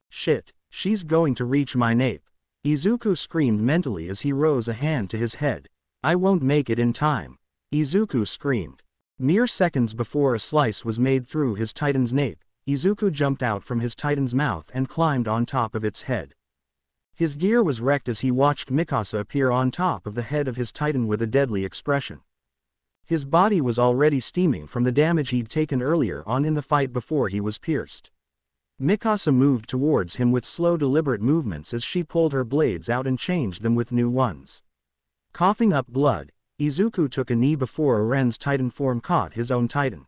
"Shit, she's going to reach my nape." Izuku screamed mentally as he rose a hand to his head. "I won't make it in time." Izuku screamed. Mere seconds before a slice was made through his Titan's nape, Izuku jumped out from his Titan's mouth and climbed on top of its head. His gear was wrecked as he watched Mikasa appear on top of the head of his Titan with a deadly expression. His body was already steaming from the damage he'd taken earlier on in the fight before he was pierced. Mikasa moved towards him with slow deliberate movements as she pulled her blades out and changed them with new ones. Coughing up blood, Izuku took a knee before Eren's Titan form caught his own Titan.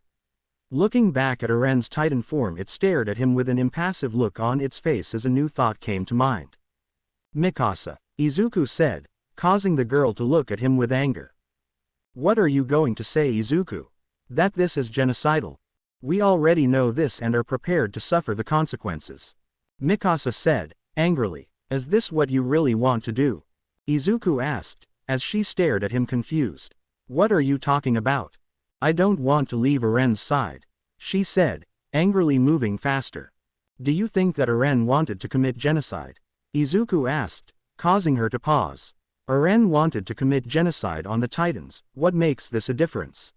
Looking back at Eren's Titan form, it stared at him with an impassive look on its face as a new thought came to mind. "Mikasa," Izuku said, causing the girl to look at him with anger. "What are you going to say, Izuku? That this is genocidal? We already know this and are prepared to suffer the consequences." Mikasa said, angrily. "Is this what you really want to do?" Izuku asked, as she stared at him confused. "What are you talking about? I don't want to leave Eren's side," she said, angrily moving faster. "Do you think that Eren wanted to commit genocide?" Izuku asked, causing her to pause. "Eren wanted to commit genocide on the Titans. What makes this a difference?"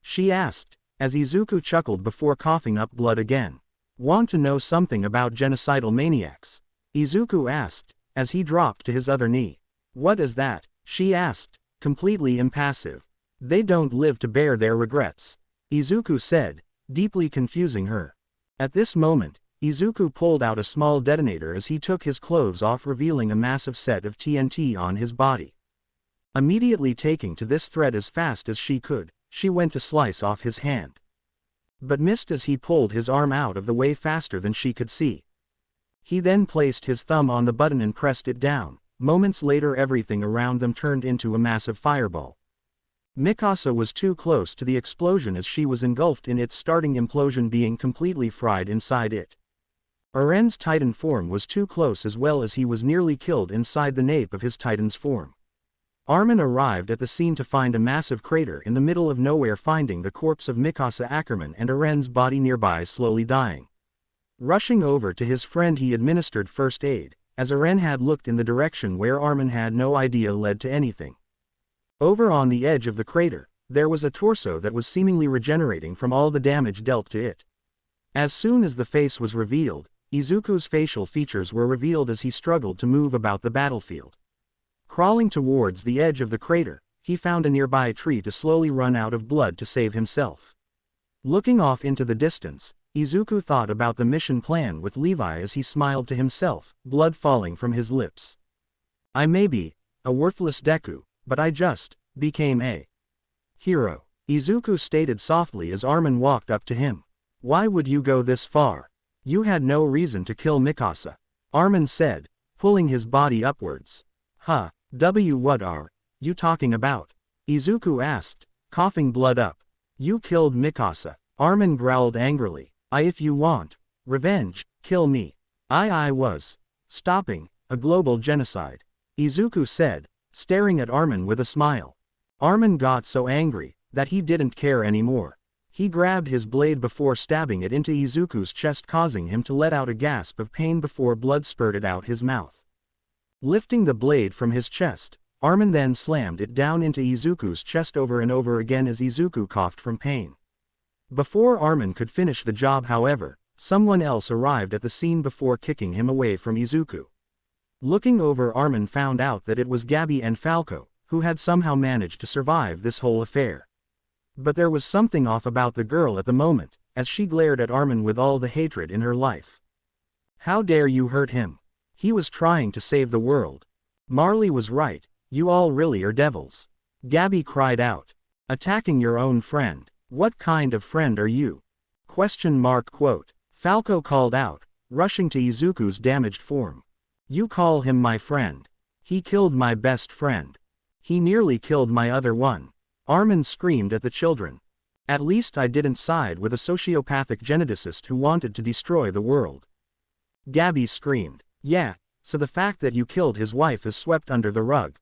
she asked, as Izuku chuckled before coughing up blood again. "Want to know something about genocidal maniacs?" Izuku asked, as he dropped to his other knee. "What is that?" she asked, completely impassive. "They don't live to bear their regrets," Izuku said, deeply confusing her. At this moment, Izuku pulled out a small detonator as he took his clothes off, revealing a massive set of TNT on his body. Immediately taking to this threat as fast as she could, she went to slice off his hand, but missed as he pulled his arm out of the way faster than she could see. He then placed his thumb on the button and pressed it down. Moments later, everything around them turned into a massive fireball. Mikasa was too close to the explosion as she was engulfed in its starting implosion, being completely fried inside it. Eren's Titan form was too close as well, as he was nearly killed inside the nape of his Titan's form. Armin arrived at the scene to find a massive crater in the middle of nowhere, finding the corpse of Mikasa Ackerman and Eren's body nearby slowly dying. Rushing over to his friend, he administered first aid, as Eren had looked in the direction where Armin had no idea led to anything. Over on the edge of the crater, there was a torso that was seemingly regenerating from all the damage dealt to it. As soon as the face was revealed, Izuku's facial features were revealed as he struggled to move about the battlefield. Crawling towards the edge of the crater, he found a nearby tree to slowly run out of blood to save himself. Looking off into the distance, Izuku thought about the mission plan with Levi as he smiled to himself, blood falling from his lips. "I may be a worthless Deku, but I just became a hero," Izuku stated softly as Armin walked up to him. "Why would you go this far? You had no reason to kill Mikasa," Armin said, pulling his body upwards. "Huh, what are you talking about?" Izuku asked, coughing blood up. "You killed Mikasa," Armin growled angrily. If you want revenge, kill me. I was stopping a global genocide," Izuku said, staring at Armin with a smile. Armin got so angry that he didn't care anymore. He grabbed his blade before stabbing it into Izuku's chest, causing him to let out a gasp of pain before blood spurted out his mouth. Lifting the blade from his chest, Armin then slammed it down into Izuku's chest over and over again as Izuku coughed from pain. Before Armin could finish the job, however, someone else arrived at the scene before kicking him away from Izuku. Looking over, Armin found out that it was Gabi and Falco, who had somehow managed to survive this whole affair. But there was something off about the girl at the moment, as she glared at Armin with all the hatred in her life. "How dare you hurt him? He was trying to save the world. Marley was right, you all really are devils," Gabi cried out. Attacking your own friend. What kind of friend are you? Quote. Falco called out, rushing to Izuku's damaged form. You call him my friend. He killed my best friend. He nearly killed my other one. Armin screamed at the children. At least I didn't side with a sociopathic geneticist who wanted to destroy the world. Gabi screamed. Yeah, so the fact that you killed his wife is swept under the rug?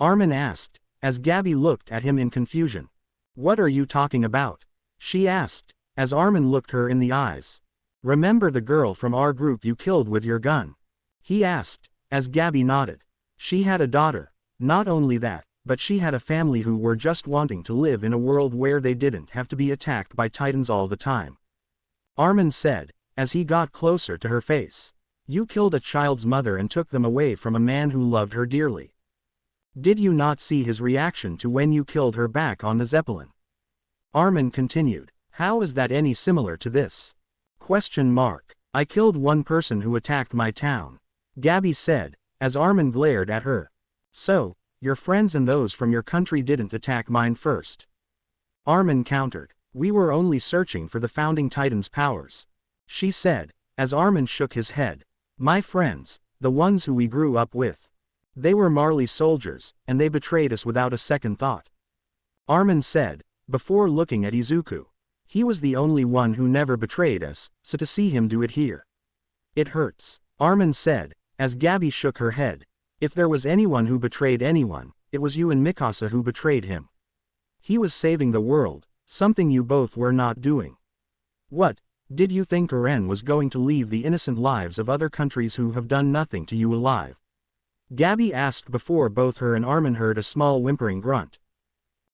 Armin asked, as Gabi looked at him in confusion. What are you talking about? She asked, as Armin looked her in the eyes. Remember the girl from our group you killed with your gun? He asked, as Gabi nodded. She had a daughter. Not only that, but she had a family who were just wanting to live in a world where they didn't have to be attacked by titans all the time. Armin said, as he got closer to her face. You killed a child's mother and took them away from a man who loved her dearly. Did you not see his reaction to when you killed her back on the Zeppelin? Armin continued. How is that any similar to this? I killed one person who attacked my town. Gabi said, as Armin glared at her. So, your friends and those from your country didn't attack mine first. Armin countered. We were only searching for the founding titan's powers. She said, as Armin shook his head. My friends, the ones who we grew up with. They were Marley soldiers, and they betrayed us without a second thought. Armin said, before looking at Izuku. He was the only one who never betrayed us, so to see him do it here. It hurts, Armin said, as Gabi shook her head. If there was anyone who betrayed anyone, it was you and Mikasa who betrayed him. He was saving the world, something you both were not doing. What, did you think Eren was going to leave the innocent lives of other countries who have done nothing to you alive? Gabi asked before both her and Armin heard a small whimpering grunt.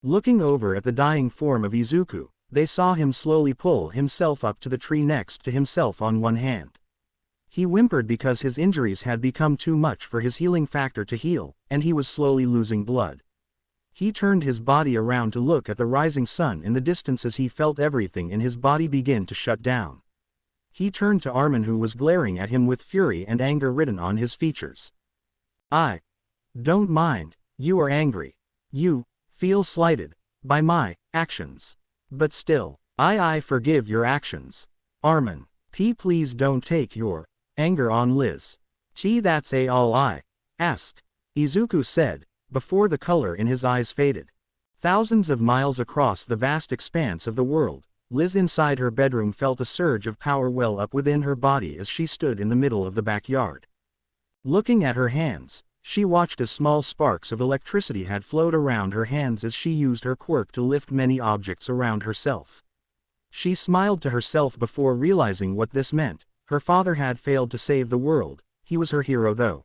Looking over at the dying form of Izuku, they saw him slowly pull himself up to the tree next to himself on one hand. He whimpered because his injuries had become too much for his healing factor to heal, and he was slowly losing blood. He turned his body around to look at the rising sun in the distance as he felt everything in his body begin to shut down. He turned to Armin who was glaring at him with fury and anger written on his features. I don't mind, you are angry. You feel slighted by my actions. But still, I forgive your actions. Armin, please don't take your anger on Liz. That's all I ask. Izuku said, before the color in his eyes faded. Thousands of miles across the vast expanse of the world, Liz inside her bedroom felt a surge of power well up within her body as she stood in the middle of the backyard. Looking at her hands, she watched as small sparks of electricity had flowed around her hands as she used her quirk to lift many objects around herself. She smiled to herself before realizing what this meant. Her father had failed to save the world, he was her hero though.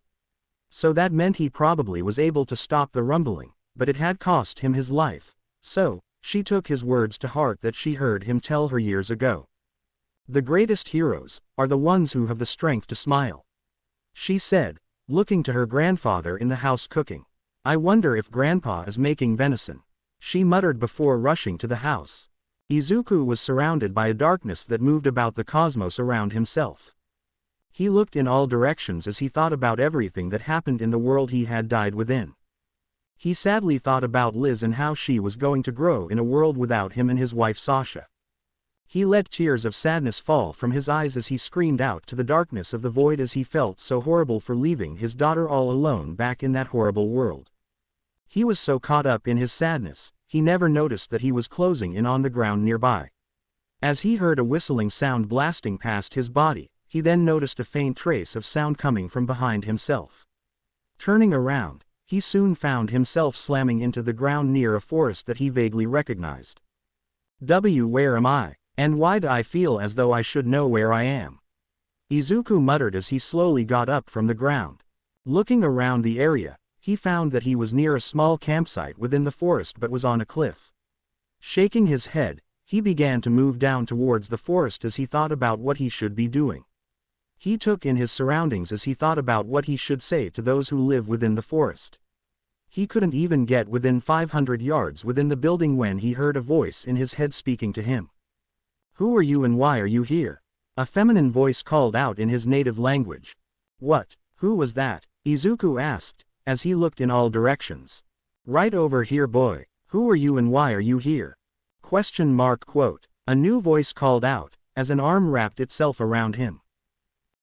So that meant he probably was able to stop the rumbling, but it had cost him his life. So, she took his words to heart that she heard him tell her years ago. The greatest heroes are the ones who have the strength to smile. She said, looking to her grandfather in the house cooking. I wonder if Grandpa is making venison. She muttered before rushing to the house. Izuku was surrounded by a darkness that moved about the cosmos around himself. He looked in all directions as he thought about everything that happened in the world he had died within. He sadly thought about Liz and how she was going to grow in a world without him and his wife Sasha. He let tears of sadness fall from his eyes as he screamed out to the darkness of the void as he felt so horrible for leaving his daughter all alone back in that horrible world. He was so caught up in his sadness, he never noticed that he was closing in on the ground nearby. As he heard a whistling sound blasting past his body, he then noticed a faint trace of sound coming from behind himself. Turning around, he soon found himself slamming into the ground near a forest that he vaguely recognized. Where am I? And why do I feel as though I should know where I am? Izuku muttered as he slowly got up from the ground. Looking around the area, he found that he was near a small campsite within the forest but was on a cliff. Shaking his head, he began to move down towards the forest as he thought about what he should be doing. He took in his surroundings as he thought about what he should say to those who live within the forest. He couldn't even get within 500 yards within the building when he heard a voice in his head speaking to him. Who are you and why are you here? A feminine voice called out in his native language. What? Who was that? Izuku asked, as he looked in all directions. Right over here boy, Who are you and why are you here? Question mark quote. A new voice called out, as an arm wrapped itself around him.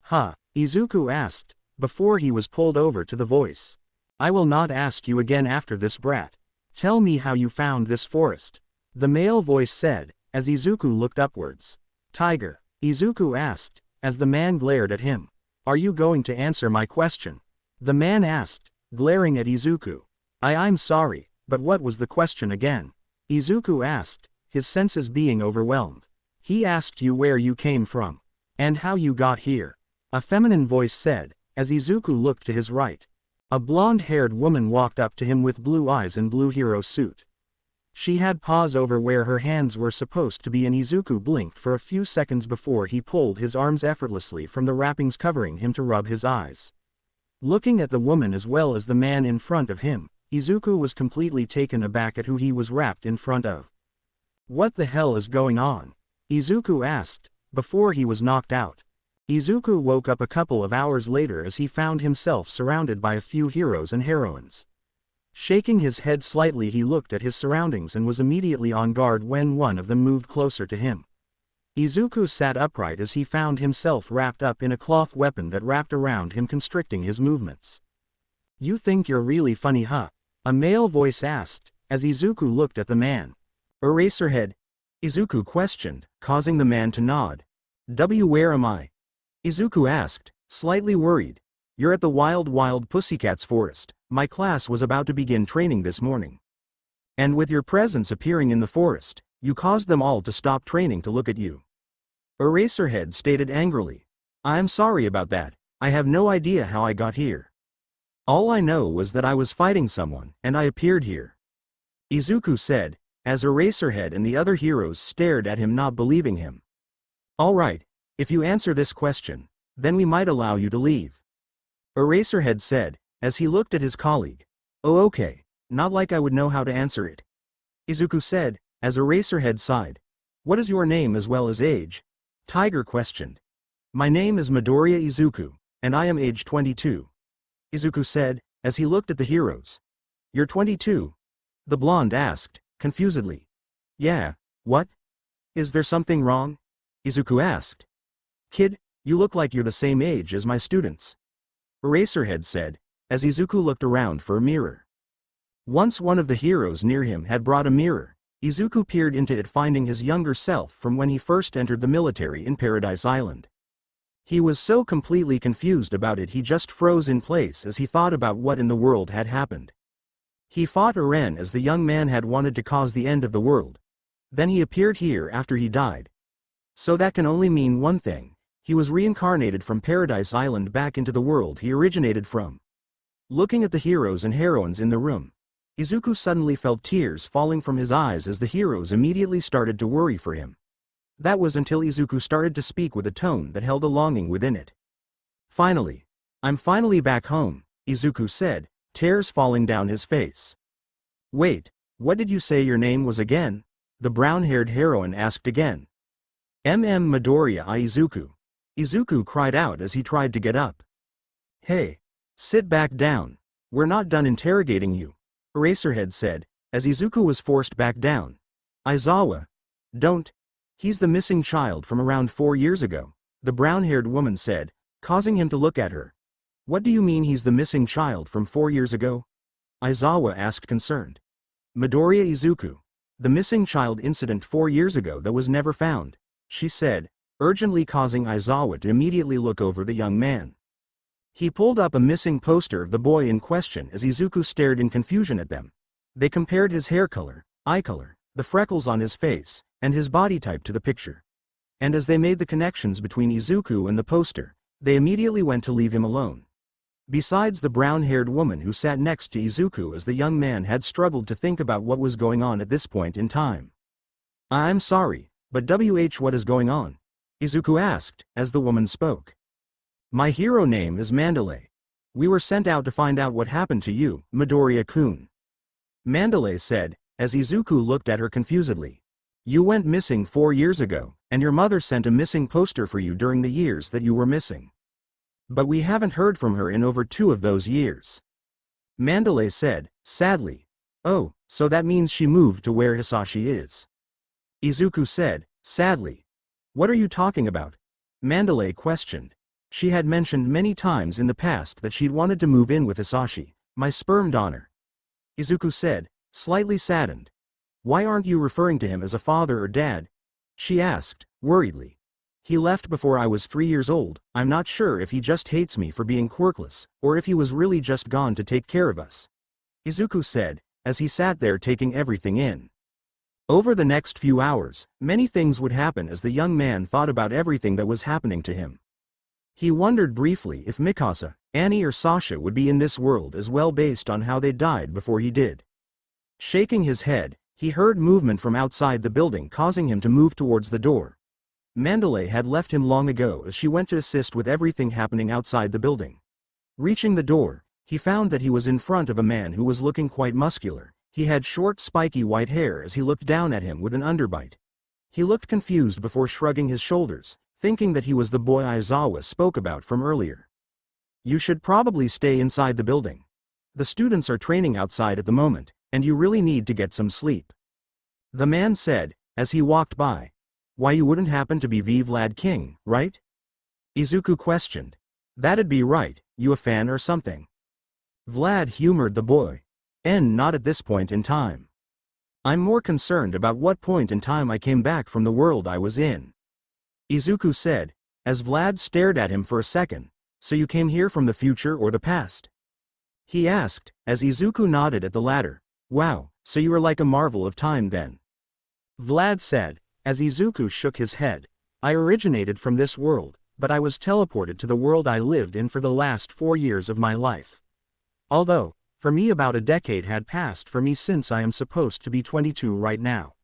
Huh, Izuku asked, before he was pulled over to the voice. I will not ask you again after this, brat. Tell me how you found this forest. The male voice said, as Izuku looked upwards. Tiger, Izuku asked, as the man glared at him. Are you going to answer my question? The man asked, glaring at Izuku. I'm sorry, but what was the question again? Izuku asked, his senses being overwhelmed. He asked you where you came from. And how you got here. A feminine voice said, as Izuku looked to his right. A blonde-haired woman walked up to him with blue eyes and blue hero suit. She had paws over where her hands were supposed to be and Izuku blinked for a few seconds before he pulled his arms effortlessly from the wrappings covering him to rub his eyes. Looking at the woman as well as the man in front of him, Izuku was completely taken aback at who he was wrapped in front of. What the hell is going on? Izuku asked, before he was knocked out. Izuku woke up a couple of hours later as he found himself surrounded by a few heroes and heroines. Shaking his head slightly, he looked at his surroundings and was immediately on guard when one of them moved closer to him. Izuku sat upright as he found himself wrapped up in a cloth weapon that wrapped around him, constricting his movements. You think you're really funny, huh? A male voice asked, as Izuku looked at the man. Eraserhead? Izuku questioned, causing the man to nod. Where am I? Izuku asked, slightly worried. You're at the Wild Pussycats Forest. My class was about to begin training this morning. And with your presence appearing in the forest, you caused them all to stop training to look at you. Eraserhead stated angrily. I'm sorry about that, I have no idea how I got here. All I know was that I was fighting someone, and I appeared here. Izuku said, as Eraserhead and the other heroes stared at him, not believing him. Alright, if you answer this question, then we might allow you to leave. Eraserhead said, as he looked at his colleague. Oh okay, not like I would know how to answer it. Izuku said, as Eraserhead sighed. What is your name as well as age? Tiger questioned. My name is Midoriya Izuku, and I am age 22. Izuku said, as he looked at the heroes. You're 22? The blonde asked, confusedly. Yeah, what? Is there something wrong? Izuku asked. Kid, you look like you're the same age as my students. Eraserhead said, as Izuku looked around for a mirror. Once one of the heroes near him had brought a mirror, Izuku peered into it, finding his younger self from when he first entered the military in Paradise Island. He was so completely confused about it he just froze in place as he thought about what in the world had happened. He fought Eren as the young man had wanted to cause the end of the world. Then he appeared here after he died. So that can only mean one thing. He was reincarnated from Paradise Island back into the world he originated from. Looking at the heroes and heroines in the room, Izuku suddenly felt tears falling from his eyes as the heroes immediately started to worry for him. That was until Izuku started to speak with a tone that held a longing within it. Finally. I'm finally back home, Izuku said, tears falling down his face. Wait, what did you say your name was again? The brown-haired heroine asked again. Midoriya Izuku. Izuku cried out as he tried to get up. Hey. Sit back down. We're not done interrogating you, Eraserhead said, as Izuku was forced back down. Aizawa. Don't. He's the missing child from around 4 years ago, the brown-haired woman said, causing him to look at her. What do you mean he's the missing child from 4 years ago? Aizawa asked, concerned. Midoriya Izuku. The missing child incident 4 years ago that was never found, she said, urgently, causing Aizawa to immediately look over the young man. He pulled up a missing poster of the boy in question as Izuku stared in confusion at them. They compared his hair color, eye color, the freckles on his face, and his body type to the picture. And as they made the connections between Izuku and the poster, they immediately went to leave him alone. Besides the brown-haired woman who sat next to Izuku, as the young man had struggled to think about what was going on at this point in time. I'm sorry, but what is going on? Izuku asked, as the woman spoke. My hero name is Mandalay. We were sent out to find out what happened to you, Midoriya-kun. Mandalay said, as Izuku looked at her confusedly. You went missing 4 years ago, and your mother sent a missing poster for you during the years that you were missing. But we haven't heard from her in over 2 of those years. Mandalay said, sadly. Oh, So that means she moved to where Hisashi is. Izuku said, sadly. What are you talking about? Mandalay questioned. She had mentioned many times in the past that she'd wanted to move in with Hisashi, my sperm donor. Izuku said, slightly saddened. Why aren't you referring to him as a father or dad? She asked, worriedly. He left before I was 3 years old. I'm not sure if he just hates me for being quirkless, or if he was really just gone to take care of us. Izuku said, as he sat there taking everything in. Over the next few hours, many things would happen as the young man thought about everything that was happening to him. He wondered briefly if Mikasa, Annie or Sasha would be in this world as well based on how they died before he did. Shaking his head, he heard movement from outside the building causing him to move towards the door. Mandalay had left him long ago as she went to assist with everything happening outside the building. Reaching the door, he found that he was in front of a man who was looking quite muscular. He had short spiky white hair as he looked down at him with an underbite. He looked confused before shrugging his shoulders, thinking that he was the boy Aizawa spoke about from earlier. You should probably stay inside the building. The students are training outside at the moment, and you really need to get some sleep. The man said, as he walked by. Why, you wouldn't happen to be Vlad King, right? Izuku questioned. That'd be right, you a fan or something? Vlad humored the boy. Not at this point in time. I'm more concerned about what point in time I came back from the world I was in. Izuku said, as Vlad stared at him for a second. So you came here from the future or the past? He asked, as Izuku nodded at the latter. Wow, so you are like a marvel of time then. Vlad said, as Izuku shook his head. I originated from this world, but I was teleported to the world I lived in for the last 4 years of my life. Although, for me about a decade had passed for me since I am supposed to be 22 right now.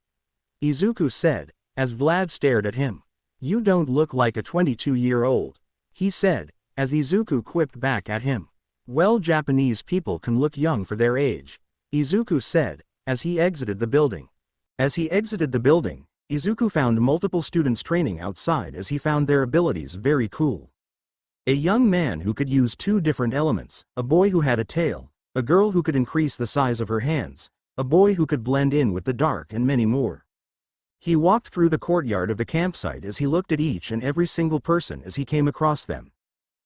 Izuku said, as Vlad stared at him. You don't look like a 22-year-old, he said, as Izuku quipped back at him. Well, Japanese people can look young for their age, Izuku said, as he exited the building. As he exited the building, Izuku found multiple students training outside as he found their abilities very cool. A young man who could use 2 different elements, a boy who had a tail, a girl who could increase the size of her hands, a boy who could blend in with the dark and many more. He walked through the courtyard of the campsite as he looked at each and every single person as he came across them.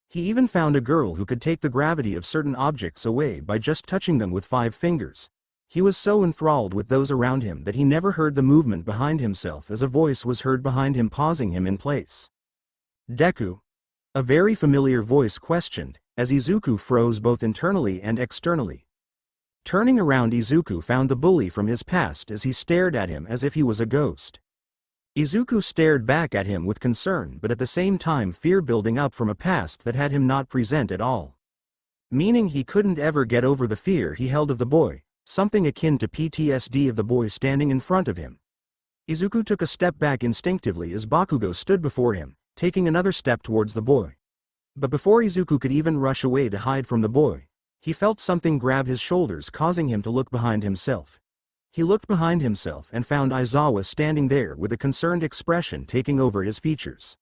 He even found a girl who could take the gravity of certain objects away by just touching them with 5 fingers. He was so enthralled with those around him that he never heard the movement behind himself as a voice was heard behind him pausing him in place. Deku? A very familiar voice questioned, as Izuku froze both internally and externally. Turning around, Izuku found the bully from his past as he stared at him as if he was a ghost. Izuku stared back at him with concern but at the same time fear building up from a past that had him not present at all. Meaning he couldn't ever get over the fear he held of the boy, something akin to PTSD of the boy standing in front of him. Izuku took a step back instinctively as Bakugo stood before him, taking another step towards the boy. But before Izuku could even rush away to hide from the boy, he felt something grab his shoulders causing him to look behind himself. He looked behind himself and found Aizawa standing there with a concerned expression taking over his features.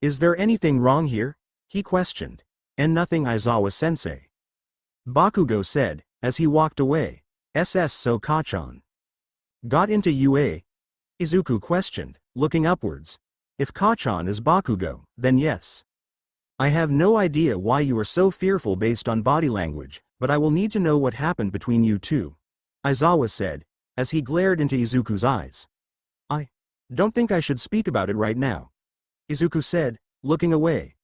Is there anything wrong here? He questioned. And nothing, Aizawa-sensei. Bakugo said, as he walked away. So Kachan got into UA? Izuku questioned, looking upwards. If Kachan is Bakugo, then yes. I have no idea why you are so fearful based on body language, but I will need to know what happened between you two. Aizawa said, as he glared into Izuku's eyes. I don't think I should speak about it right now. Izuku said, looking away.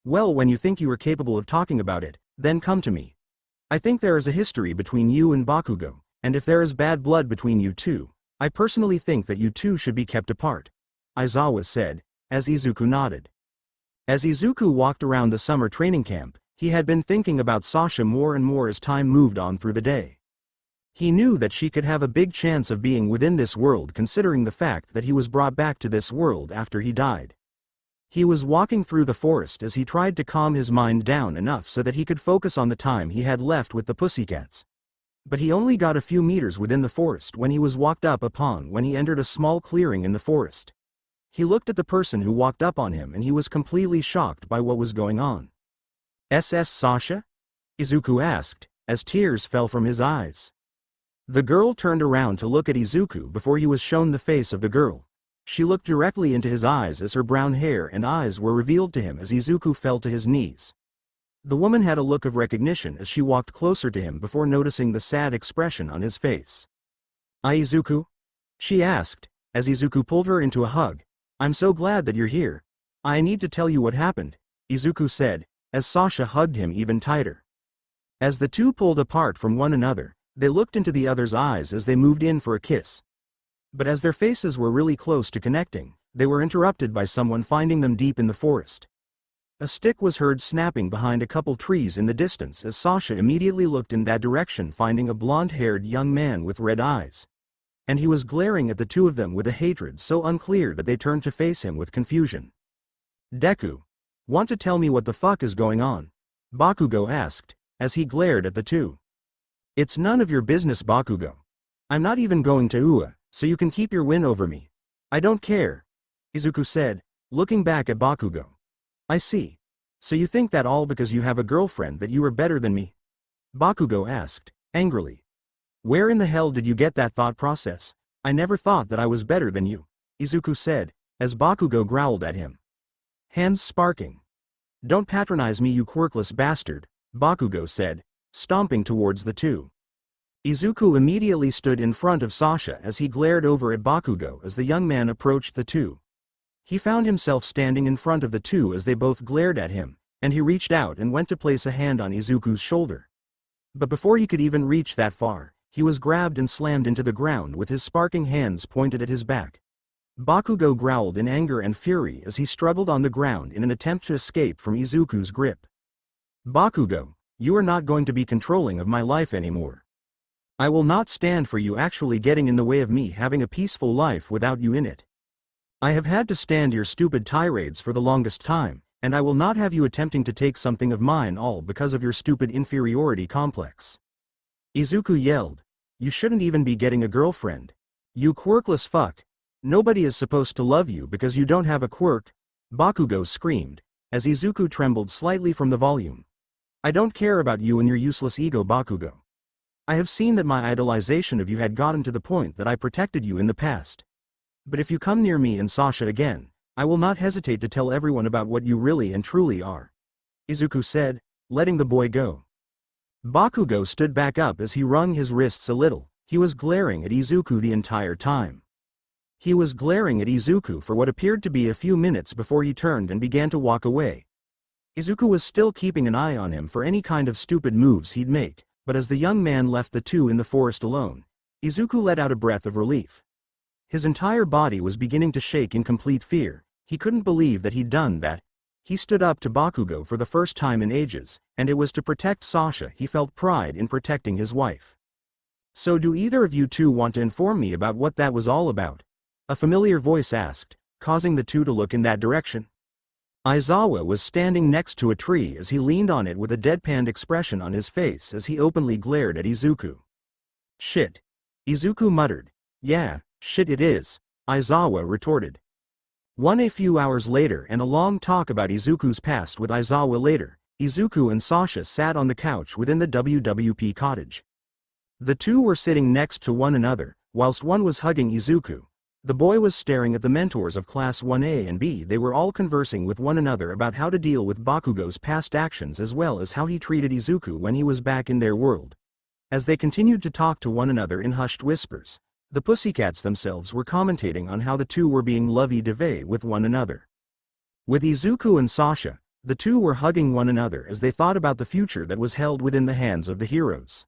Well, when you think you are capable of talking about it, then come to me. I think there is a history between you and Bakugo, and if there is bad blood between you two, I personally think that you two should be kept apart. Aizawa said, as Izuku nodded. As Izuku walked around the summer training camp, he had been thinking about Sasha more and more as time moved on through the day. He knew that she could have a big chance of being within this world considering the fact that he was brought back to this world after he died. He was walking through the forest as he tried to calm his mind down enough so that he could focus on the time he had left with the pussycats. But he only got a few meters within the forest when he was walked up upon when he entered a small clearing in the forest. He looked at the person who walked up on him and he was completely shocked by what was going on. Sasha? Izuku asked, as tears fell from his eyes. The girl turned around to look at Izuku before he was shown the face of the girl. She looked directly into his eyes as her brown hair and eyes were revealed to him as Izuku fell to his knees. The woman had a look of recognition as she walked closer to him before noticing the sad expression on his face. Izuku? She asked, as Izuku pulled her into a hug. I'm so glad that you're here. I need to tell you what happened, Izuku said, as Sasha hugged him even tighter. As the two pulled apart from one another, they looked into the other's eyes as they moved in for a kiss. But as their faces were really close to connecting, they were interrupted by someone finding them deep in the forest. A stick was heard snapping behind a couple trees in the distance as Sasha immediately looked in that direction, finding a blonde-haired young man with red eyes. And he was glaring at the two of them with a hatred so unclear that they turned to face him with confusion. Deku, want to tell me what the fuck is going on? Bakugo asked, as he glared at the two. It's none of your business, Bakugo. I'm not even going to Ua, so you can keep your win over me. I don't care, Izuku said, looking back at Bakugo. I see. So you think that all because you have a girlfriend that you are better than me? Bakugo asked, angrily. Where in the hell did you get that thought process? I never thought that I was better than you, Izuku said, as Bakugo growled at him. Hands sparking. Don't patronize me, you quirkless bastard, Bakugo said, stomping towards the two. Izuku immediately stood in front of Sasha as he glared over at Bakugo as the young man approached the two. He found himself standing in front of the two as they both glared at him, and he reached out and went to place a hand on Izuku's shoulder. But before he could even reach that far, he was grabbed and slammed into the ground with his sparking hands pointed at his back. Bakugo growled in anger and fury as he struggled on the ground in an attempt to escape from Izuku's grip. Bakugo, you are not going to be controlling of my life anymore. I will not stand for you actually getting in the way of me having a peaceful life without you in it. I have had to stand your stupid tirades for the longest time, and I will not have you attempting to take something of mine all because of your stupid inferiority complex. Izuku yelled. You shouldn't even be getting a girlfriend. You quirkless fuck. Nobody is supposed to love you because you don't have a quirk, Bakugo screamed, as Izuku trembled slightly from the volume. I don't care about you and your useless ego, Bakugo. I have seen that my idolization of you had gotten to the point that I protected you in the past. But if you come near me and Sasha again, I will not hesitate to tell everyone about what you really and truly are, Izuku said, letting the boy go. Bakugo stood back up as he wrung his wrists a little. He was glaring at Izuku the entire time. He was glaring at Izuku for what appeared to be a few minutes before he turned and began to walk away. Izuku was still keeping an eye on him for any kind of stupid moves he'd make, but as the young man left the two in the forest alone, Izuku let out a breath of relief. His entire body was beginning to shake in complete fear. He couldn't believe that he'd done that. He stood up to Bakugo for the first time in ages, and it was to protect Sasha. He felt pride in protecting his wife. So do either of you two want to inform me about what that was all about? A familiar voice asked, causing the two to look in that direction. Aizawa was standing next to a tree as he leaned on it with a deadpan expression on his face as he openly glared at Izuku. Shit. Izuku muttered. Yeah, shit it is, Aizawa retorted. A few hours later and a long talk about Izuku's past with Aizawa later, Izuku and Sasha sat on the couch within the WWP cottage. The two were sitting next to one another, whilst one was hugging Izuku. The boy was staring at the mentors of Class 1A and B. They were all conversing with one another about how to deal with Bakugo's past actions as well as how he treated Izuku when he was back in their world. As they continued to talk to one another in hushed whispers, the pussycats themselves were commentating on how the two were being lovey-dovey with one another. With Izuku and Sasha, the two were hugging one another as they thought about the future that was held within the hands of the heroes.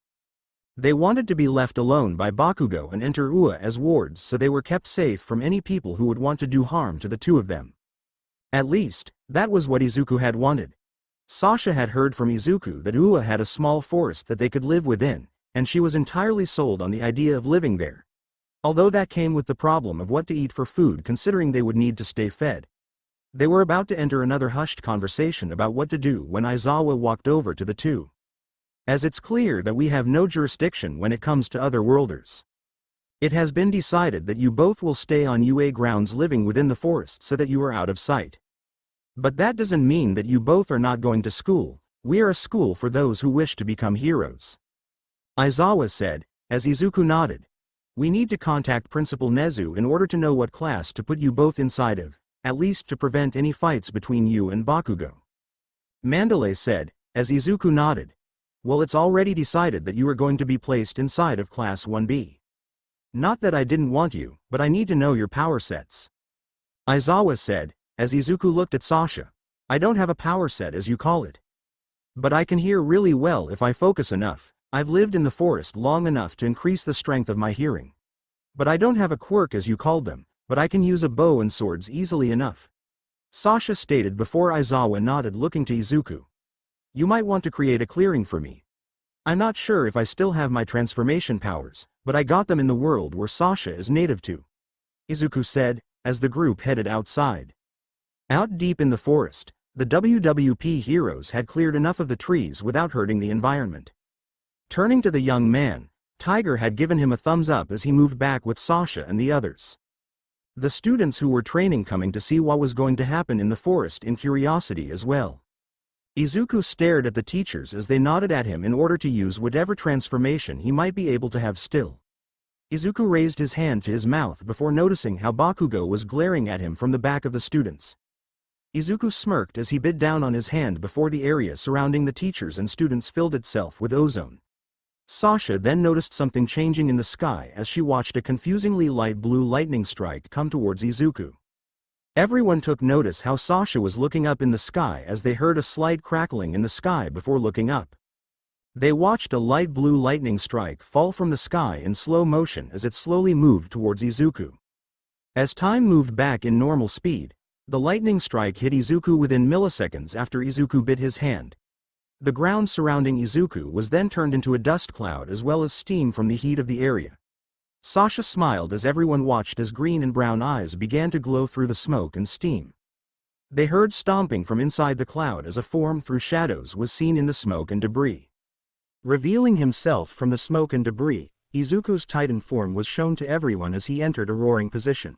They wanted to be left alone by Bakugo and enter Ua as wards, so they were kept safe from any people who would want to do harm to the two of them. At least, that was what Izuku had wanted. Sasha had heard from Izuku that Ua had a small forest that they could live within, and she was entirely sold on the idea of living there. Although that came with the problem of what to eat for food considering they would need to stay fed. They were about to enter another hushed conversation about what to do when Aizawa walked over to the two. As it's clear that we have no jurisdiction when it comes to otherworlders. It has been decided that you both will stay on UA grounds living within the forest so that you are out of sight. But that doesn't mean that you both are not going to school. We are a school for those who wish to become heroes. Aizawa said, as Izuku nodded. "We need to contact Principal Nezu in order to know what class to put you both inside of, at least to prevent any fights between you and Bakugo." Mandalay said, as Izuku nodded. "Well, it's already decided that you are going to be placed inside of Class 1B. Not that I didn't want you, but I need to know your power sets." Aizawa said, as Izuku looked at Sasha. "I don't have a power set as you call it. But I can hear really well if I focus enough. I've lived in the forest long enough to increase the strength of my hearing. But I don't have a quirk as you called them, but I can use a bow and swords easily enough," Sasha stated before Aizawa nodded, looking to Izuku. "You might want to create a clearing for me. I'm not sure if I still have my transformation powers, but I got them in the world where Sasha is native to," Izuku said, as the group headed outside. Out deep in the forest, the WWP heroes had cleared enough of the trees without hurting the environment. Turning to the young man, Tiger had given him a thumbs up as he moved back with Sasha and the others. The students who were training coming to see what was going to happen in the forest in curiosity as well. Izuku stared at the teachers as they nodded at him in order to use whatever transformation he might be able to have still. Izuku raised his hand to his mouth before noticing how Bakugo was glaring at him from the back of the students. Izuku smirked as he bit down on his hand before the area surrounding the teachers and students filled itself with ozone. Sasha then noticed something changing in the sky as she watched a confusingly light blue lightning strike come towards Izuku. Everyone took notice how Sasha was looking up in the sky as they heard a slight crackling in the sky before looking up. They watched a light blue lightning strike fall from the sky in slow motion as it slowly moved towards Izuku. As time moved back in normal speed, the lightning strike hit Izuku within milliseconds after Izuku bit his hand. The ground surrounding Izuku was then turned into a dust cloud as well as steam from the heat of the area. Sasha smiled as everyone watched as green and brown eyes began to glow through the smoke and steam. They heard stomping from inside the cloud as a form through shadows was seen in the smoke and debris. Revealing himself from the smoke and debris, Izuku's Titan form was shown to everyone as he entered a roaring position.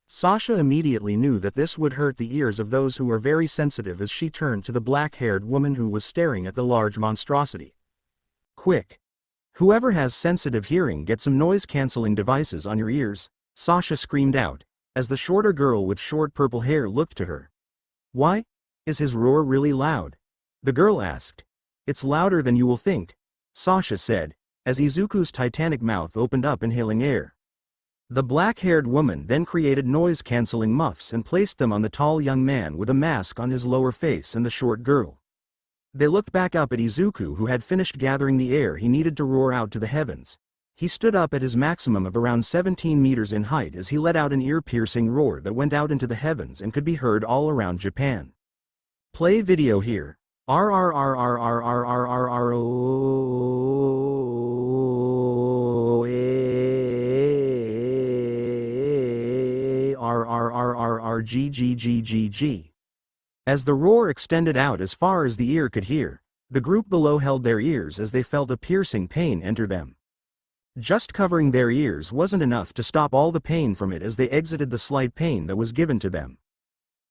Sasha immediately knew that this would hurt the ears of those who were very sensitive as she turned to the black-haired woman who was staring at the large monstrosity. "Quick! Whoever has sensitive hearing, get some noise-canceling devices on your ears," Sasha screamed out, as the shorter girl with short purple hair looked to her. "Why? Is his roar really loud?" the girl asked. "It's louder than you will think," Sasha said, as Izuku's titanic mouth opened up inhaling air. The black-haired woman then created noise-canceling muffs and placed them on the tall young man with a mask on his lower face and the short girl. They looked back up at Izuku, who had finished gathering the air he needed to roar out to the heavens. He stood up at his maximum of around 17 meters in height as he let out an ear-piercing roar that went out into the heavens and could be heard all around Japan. Play video here. RRRRRRRRRRRRGGGGG. As the roar extended out as far as the ear could hear, the group below held their ears as they felt a piercing pain enter them. Just covering their ears wasn't enough to stop all the pain from it as they exited the slight pain that was given to them.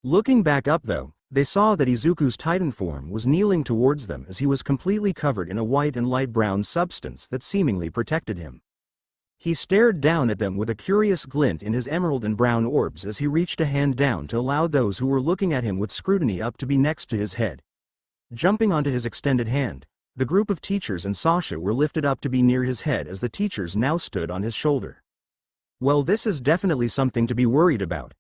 Looking back up though, they saw that Izuku's Titan form was kneeling towards them as he was completely covered in a white and light brown substance that seemingly protected him. He stared down at them with a curious glint in his emerald and brown orbs as he reached a hand down to allow those who were looking at him with scrutiny up to be next to his head. Jumping onto his extended hand, the group of teachers and Sasha were lifted up to be near his head as the teachers now stood on his shoulder. "Well, this is definitely something to be worried about.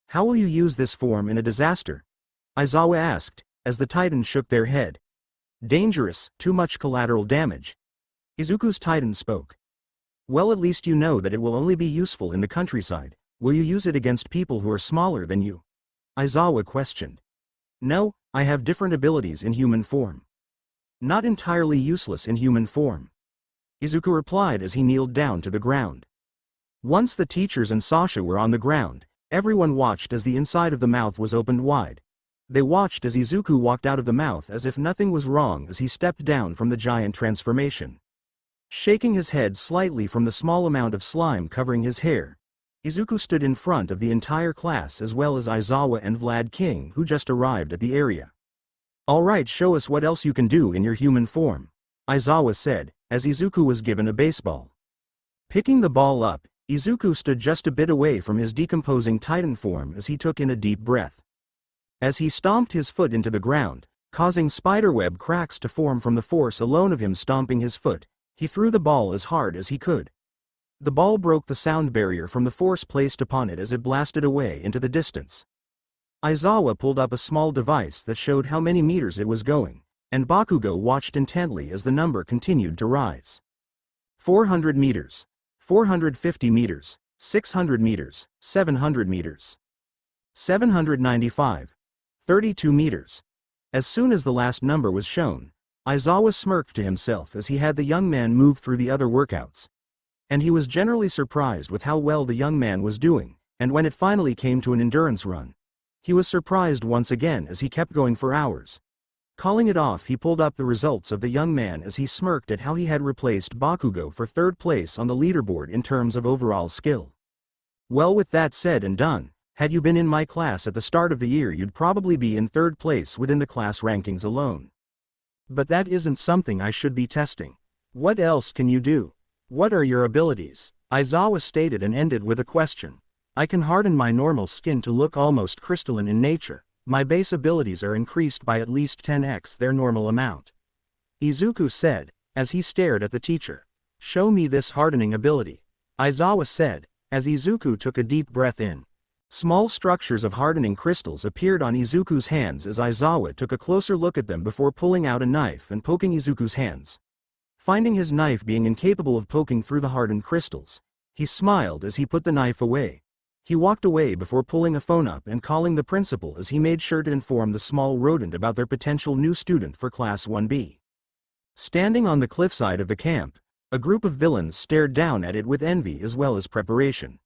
How will you use this form in a disaster?" Aizawa asked, as the Titans shook their head. "Dangerous, too much collateral damage." Izuku's Titan spoke. "Well, at least you know that it will only be useful in the countryside. Will you use it against people who are smaller than you?" Aizawa questioned. "No, I have different abilities in human form. Not entirely useless in human form," Izuku replied as he kneeled down to the ground. Once the teachers and Sasha were on the ground, everyone watched as the inside of the mouth was opened wide. They watched as Izuku walked out of the mouth as if nothing was wrong as he stepped down from the giant transformation. Shaking his head slightly from the small amount of slime covering his hair, Izuku stood in front of the entire class as well as Aizawa and Vlad King, who just arrived at the area. "Alright, show us what else you can do in your human form," Aizawa said, as Izuku was given a baseball. Picking the ball up, Izuku stood just a bit away from his decomposing Titan form as he took in a deep breath. As he stomped his foot into the ground, causing spiderweb cracks to form from the force alone of him stomping his foot, he threw the ball as hard as he could. The ball broke the sound barrier from the force placed upon it as it blasted away into the distance. Aizawa pulled up a small device that showed how many meters it was going, and Bakugo watched intently as the number continued to rise. 400 meters. 450 meters. 600 meters. 700 meters. 795. 32 meters. As soon as the last number was shown, Aizawa smirked to himself as he had the young man move through the other workouts. And he was generally surprised with how well the young man was doing, and when it finally came to an endurance run, he was surprised once again as he kept going for hours. Calling it off, he pulled up the results of the young man as he smirked at how he had replaced Bakugo for third place on the leaderboard in terms of overall skill. Well, with that said and done, had you been in my class at the start of the year, you'd probably be in third place within the class rankings alone. But that isn't something I should be testing. What else can you do? What are your abilities? Aizawa stated and ended with a question. I can harden my normal skin to look almost crystalline in nature. My base abilities are increased by at least 10x their normal amount. Izuku said, as he stared at the teacher. Show me this hardening ability. Aizawa said, as Izuku took a deep breath in. Small structures of hardening crystals appeared on Izuku's hands as Aizawa took a closer look at them before pulling out a knife and poking Izuku's hands. Finding his knife being incapable of poking through the hardened crystals, he smiled as he put the knife away. He walked away before pulling a phone up and calling the principal as he made sure to inform the small rodent about their potential new student for Class 1B. Standing on the cliffside of the camp, a group of villains stared down at it with envy as well as preparation.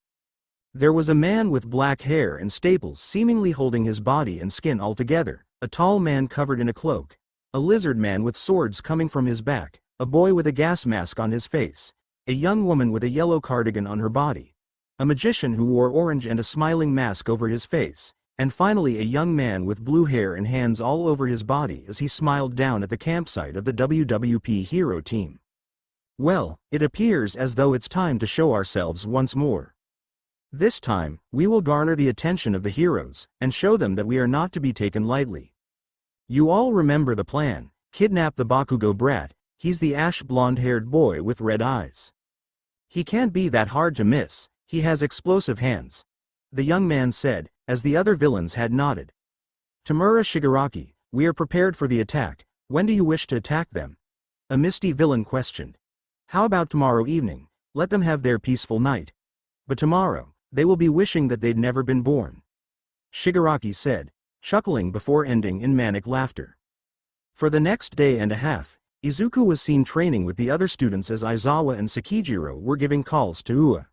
There was a man with black hair and staples seemingly holding his body and skin all together, a tall man covered in a cloak, a lizard man with swords coming from his back, a boy with a gas mask on his face, a young woman with a yellow cardigan on her body, a magician who wore orange and a smiling mask over his face, and finally a young man with blue hair and hands all over his body as he smiled down at the campsite of the WWP hero team. Well, it appears as though it's time to show ourselves once more. This time, we will garner the attention of the heroes, and show them that we are not to be taken lightly. You all remember the plan: kidnap the Bakugo brat. He's the ash blonde-haired boy with red eyes. He can't be that hard to miss, he has explosive hands. The young man said, as the other villains had nodded. Tamura Shigaraki, we are prepared for the attack. When do you wish to attack them? A misty villain questioned. How about tomorrow evening? Let them have their peaceful night. But tomorrow, they will be wishing that they'd never been born. Shigaraki said, chuckling before ending in manic laughter. For the next day and a half, Izuku was seen training with the other students as Aizawa and Sekijiro were giving calls to Ua.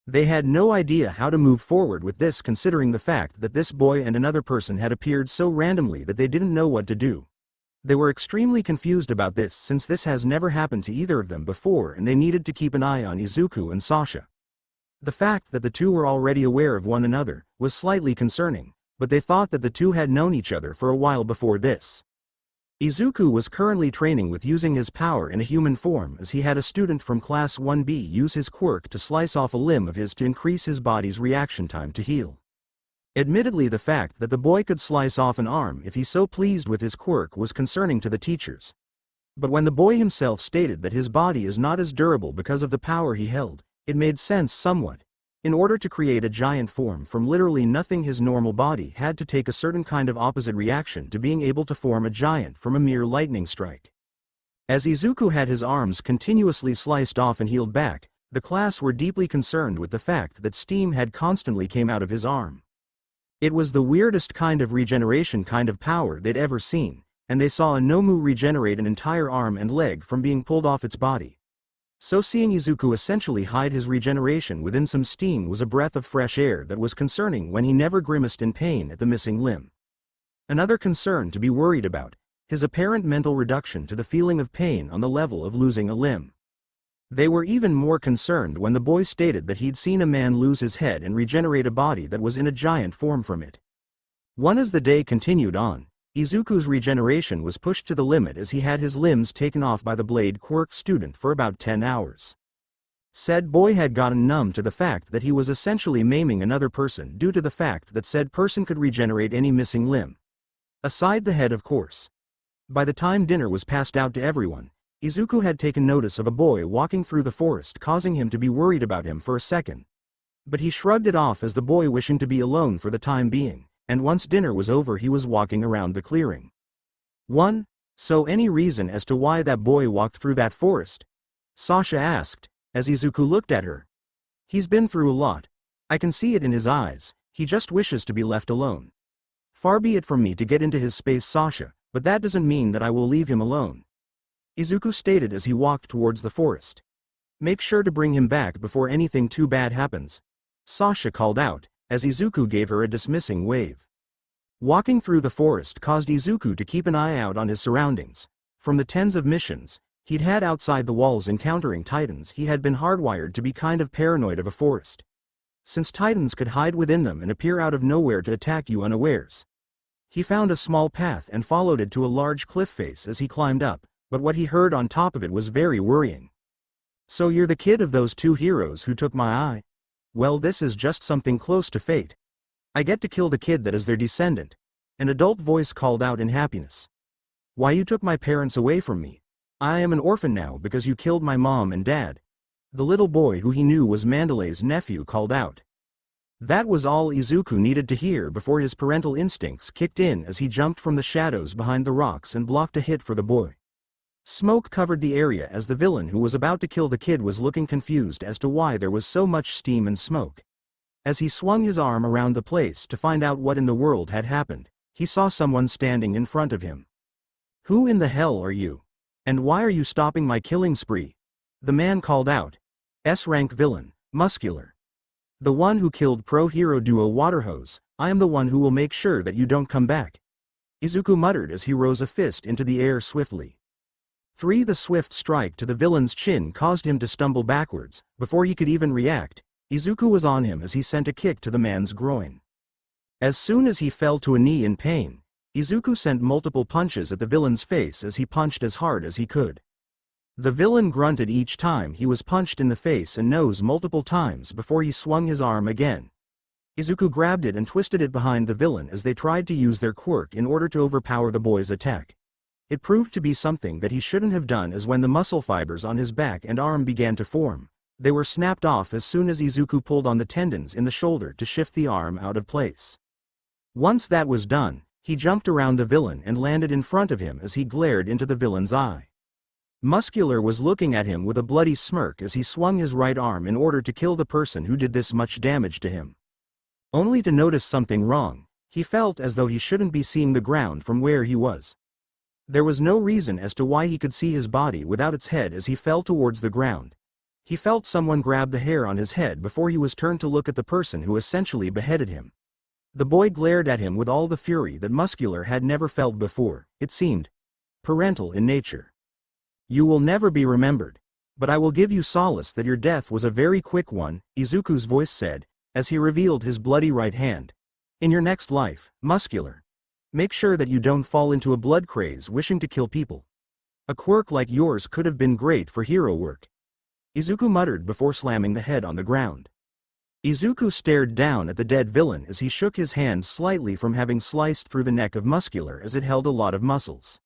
They had no idea how to move forward with this, considering the fact that this boy and another person had appeared so randomly that they didn't know what to do. They were extremely confused about this since this has never happened to either of them before, and they needed to keep an eye on Izuku and Sasha. The fact that the two were already aware of one another was slightly concerning, but they thought that the two had known each other for a while before this. Izuku was currently training with using his power in a human form as he had a student from Class 1B use his quirk to slice off a limb of his to increase his body's reaction time to heal. Admittedly, the fact that the boy could slice off an arm if he so pleased with his quirk was concerning to the teachers. But when the boy himself stated that his body is not as durable because of the power he held, it made sense somewhat. In order to create a giant form from literally nothing, his normal body had to take a certain kind of opposite reaction to being able to form a giant from a mere lightning strike. As Izuku had his arms continuously sliced off and healed back, the class were deeply concerned with the fact that steam had constantly came out of his arm. It was the weirdest kind of regeneration kind of power they'd ever seen, and they saw a Nomu regenerate an entire arm and leg from being pulled off its body. So seeing Izuku essentially hide his regeneration within some steam was a breath of fresh air that was concerning when he never grimaced in pain at the missing limb. Another concern to be worried about, his apparent mental reduction to the feeling of pain on the level of losing a limb. They were even more concerned when the boy stated that he'd seen a man lose his head and regenerate a body that was in a giant form from it. As the day continued on, Izuku's regeneration was pushed to the limit as he had his limbs taken off by the Blade Quirk student for about 10 hours. Said boy had gotten numb to the fact that he was essentially maiming another person due to the fact that said person could regenerate any missing limb. Aside the head, of course. By the time dinner was passed out to everyone, Izuku had taken notice of a boy walking through the forest, causing him to be worried about him for a second. But he shrugged it off as the boy wishing to be alone for the time being, and once dinner was over he was walking around the clearing. 1. So any reason as to why that boy walked through that forest? Sasha asked, as Izuku looked at her. He's been through a lot. I can see it in his eyes, he just wishes to be left alone. Far be it from me to get into his space, Sasha, but that doesn't mean that I will leave him alone. Izuku stated as he walked towards the forest. Make sure to bring him back before anything too bad happens, Sasha called out, as Izuku gave her a dismissing wave. Walking through the forest caused Izuku to keep an eye out on his surroundings. From the tens of missions he'd had outside the walls encountering titans, he had been hardwired to be kind of paranoid of a forest. Since titans could hide within them and appear out of nowhere to attack you unawares. He found a small path and followed it to a large cliff face as he climbed up, but what he heard on top of it was very worrying. So you're the kid of those two heroes who took my eye? Well, this is just something close to fate. I get to kill the kid that is their descendant. An adult voice called out in happiness. Why, you took my parents away from me. I am an orphan now because you killed my mom and dad. The little boy who he knew was Mandalay's nephew called out. That was all Izuku needed to hear before his parental instincts kicked in as he jumped from the shadows behind the rocks and blocked a hit for the boy. Smoke covered the area as the villain who was about to kill the kid was looking confused as to why there was so much steam and smoke. As he swung his arm around the place to find out what in the world had happened, he saw someone standing in front of him. Who in the hell are you? And why are you stopping my killing spree? The man called out. S-rank villain, Muscular. The one who killed pro-hero duo Waterhose. I am the one who will make sure that you don't come back. Izuku muttered as he rose a fist into the air swiftly. 3. The swift strike to the villain's chin caused him to stumble backwards. Before he could even react, Izuku was on him as he sent a kick to the man's groin. As soon as he fell to a knee in pain, Izuku sent multiple punches at the villain's face as he punched as hard as he could. The villain grunted each time he was punched in the face and nose multiple times before he swung his arm again. Izuku grabbed it and twisted it behind the villain as they tried to use their quirk in order to overpower the boy's attack. It proved to be something that he shouldn't have done, as when the muscle fibers on his back and arm began to form, they were snapped off as soon as Izuku pulled on the tendons in the shoulder to shift the arm out of place. Once that was done, he jumped around the villain and landed in front of him as he glared into the villain's eye. Muscular was looking at him with a bloody smirk as he swung his right arm in order to kill the person who did this much damage to him. Only to notice something wrong, he felt as though he shouldn't be seeing the ground from where he was. There was no reason as to why he could see his body without its head as he fell towards the ground. He felt someone grab the hair on his head before he was turned to look at the person who essentially beheaded him. The boy glared at him with all the fury that Muscular had never felt before. It seemed parental in nature. You will never be remembered, but I will give you solace that your death was a very quick one, Izuku's voice said, as he revealed his bloody right hand. In your next life, Muscular, make sure that you don't fall into a blood craze wishing to kill people. A quirk like yours could have been great for hero work. Izuku muttered before slamming the head on the ground. Izuku stared down at the dead villain as he shook his hand slightly from having sliced through the neck of Muscular as it held a lot of muscles.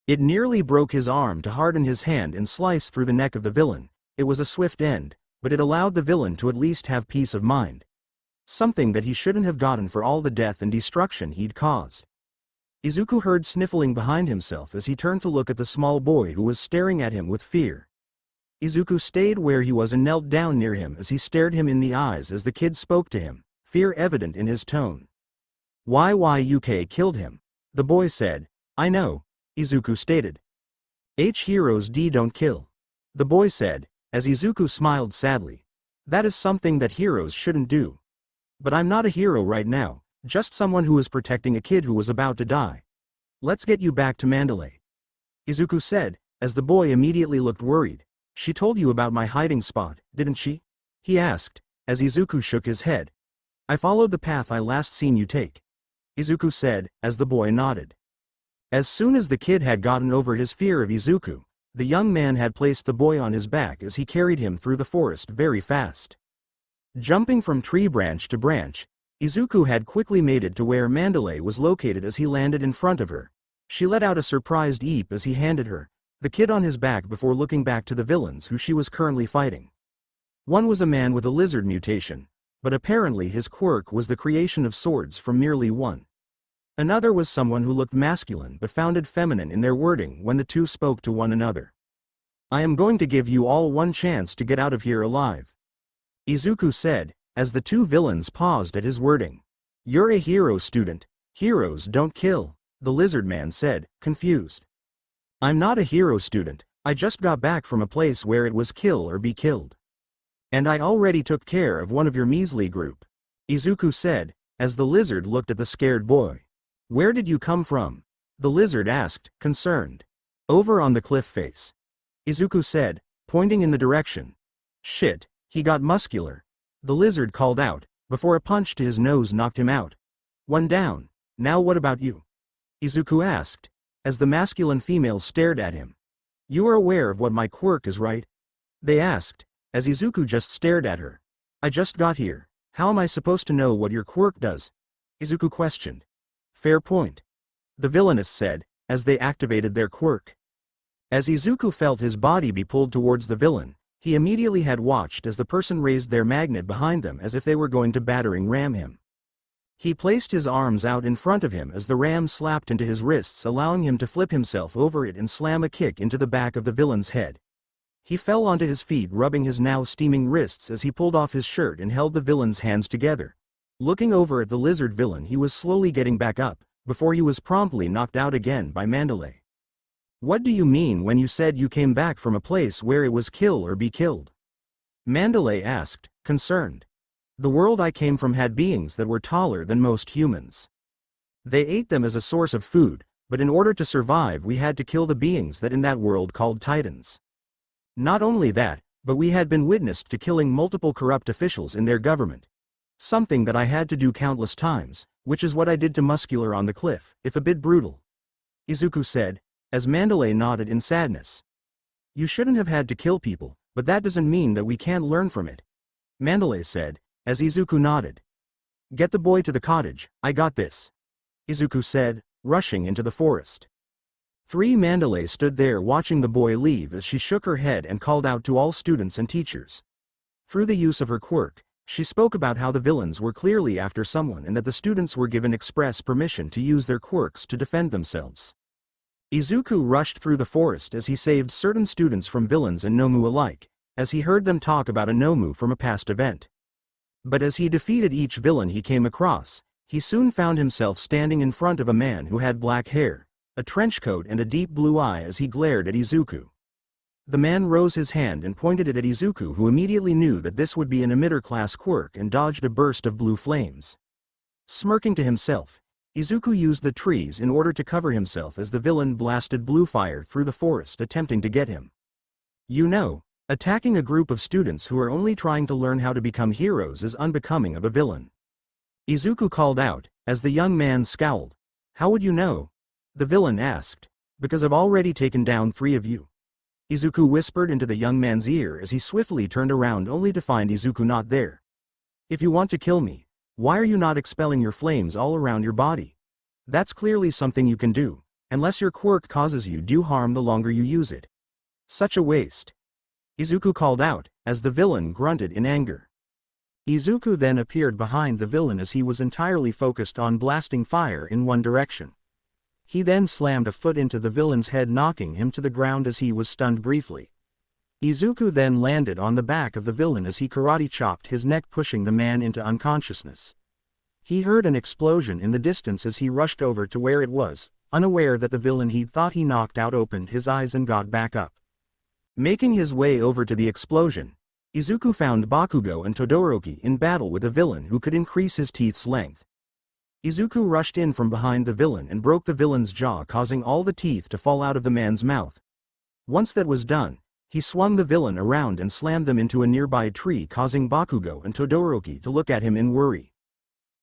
It nearly broke his arm to harden his hand and slice through the neck of the villain. It was a swift end, but it allowed the villain to at least have peace of mind. Something that he shouldn't have gotten for all the death and destruction he'd caused. Izuku heard sniffling behind himself as he turned to look at the small boy who was staring at him with fear. Izuku stayed where he was and knelt down near him as he stared him in the eyes as the kid spoke to him, fear evident in his tone. YYUK killed him, the boy said. I know, Izuku stated. Heroes don't kill, the boy said, as Izuku smiled sadly. That is something that heroes shouldn't do. But I'm not a hero right now, just someone who is protecting a kid who was about to die. Let's get you back to Mandalay, Izuku said, as the boy immediately looked worried. She told you about my hiding spot, didn't she? He asked, as Izuku shook his head. I followed the path I last seen you take, Izuku said, as the boy nodded. As soon as the kid had gotten over his fear of Izuku, The young man had placed the boy on his back as he carried him through the forest very fast. Jumping from tree branch to branch, Izuku had quickly made it to where Mandalay was located. As he landed in front of her, she let out a surprised eep as he handed her the kid on his back before looking back to the villains who she was currently fighting. One was a man with a lizard mutation, but apparently his quirk was the creation of swords from merely one. Another was someone who looked masculine but founded feminine in their wording when the two spoke to one another. "I am going to give you all one chance to get out of here alive," Izuku said, as the two villains paused at his wording. "You're a hero student. Heroes don't kill," the lizard man said, confused. "I'm not a hero student, I just got back from a place where it was kill or be killed. And I already took care of one of your measly group," Izuku said, as the lizard looked at the scared boy. "Where did you come from?" the lizard asked, concerned. "Over on the cliff face," Izuku said, pointing in the direction. "Shit, he got muscular," the lizard called out, before a punch to his nose knocked him out. "One down. Now what about you?" Izuku asked, as the masculine female stared at him. "You are aware of what my quirk is, right?" they asked, as Izuku just stared at her. "I just got here. How am I supposed to know what your quirk does?" Izuku questioned. "Fair point," the villainess said, as they activated their quirk. As Izuku felt his body be pulled towards the villain, he immediately had watched as the person raised their magnet behind them as if they were going to battering ram him. He placed his arms out in front of him as the ram slapped into his wrists, allowing him to flip himself over it and slam a kick into the back of the villain's head. He fell onto his feet, rubbing his now steaming wrists as he pulled off his shirt and held the villain's hands together. Looking over at the lizard villain, he was slowly getting back up, before he was promptly knocked out again by Mandalay. "What do you mean when you said you came back from a place where it was kill or be killed?" Mandalay asked, concerned. "The world I came from had beings that were taller than most humans. They ate them as a source of food, but in order to survive we had to kill the beings that in that world called Titans. Not only that, but we had been witnessed to killing multiple corrupt officials in their government. Something that I had to do countless times, which is what I did to Muscular on the cliff, if a bit brutal," Izuku said, as Mandalay nodded in sadness. "You shouldn't have had to kill people, but that doesn't mean that we can't learn from it," Mandalay said, as Izuku nodded. "Get the boy to the cottage, I got this," Izuku said, rushing into the forest. Mandalay stood there watching the boy leave as she shook her head and called out to all students and teachers. Through the use of her quirk, she spoke about how the villains were clearly after someone and that the students were given express permission to use their quirks to defend themselves. Izuku rushed through the forest as he saved certain students from villains and Nomu alike, as he heard them talk about a Nomu from a past event. But as he defeated each villain he came across, he soon found himself standing in front of a man who had black hair, a trench coat and a deep blue eye as he glared at Izuku. The man rose his hand and pointed it at Izuku, who immediately knew that this would be an emitter-class quirk and dodged a burst of blue flames. Smirking to himself, Izuku used the trees in order to cover himself as the villain blasted blue fire through the forest attempting to get him. "You know, attacking a group of students who are only trying to learn how to become heroes is unbecoming of a villain," Izuku called out, as the young man scowled. "How would you know?" the villain asked. "Because I've already taken down 3 of you," Izuku whispered into the young man's ear as he swiftly turned around only to find Izuku not there. "If you want to kill me, why are you not expelling your flames all around your body? That's clearly something you can do, unless your quirk causes you due harm the longer you use it. Such a waste," Izuku called out, as the villain grunted in anger. Izuku then appeared behind the villain as he was entirely focused on blasting fire in one direction. He then slammed a foot into the villain's head, knocking him to the ground as he was stunned briefly. Izuku then landed on the back of the villain as he karate chopped his neck, pushing the man into unconsciousness. He heard an explosion in the distance as he rushed over to where it was, unaware that the villain he thought he knocked out opened his eyes and got back up. Making his way over to the explosion, Izuku found Bakugo and Todoroki in battle with a villain who could increase his teeth's length. Izuku rushed in from behind the villain and broke the villain's jaw, causing all the teeth to fall out of the man's mouth. Once that was done, he swung the villain around and slammed them into a nearby tree, causing Bakugo and Todoroki to look at him in worry.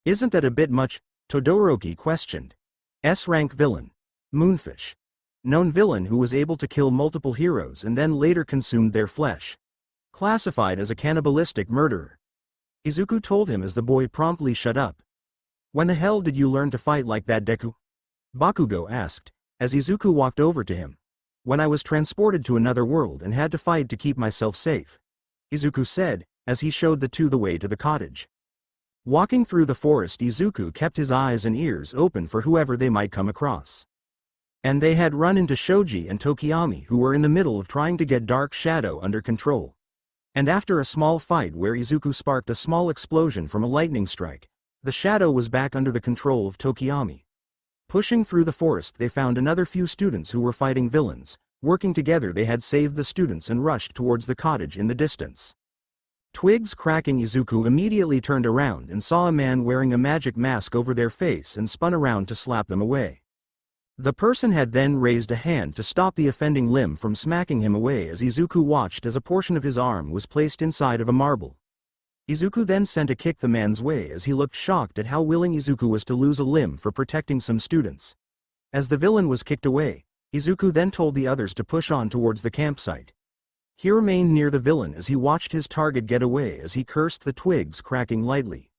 "Isn't that a bit much?" Todoroki questioned. "S-rank villain. Moonfish," known villain who was able to kill multiple heroes and then later consumed their flesh. Classified as a cannibalistic murderer. Izuku told him as the boy promptly shut up. When the hell did you learn to fight like that, Deku? Bakugo asked, as Izuku walked over to him. When I was transported to another world and had to fight to keep myself safe. Izuku said, as he showed the two the way to the cottage. Walking through the forest, Izuku kept his eyes and ears open for whoever they might come across. And they had run into Shoji and Tokiyami, who were in the middle of trying to get Dark Shadow under control. And after a small fight where Izuku sparked a small explosion from a lightning strike, the shadow was back under the control of Tokiyami. Pushing through the forest, they found another few students who were fighting villains. Working together, they had saved the students and rushed towards the cottage in the distance. Twigs cracking, Izuku immediately turned around and saw a man wearing a magic mask over their face and spun around to slap them away. The person had then raised a hand to stop the offending limb from smacking him away as Izuku watched as a portion of his arm was placed inside of a marble. Izuku then sent a kick the man's way as he looked shocked at how willing Izuku was to lose a limb for protecting some students. As the villain was kicked away, Izuku then told the others to push on towards the campsite. He remained near the villain as he watched his target get away as he cursed the twigs cracking lightly.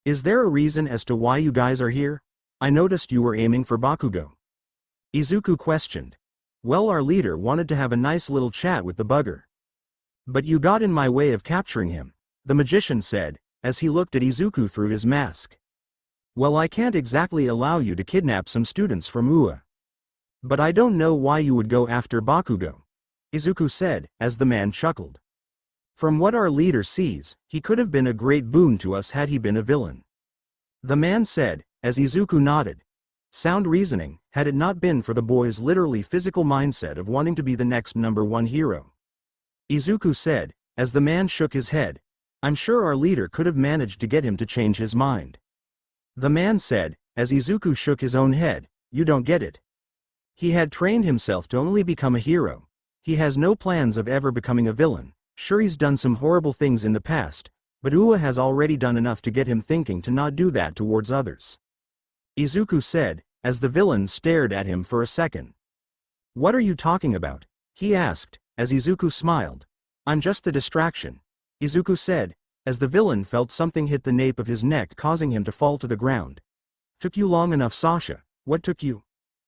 Is there a reason as to why you guys are here? I noticed you were aiming for Bakugo. Izuku questioned. Well, our leader wanted to have a nice little chat with the bugger. But you got in my way of capturing him, the magician said, as he looked at Izuku through his mask. Well, I can't exactly allow you to kidnap some students from UA. But I don't know why you would go after Bakugo, Izuku said, as the man chuckled. From what our leader sees, he could have been a great boon to us had he been a villain. The man said, as Izuku nodded. Sound reasoning, had it not been for the boy's literally physical mindset of wanting to be the next #1 hero. Izuku said, as the man shook his head. I'm sure our leader could have managed to get him to change his mind. The man said, as Izuku shook his own head, you don't get it. He had trained himself to only become a hero. He has no plans of ever becoming a villain. Sure, he's done some horrible things in the past, but UA has already done enough to get him thinking to not do that towards others. Izuku said, as the villain stared at him for a second. What are you talking about? He asked, as Izuku smiled. I'm just a distraction, Izuku said, as the villain felt something hit the nape of his neck, causing him to fall to the ground. Took you long enough, Sasha. What took you?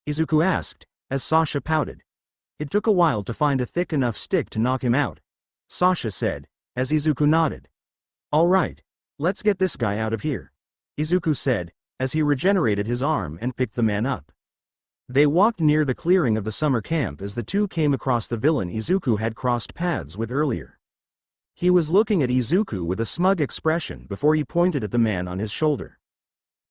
Izuku asked, as Sasha pouted. It took a while to find a thick enough stick to knock him out, Sasha said, as Izuku nodded. All right, let's get this guy out of here, Izuku said, as he regenerated his arm and picked the man up. They walked near the clearing of the summer camp as the two came across the villain Izuku had crossed paths with earlier. He was looking at Izuku with a smug expression before he pointed at the man on his shoulder.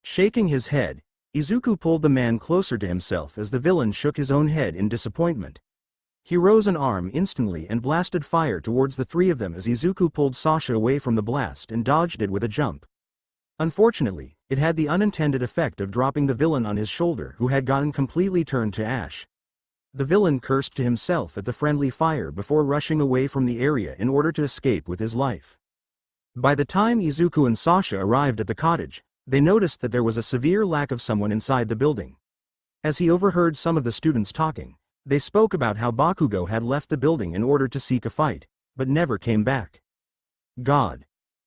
Shaking his head, Izuku pulled the man closer to himself as the villain shook his own head in disappointment. He rose an arm instantly and blasted fire towards the three of them as Izuku pulled Sasha away from the blast and dodged it with a jump. Unfortunately, it had the unintended effect of dropping the villain on his shoulder, who had gotten completely turned to ash. The villain cursed to himself at the friendly fire before rushing away from the area in order to escape with his life. By the time Izuku and Sasha arrived at the cottage, they noticed that there was a severe lack of someone inside the building. As he overheard some of the students talking, they spoke about how Bakugo had left the building in order to seek a fight, but never came back. God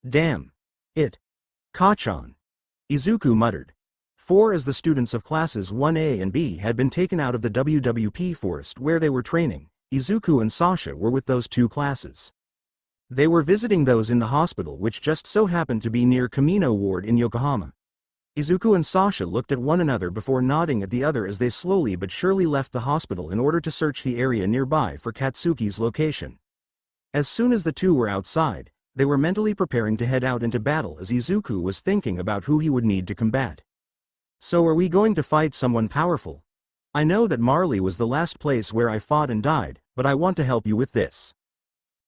damn it. Kachan, Izuku muttered. As the students of classes 1A and B had been taken out of the WWP forest where they were training, Izuku and Sasha were with those two classes. They were visiting those in the hospital, which just so happened to be near Kamino Ward in Yokohama. Izuku and Sasha looked at one another before nodding at the other as they slowly but surely left the hospital in order to search the area nearby for Katsuki's location. As soon as the two were outside, they were mentally preparing to head out into battle as Izuku was thinking about who he would need to combat. So are we going to fight someone powerful? I know that Marley was the last place where I fought and died, but I want to help you with this,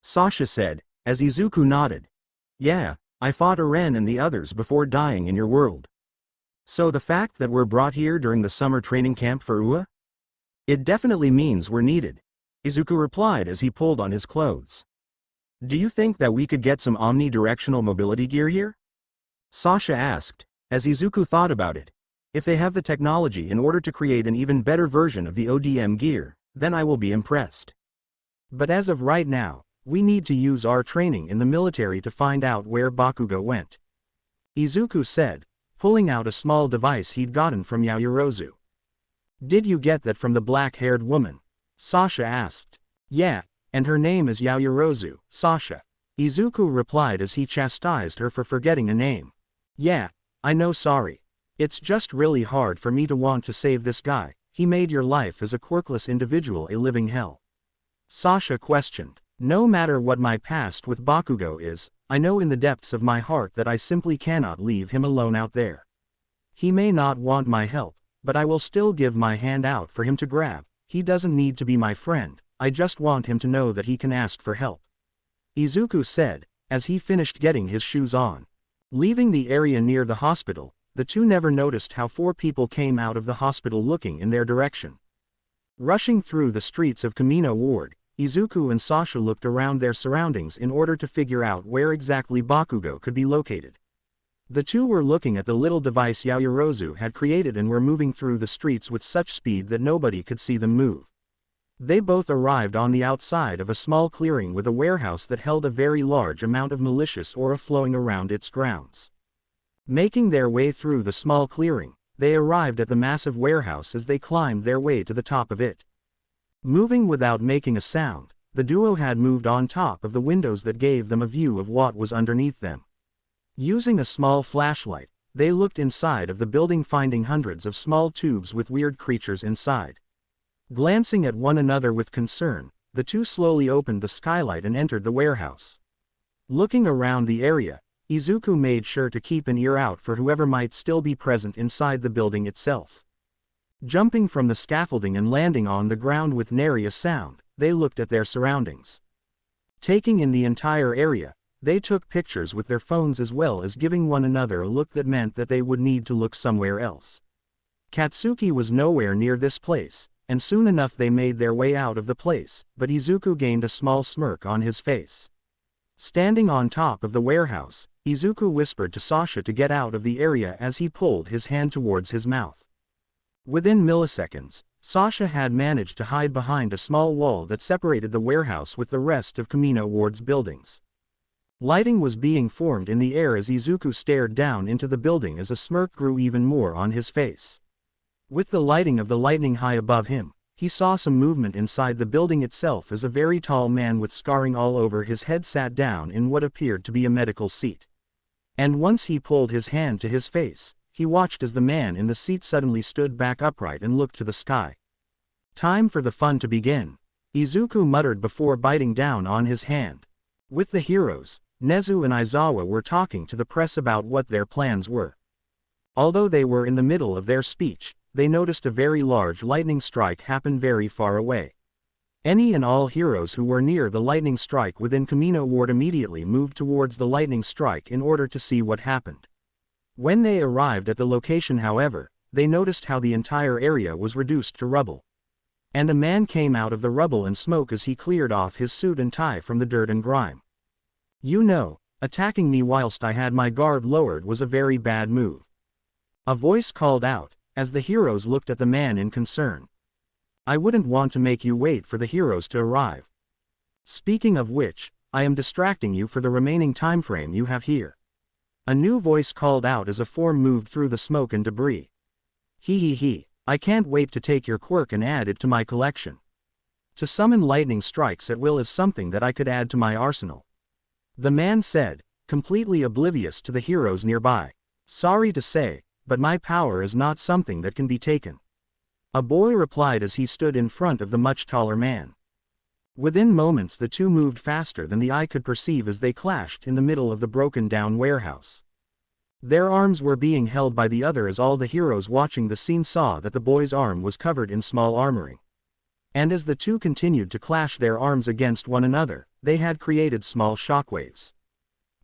Sasha said, as Izuku nodded. Yeah, I fought Eren and the others before dying in your world. So the fact that we're brought here during the summer training camp for UA? It definitely means we're needed, Izuku replied as he pulled on his clothes. Do you think that we could get some omnidirectional mobility gear here? Sasha asked, as Izuku thought about it. If they have the technology in order to create an even better version of the ODM gear, then I will be impressed. But as of right now, we need to use our training in the military to find out where Bakugo went," Izuku said, pulling out a small device he'd gotten from Yaoyorozu. "Did you get that from the black-haired woman?" Sasha asked. "Yeah, and her name is Yaoyorozu, Sasha," Izuku replied as he chastised her for forgetting a name. "Yeah, I know, sorry. It's just really hard for me to want to save this guy. He made your life as a quirkless individual a living hell," Sasha questioned. "No matter what my past with Bakugo is, I know in the depths of my heart that I simply cannot leave him alone out there. He may not want my help, but I will still give my hand out for him to grab. He doesn't need to be my friend, I just want him to know that he can ask for help," Izuku said, as he finished getting his shoes on. Leaving the area near the hospital, the two never noticed how 4 people came out of the hospital looking in their direction. Rushing through the streets of Kamino Ward, Izuku and Sasha looked around their surroundings in order to figure out where exactly Bakugo could be located. The two were looking at the little device Yaoyorozu had created and were moving through the streets with such speed that nobody could see them move. They both arrived on the outside of a small clearing with a warehouse that held a very large amount of malicious aura flowing around its grounds. Making their way through the small clearing, they arrived at the massive warehouse as they climbed their way to the top of it. Moving without making a sound, the duo had moved on top of the windows that gave them a view of what was underneath them. Using a small flashlight, they looked inside of the building, finding hundreds of small tubes with weird creatures inside. Glancing at one another with concern, the two slowly opened the skylight and entered the warehouse. Looking around the area, Izuku made sure to keep an ear out for whoever might still be present inside the building itself. Jumping from the scaffolding and landing on the ground with nary a sound, they looked at their surroundings. Taking in the entire area, they took pictures with their phones as well as giving one another a look that meant that they would need to look somewhere else. Katsuki was nowhere near this place, and soon enough they made their way out of the place, but Izuku gained a small smirk on his face. Standing on top of the warehouse, Izuku whispered to Sasha to get out of the area as he pulled his hand towards his mouth. Within milliseconds, Sasha had managed to hide behind a small wall that separated the warehouse with the rest of Kamino Ward's buildings. Lighting was being formed in the air as Izuku stared down into the building as a smirk grew even more on his face. With the lighting of the lightning high above him, he saw some movement inside the building itself as a very tall man with scarring all over his head sat down in what appeared to be a medical seat. And once he pulled his hand to his face, he watched as the man in the seat suddenly stood back upright and looked to the sky. "Time for the fun to begin," Izuku muttered before biting down on his hand. With the heroes, Nezu and Aizawa were talking to the press about what their plans were. Although they were in the middle of their speech, they noticed a very large lightning strike happen very far away. Any and all heroes who were near the lightning strike within Kamino Ward immediately moved towards the lightning strike in order to see what happened. When they arrived at the location, however, they noticed how the entire area was reduced to rubble. And a man came out of the rubble and smoke as he cleared off his suit and tie from the dirt and grime. "You know, attacking me whilst I had my guard lowered was a very bad move," a voice called out, as the heroes looked at the man in concern. "I wouldn't want to make you wait for the heroes to arrive. Speaking of which, I am distracting you for the remaining time frame you have here," a new voice called out as a form moved through the smoke and debris. He, I can't wait to take your quirk and add it to my collection. To summon lightning strikes at will is something that I could add to my arsenal," the man said, completely oblivious to the heroes nearby. "Sorry to say, but my power is not something that can be taken," a boy replied as he stood in front of the much taller man. Within moments the two moved faster than the eye could perceive as they clashed in the middle of the broken-down warehouse. Their arms were being held by the other as all the heroes watching the scene saw that the boy's arm was covered in small armoring. And as the two continued to clash their arms against one another, they had created small shockwaves.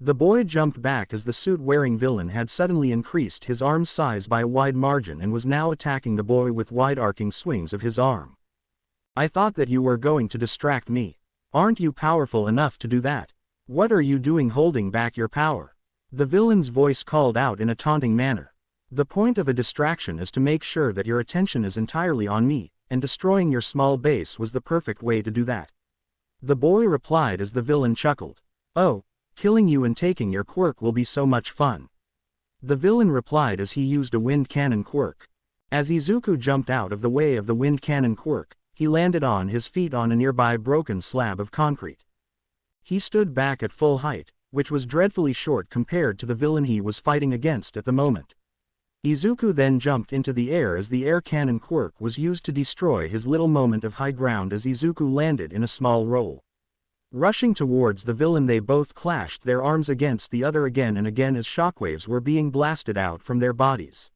The boy jumped back as the suit-wearing villain had suddenly increased his arm's size by a wide margin and was now attacking the boy with wide-arcing swings of his arm. "I thought that you were going to distract me. Aren't you powerful enough to do that? What are you doing holding back your power?" The villain's voice called out in a taunting manner. The point of a distraction is to make sure that your attention is entirely on me, and destroying your small base was the perfect way to do that. The boy replied as the villain chuckled. Oh, killing you and taking your quirk will be so much fun. The villain replied as he used a wind cannon quirk. As Izuku jumped out of the way of the wind cannon quirk, he landed on his feet on a nearby broken slab of concrete. He stood back at full height, which was dreadfully short compared to the villain he was fighting against at the moment. Izuku then jumped into the air as the air cannon quirk was used to destroy his little moment of high ground as Izuku landed in a small roll. Rushing towards the villain, they both clashed their arms against the other again and again as shockwaves were being blasted out from their bodies.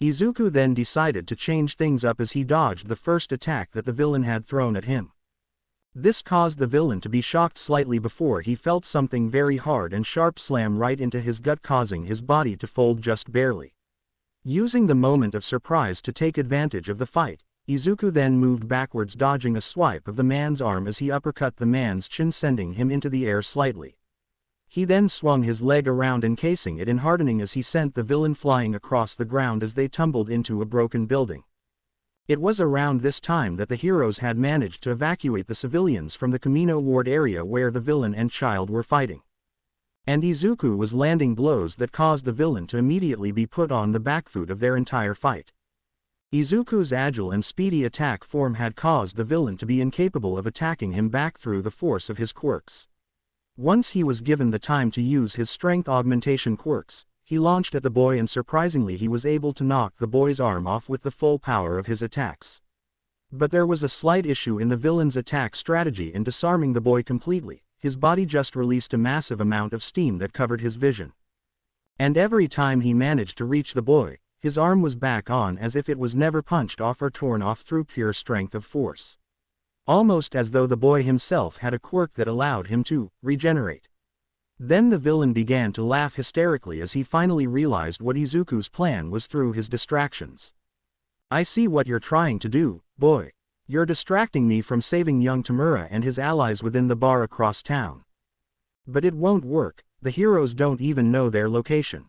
Izuku then decided to change things up as he dodged the first attack that the villain had thrown at him. This caused the villain to be shocked slightly before he felt something very hard and sharp slam right into his gut, causing his body to fold just barely. Using the moment of surprise to take advantage of the fight, Izuku then moved backwards, dodging a swipe of the man's arm as he uppercut the man's chin, sending him into the air slightly. He then swung his leg around, encasing it in hardening as he sent the villain flying across the ground as they tumbled into a broken building. It was around this time that the heroes had managed to evacuate the civilians from the Camino Ward area where the villain and child were fighting. And Izuku was landing blows that caused the villain to immediately be put on the back foot of their entire fight. Izuku's agile and speedy attack form had caused the villain to be incapable of attacking him back through the force of his quirks. Once he was given the time to use his strength augmentation quirks, he launched at the boy and surprisingly he was able to knock the boy's arm off with the full power of his attacks. But there was a slight issue in the villain's attack strategy in disarming the boy completely. His body just released a massive amount of steam that covered his vision. And every time he managed to reach the boy, his arm was back on as if it was never punched off or torn off through pure strength of force. Almost as though the boy himself had a quirk that allowed him to regenerate. Then the villain began to laugh hysterically as he finally realized what Izuku's plan was through his distractions. I see what you're trying to do, boy. You're distracting me from saving young Tamura and his allies within the bar across town. But it won't work, the heroes don't even know their location.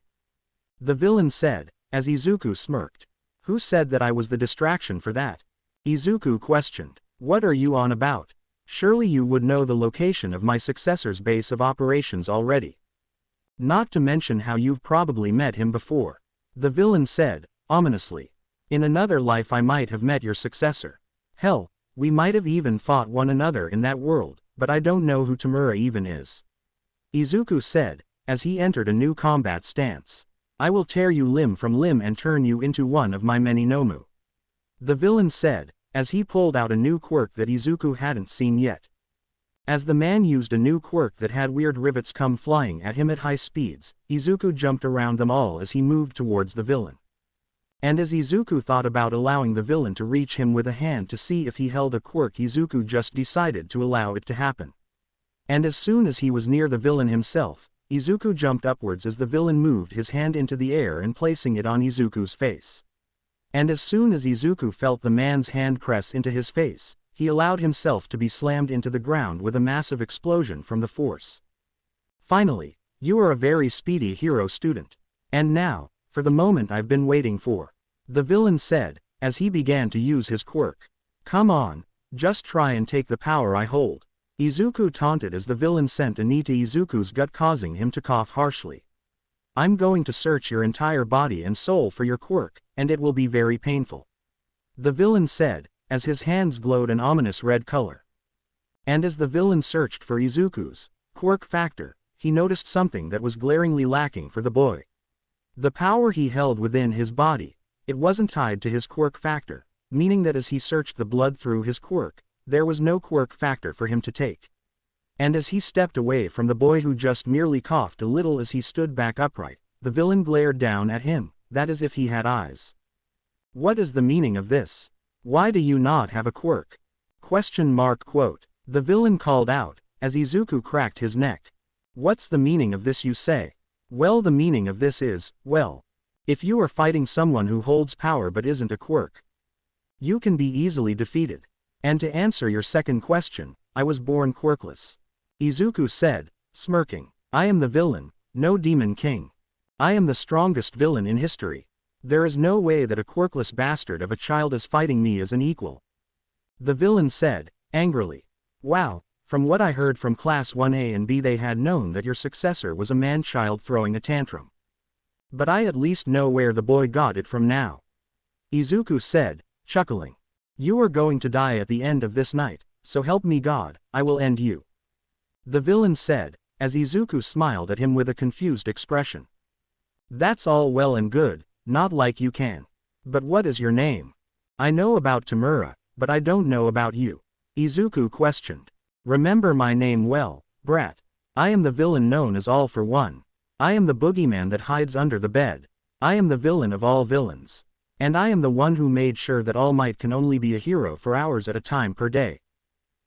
The villain said, as Izuku smirked. Who said that I was the distraction for that? Izuku questioned. What are you on about? Surely you would know the location of my successor's base of operations already. Not to mention how you've probably met him before. The villain said, ominously. In another life I might have met your successor. Hell, we might have even fought one another in that world, but I don't know who Tamura even is. Izuku said, as he entered a new combat stance. I will tear you limb from limb and turn you into one of my many Nomu. The villain said, as he pulled out a new quirk that Izuku hadn't seen yet. As the man used a new quirk that had weird rivets come flying at him at high speeds, Izuku jumped around them all as he moved towards the villain. And as Izuku thought about allowing the villain to reach him with a hand to see if he held a quirk, Izuku just decided to allow it to happen. And as soon as he was near the villain himself, Izuku jumped upwards as the villain moved his hand into the air and placing it on Izuku's face. And as soon as Izuku felt the man's hand press into his face, he allowed himself to be slammed into the ground with a massive explosion from the force. Finally, you are a very speedy hero student. And now, for the moment I've been waiting for. The villain said, as he began to use his quirk. Come on, just try and take the power I hold. Izuku taunted as the villain sent a knee to Izuku's gut, causing him to cough harshly. I'm going to search your entire body and soul for your quirk, and it will be very painful. The villain said, as his hands glowed an ominous red color. And as the villain searched for Izuku's quirk factor, he noticed something that was glaringly lacking for the boy. The power he held within his body, it wasn't tied to his quirk factor, meaning that as he searched the blood through his quirk, there was no quirk factor for him to take. And as he stepped away from the boy who just merely coughed a little as he stood back upright, the villain glared down at him, that as if he had eyes. What is the meaning of this? Why do you not have a quirk? ? Quote. The villain called out, as Izuku cracked his neck. What's the meaning of this, you say? Well, the meaning of this is, well, if you are fighting someone who holds power but isn't a quirk, you can be easily defeated. And to answer your second question, I was born quirkless. Izuku said, smirking. I am the villain, no demon king. I am the strongest villain in history. There is no way that a quirkless bastard of a child is fighting me as an equal. The villain said, angrily. Wow, from what I heard from Class 1A and B they had known that your successor was a man-child throwing a tantrum. But I at least know where the boy got it from now. Izuku said, chuckling. You are going to die at the end of this night, so help me God, I will end you. The villain said, as Izuku smiled at him with a confused expression. That's all well and good, not like you can. But what is your name? I know about Tamura, but I don't know about you. Izuku questioned. Remember my name well, brat. I am the villain known as All For One. I am the boogeyman that hides under the bed. I am the villain of all villains. And I am the one who made sure that All Might can only be a hero for hours at a time per day.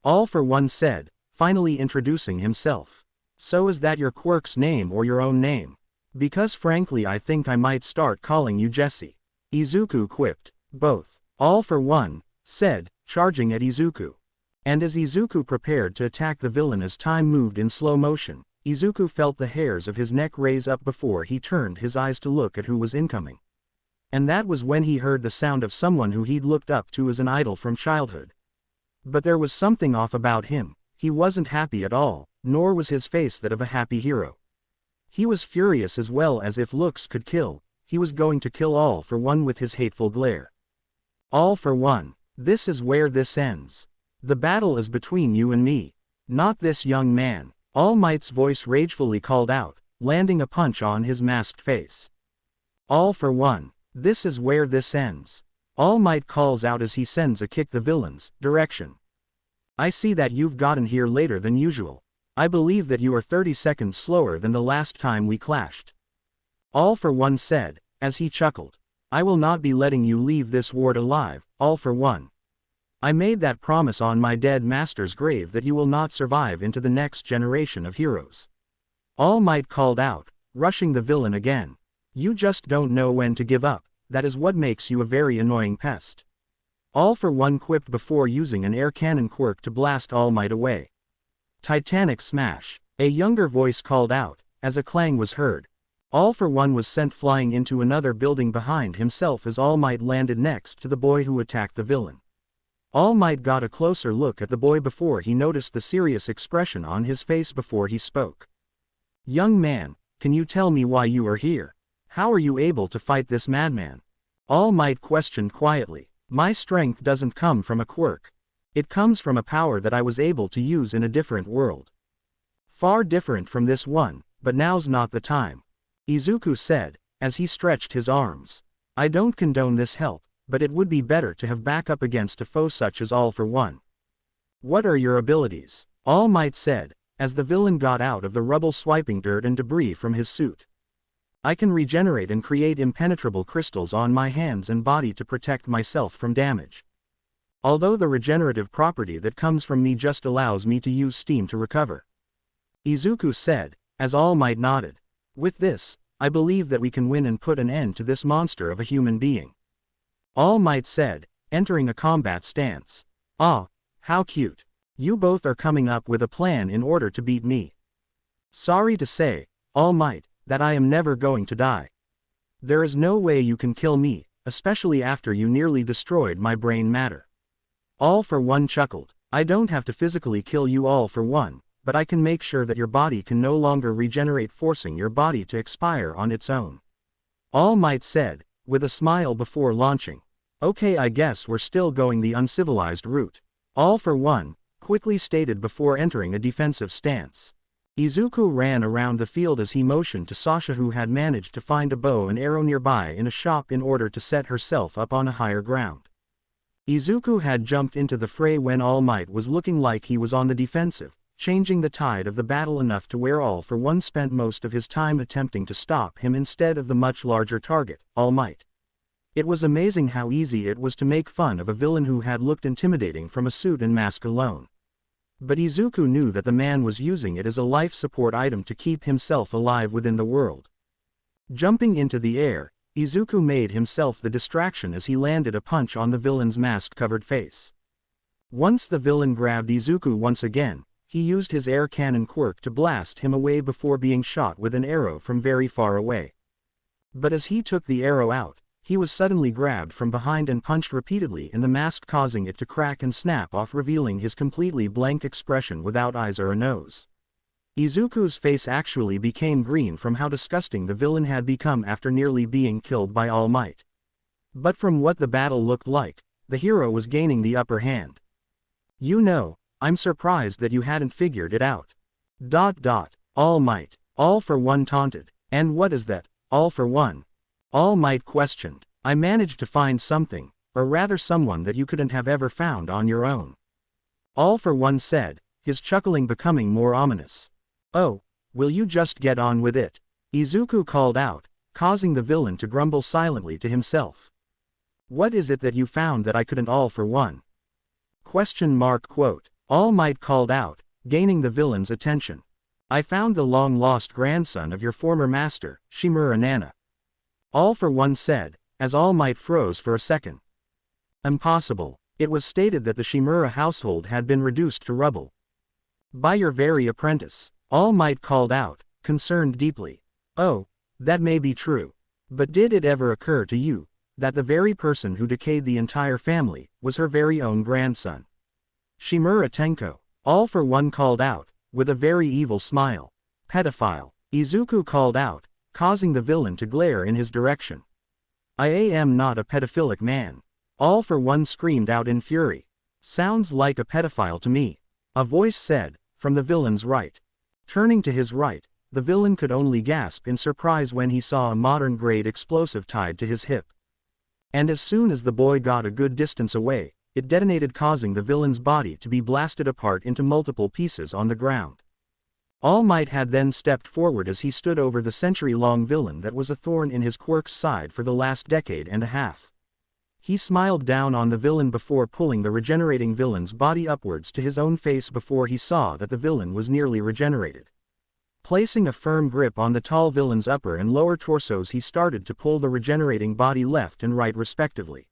All For One said, finally introducing himself. So is that your quirk's name or your own name? Because frankly I think I might start calling you Jesse. Izuku quipped. Both. All For One said, charging at Izuku. And as Izuku prepared to attack the villain as time moved in slow motion, Izuku felt the hairs of his neck raise up before he turned his eyes to look at who was incoming. And that was when he heard the sound of someone who he'd looked up to as an idol from childhood. But there was something off about him. He wasn't happy at all, nor was his face that of a happy hero. He was furious as well as if looks could kill. He was going to kill All For One with his hateful glare. All For One, this is where this ends. The battle is between you and me. Not this young man. All Might's voice ragefully called out, landing a punch on his masked face. All For One, this is where this ends. All Might calls out as he sends a kick the villain's direction. I see that you've gotten here later than usual. I believe that you are 30 seconds slower than the last time we clashed. All For One said, as he chuckled. I will not be letting you leave this ward alive, All For One. I made that promise on my dead master's grave that you will not survive into the next generation of heroes. All Might called out, rushing the villain again. You just don't know when to give up, that is what makes you a very annoying pest. All For One quipped before using an air cannon quirk to blast All Might away. Titanic smash, a younger voice called out, as a clang was heard. All For One was sent flying into another building behind himself as All Might landed next to the boy who attacked the villain. All Might got a closer look at the boy before he noticed the serious expression on his face before he spoke. Young man, can you tell me why you are here? How are you able to fight this madman? All Might questioned quietly. My strength doesn't come from a quirk. It comes from a power that I was able to use in a different world. Far different from this one, but now's not the time. Izuku said, as he stretched his arms. I don't condone this help, but it would be better to have backup against a foe such as All For One. What are your abilities? All Might said, as the villain got out of the rubble swiping dirt and debris from his suit. I can regenerate and create impenetrable crystals on my hands and body to protect myself from damage. Although the regenerative property that comes from me just allows me to use steam to recover. Izuku said, as All Might nodded. With this, I believe that we can win and put an end to this monster of a human being. All Might said, entering a combat stance. Ah, how cute. You both are coming up with a plan in order to beat me. Sorry to say, All Might, that I am never going to die. There is no way you can kill me, especially after you nearly destroyed my brain matter. All For One chuckled. I don't have to physically kill you All For One, but I can make sure that your body can no longer regenerate, forcing your body to expire on its own. All Might said, with a smile before launching. Okay, I guess we're still going the uncivilized route. All For One quickly stated before entering a defensive stance. Izuku ran around the field as he motioned to Sasha, who had managed to find a bow and arrow nearby in a shop in order to set herself up on a higher ground. Izuku had jumped into the fray when All Might was looking like he was on the defensive, changing the tide of the battle enough to where All For One spent most of his time attempting to stop him instead of the much larger target, All Might. It was amazing how easy it was to make fun of a villain who had looked intimidating from a suit and mask alone. But Izuku knew that the man was using it as a life support item to keep himself alive within the world. Jumping into the air, Izuku made himself the distraction as he landed a punch on the villain's mask-covered face. Once the villain grabbed Izuku once again, he used his air cannon quirk to blast him away before being shot with an arrow from very far away. But as he took the arrow out, he was suddenly grabbed from behind and punched repeatedly in the mask, causing it to crack and snap off, revealing his completely blank expression without eyes or a nose. Izuku's face actually became green from how disgusting the villain had become after nearly being killed by All Might. But from what the battle looked like, the hero was gaining the upper hand. "You know, I'm surprised that you hadn't figured it out." All Might, All For One taunted. "And what is that, All For One?" All Might questioned. "I managed to find something, or rather someone that you couldn't have ever found on your own," All For One said, his chuckling becoming more ominous. "Oh, will you just get on with it?" Izuku called out, causing the villain to grumble silently to himself. "What is it that you found that I couldn't, All For One?" All Might called out, gaining the villain's attention. "I found the long-lost grandson of your former master, Shimura Nana," All For One said, as All Might froze for a second. "Impossible. It was stated that the Shimura household had been reduced to rubble." "By your very apprentice," All Might called out, concerned deeply. "Oh, that may be true. But did it ever occur to you that the very person who decayed the entire family was her very own grandson?" "Shimura Tenko," All For One called out, with a very evil smile. "Pedophile," Izuku called out, causing the villain to glare in his direction. "I am not a pedophilic man," All For One screamed out in fury. "Sounds like a pedophile to me," a voice said, from the villain's right. Turning to his right, the villain could only gasp in surprise when he saw a modern-grade explosive tied to his hip. And as soon as the boy got a good distance away, it detonated, causing the villain's body to be blasted apart into multiple pieces on the ground. All Might had then stepped forward as he stood over the century-long villain that was a thorn in his quirk's side for the last decade and a half. He smiled down on the villain before pulling the regenerating villain's body upwards to his own face before he saw that the villain was nearly regenerated. Placing a firm grip on the tall villain's upper and lower torsos, he started to pull the regenerating body left and right respectively.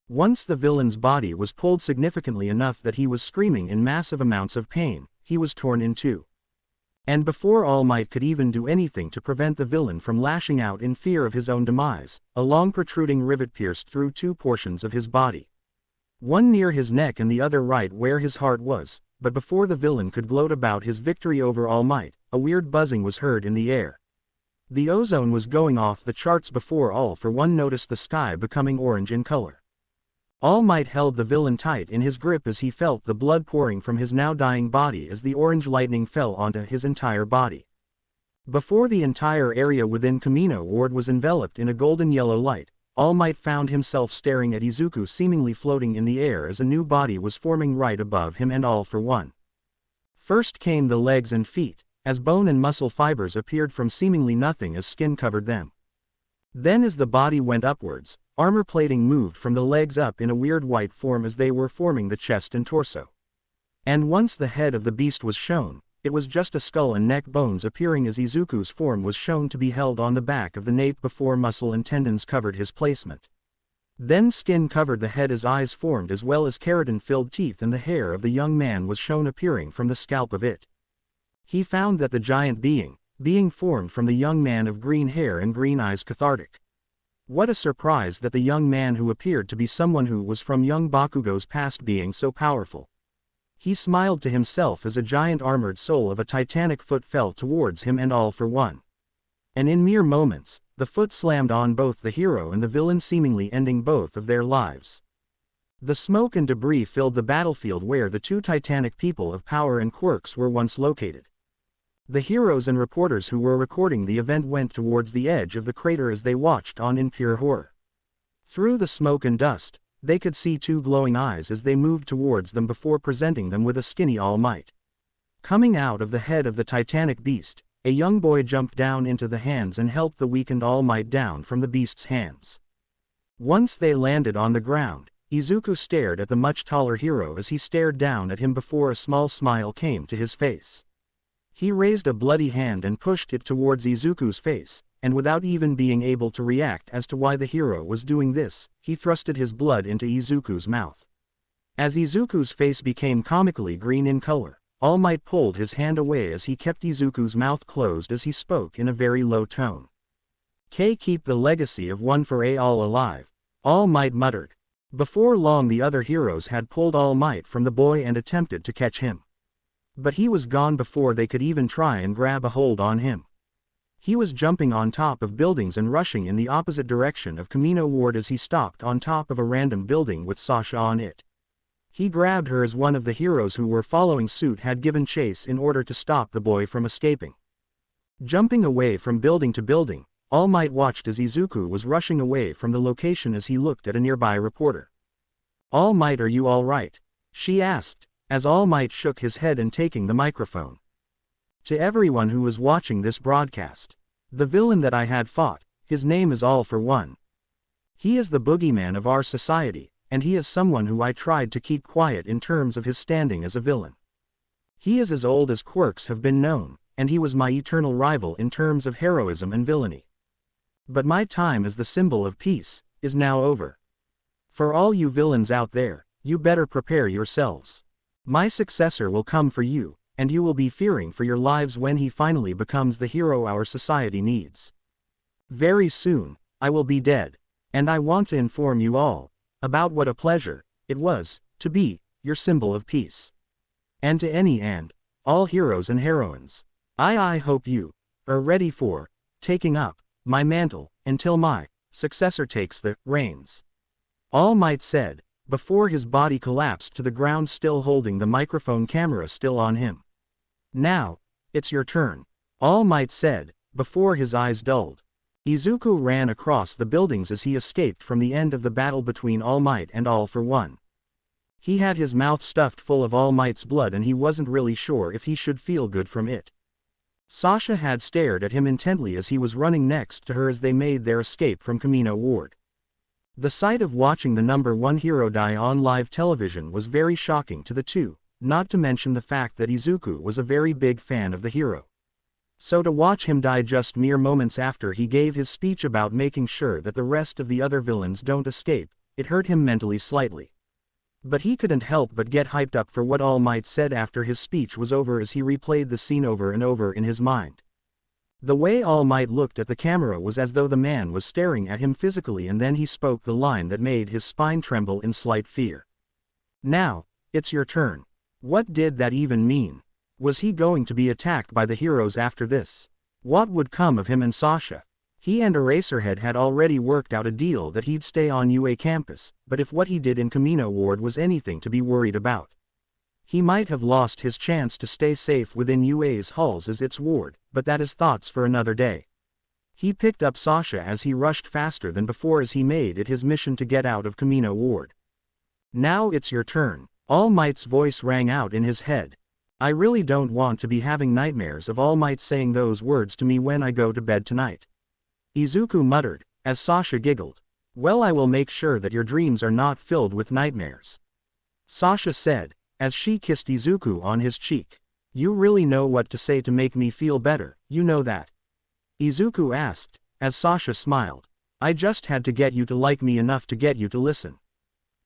Once the villain's body was pulled significantly enough that he was screaming in massive amounts of pain, he was torn in two. And before All Might could even do anything to prevent the villain from lashing out in fear of his own demise, a long protruding rivet pierced through two portions of his body. One near his neck and the other right where his heart was, but before the villain could gloat about his victory over All Might, a weird buzzing was heard in the air. The ozone was going off the charts before All For One noticed the sky becoming orange in color. All Might held the villain tight in his grip as he felt the blood pouring from his now dying body as the orange lightning fell onto his entire body. Before the entire area within Kamino Ward was enveloped in a golden yellow light, All Might found himself staring at Izuku seemingly floating in the air as a new body was forming right above him and All For One. First came the legs and feet, as bone and muscle fibers appeared from seemingly nothing as skin covered them. Then as the body went upwards, armor plating moved from the legs up in a weird white form as they were forming the chest and torso. And once the head of the beast was shown, it was just a skull and neck bones appearing as Izuku's form was shown to be held on the back of the nape before muscle and tendons covered his placement. Then skin covered the head as eyes formed as well as keratin-filled teeth, and the hair of the young man was shown appearing from the scalp of it. He found that the giant being formed from the young man of green hair and green eyes cathartic. What a surprise that the young man who appeared to be someone who was from young Bakugo's past being so powerful. He smiled to himself as a giant armored soul of a titanic foot fell towards him and All For One. And in mere moments, the foot slammed on both the hero and the villain, seemingly ending both of their lives. The smoke and debris filled the battlefield where the two titanic people of power and quirks were once located. The heroes and reporters who were recording the event went towards the edge of the crater as they watched on in pure horror. Through the smoke and dust, they could see two glowing eyes as they moved towards them before presenting them with a skinny All Might. Coming out of the head of the titanic beast, a young boy jumped down into the hands and helped the weakened All Might down from the beast's hands. Once they landed on the ground, Izuku stared at the much taller hero as he stared down at him before a small smile came to his face. He raised a bloody hand and pushed it towards Izuku's face, and without even being able to react as to why the hero was doing this, he thrusted his blood into Izuku's mouth. As Izuku's face became comically green in color, All Might pulled his hand away as he kept Izuku's mouth closed as he spoke in a very low tone. Keep the legacy of one for All alive, All Might muttered. Before long the other heroes had pulled All Might from the boy and attempted to catch him. But he was gone before they could even try and grab a hold on him. He was jumping on top of buildings and rushing in the opposite direction of Kamino Ward as he stopped on top of a random building with Sasha on it. He grabbed her as one of the heroes who were following suit had given chase in order to stop the boy from escaping. Jumping away from building to building, All Might watched as Izuku was rushing away from the location as he looked at a nearby reporter. "All Might, are you all right?" she asked, as All Might shook his head and taking the microphone. "To everyone who was watching this broadcast, the villain that I had fought, his name is All For One. He is the boogeyman of our society, and he is someone who I tried to keep quiet in terms of his standing as a villain. He is as old as quirks have been known, and he was my eternal rival in terms of heroism and villainy. But my time as the symbol of peace is now over. For all you villains out there, you better prepare yourselves. My successor will come for you, and you will be fearing for your lives when he finally becomes the hero our society needs. Very soon, I will be dead, and I want to inform you all about what a pleasure it was to be your symbol of peace. And to any and all heroes and heroines, I hope you are ready for taking up my mantle until my successor takes the reins." All Might said, before his body collapsed to the ground, still holding the microphone camera still on him. "Now, it's your turn," All Might said, before his eyes dulled. Izuku ran across the buildings as he escaped from the end of the battle between All Might and All For One. He had his mouth stuffed full of All Might's blood and he wasn't really sure if he should feel good from it. Sasha had stared at him intently as he was running next to her as they made their escape from Kamino Ward. The sight of watching the number one hero die on live television was very shocking to the two, not to mention the fact that Izuku was a very big fan of the hero. So to watch him die just mere moments after he gave his speech about making sure that the rest of the other villains don't escape, it hurt him mentally slightly. But he couldn't help but get hyped up for what All Might said after his speech was over as he replayed the scene over and over in his mind. The way All Might looked at the camera was as though the man was staring at him physically, and then he spoke the line that made his spine tremble in slight fear. "Now, it's your turn." What did that even mean? Was he going to be attacked by the heroes after this? What would come of him and Sasha? He and Eraserhead had already worked out a deal that he'd stay on UA campus, but if what he did in Kamino Ward was anything to be worried about, he might have lost his chance to stay safe within UA's halls as its ward, but that is thoughts for another day. He picked up Sasha as he rushed faster than before as he made it his mission to get out of Kamino Ward. "Now it's your turn," All Might's voice rang out in his head. "I really don't want to be having nightmares of All Might saying those words to me when I go to bed tonight." Izuku muttered, as Sasha giggled. "Well, I will make sure that your dreams are not filled with nightmares," Sasha said, as she kissed Izuku on his cheek. "You really know what to say to make me feel better, you know that?" Izuku asked, as Sasha smiled. "I just had to get you to like me enough to get you to listen,"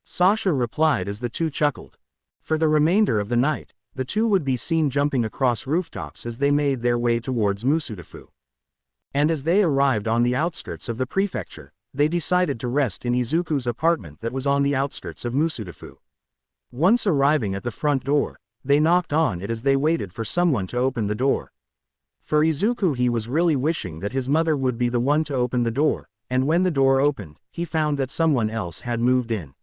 Sasha replied as the two chuckled. For the remainder of the night, the two would be seen jumping across rooftops as they made their way towards Musudafu. And as they arrived on the outskirts of the prefecture, they decided to rest in Izuku's apartment that was on the outskirts of Musudafu. Once arriving at the front door, they knocked on it as they waited for someone to open the door. For Izuku, he was really wishing that his mother would be the one to open the door, and when the door opened, he found that someone else had moved in.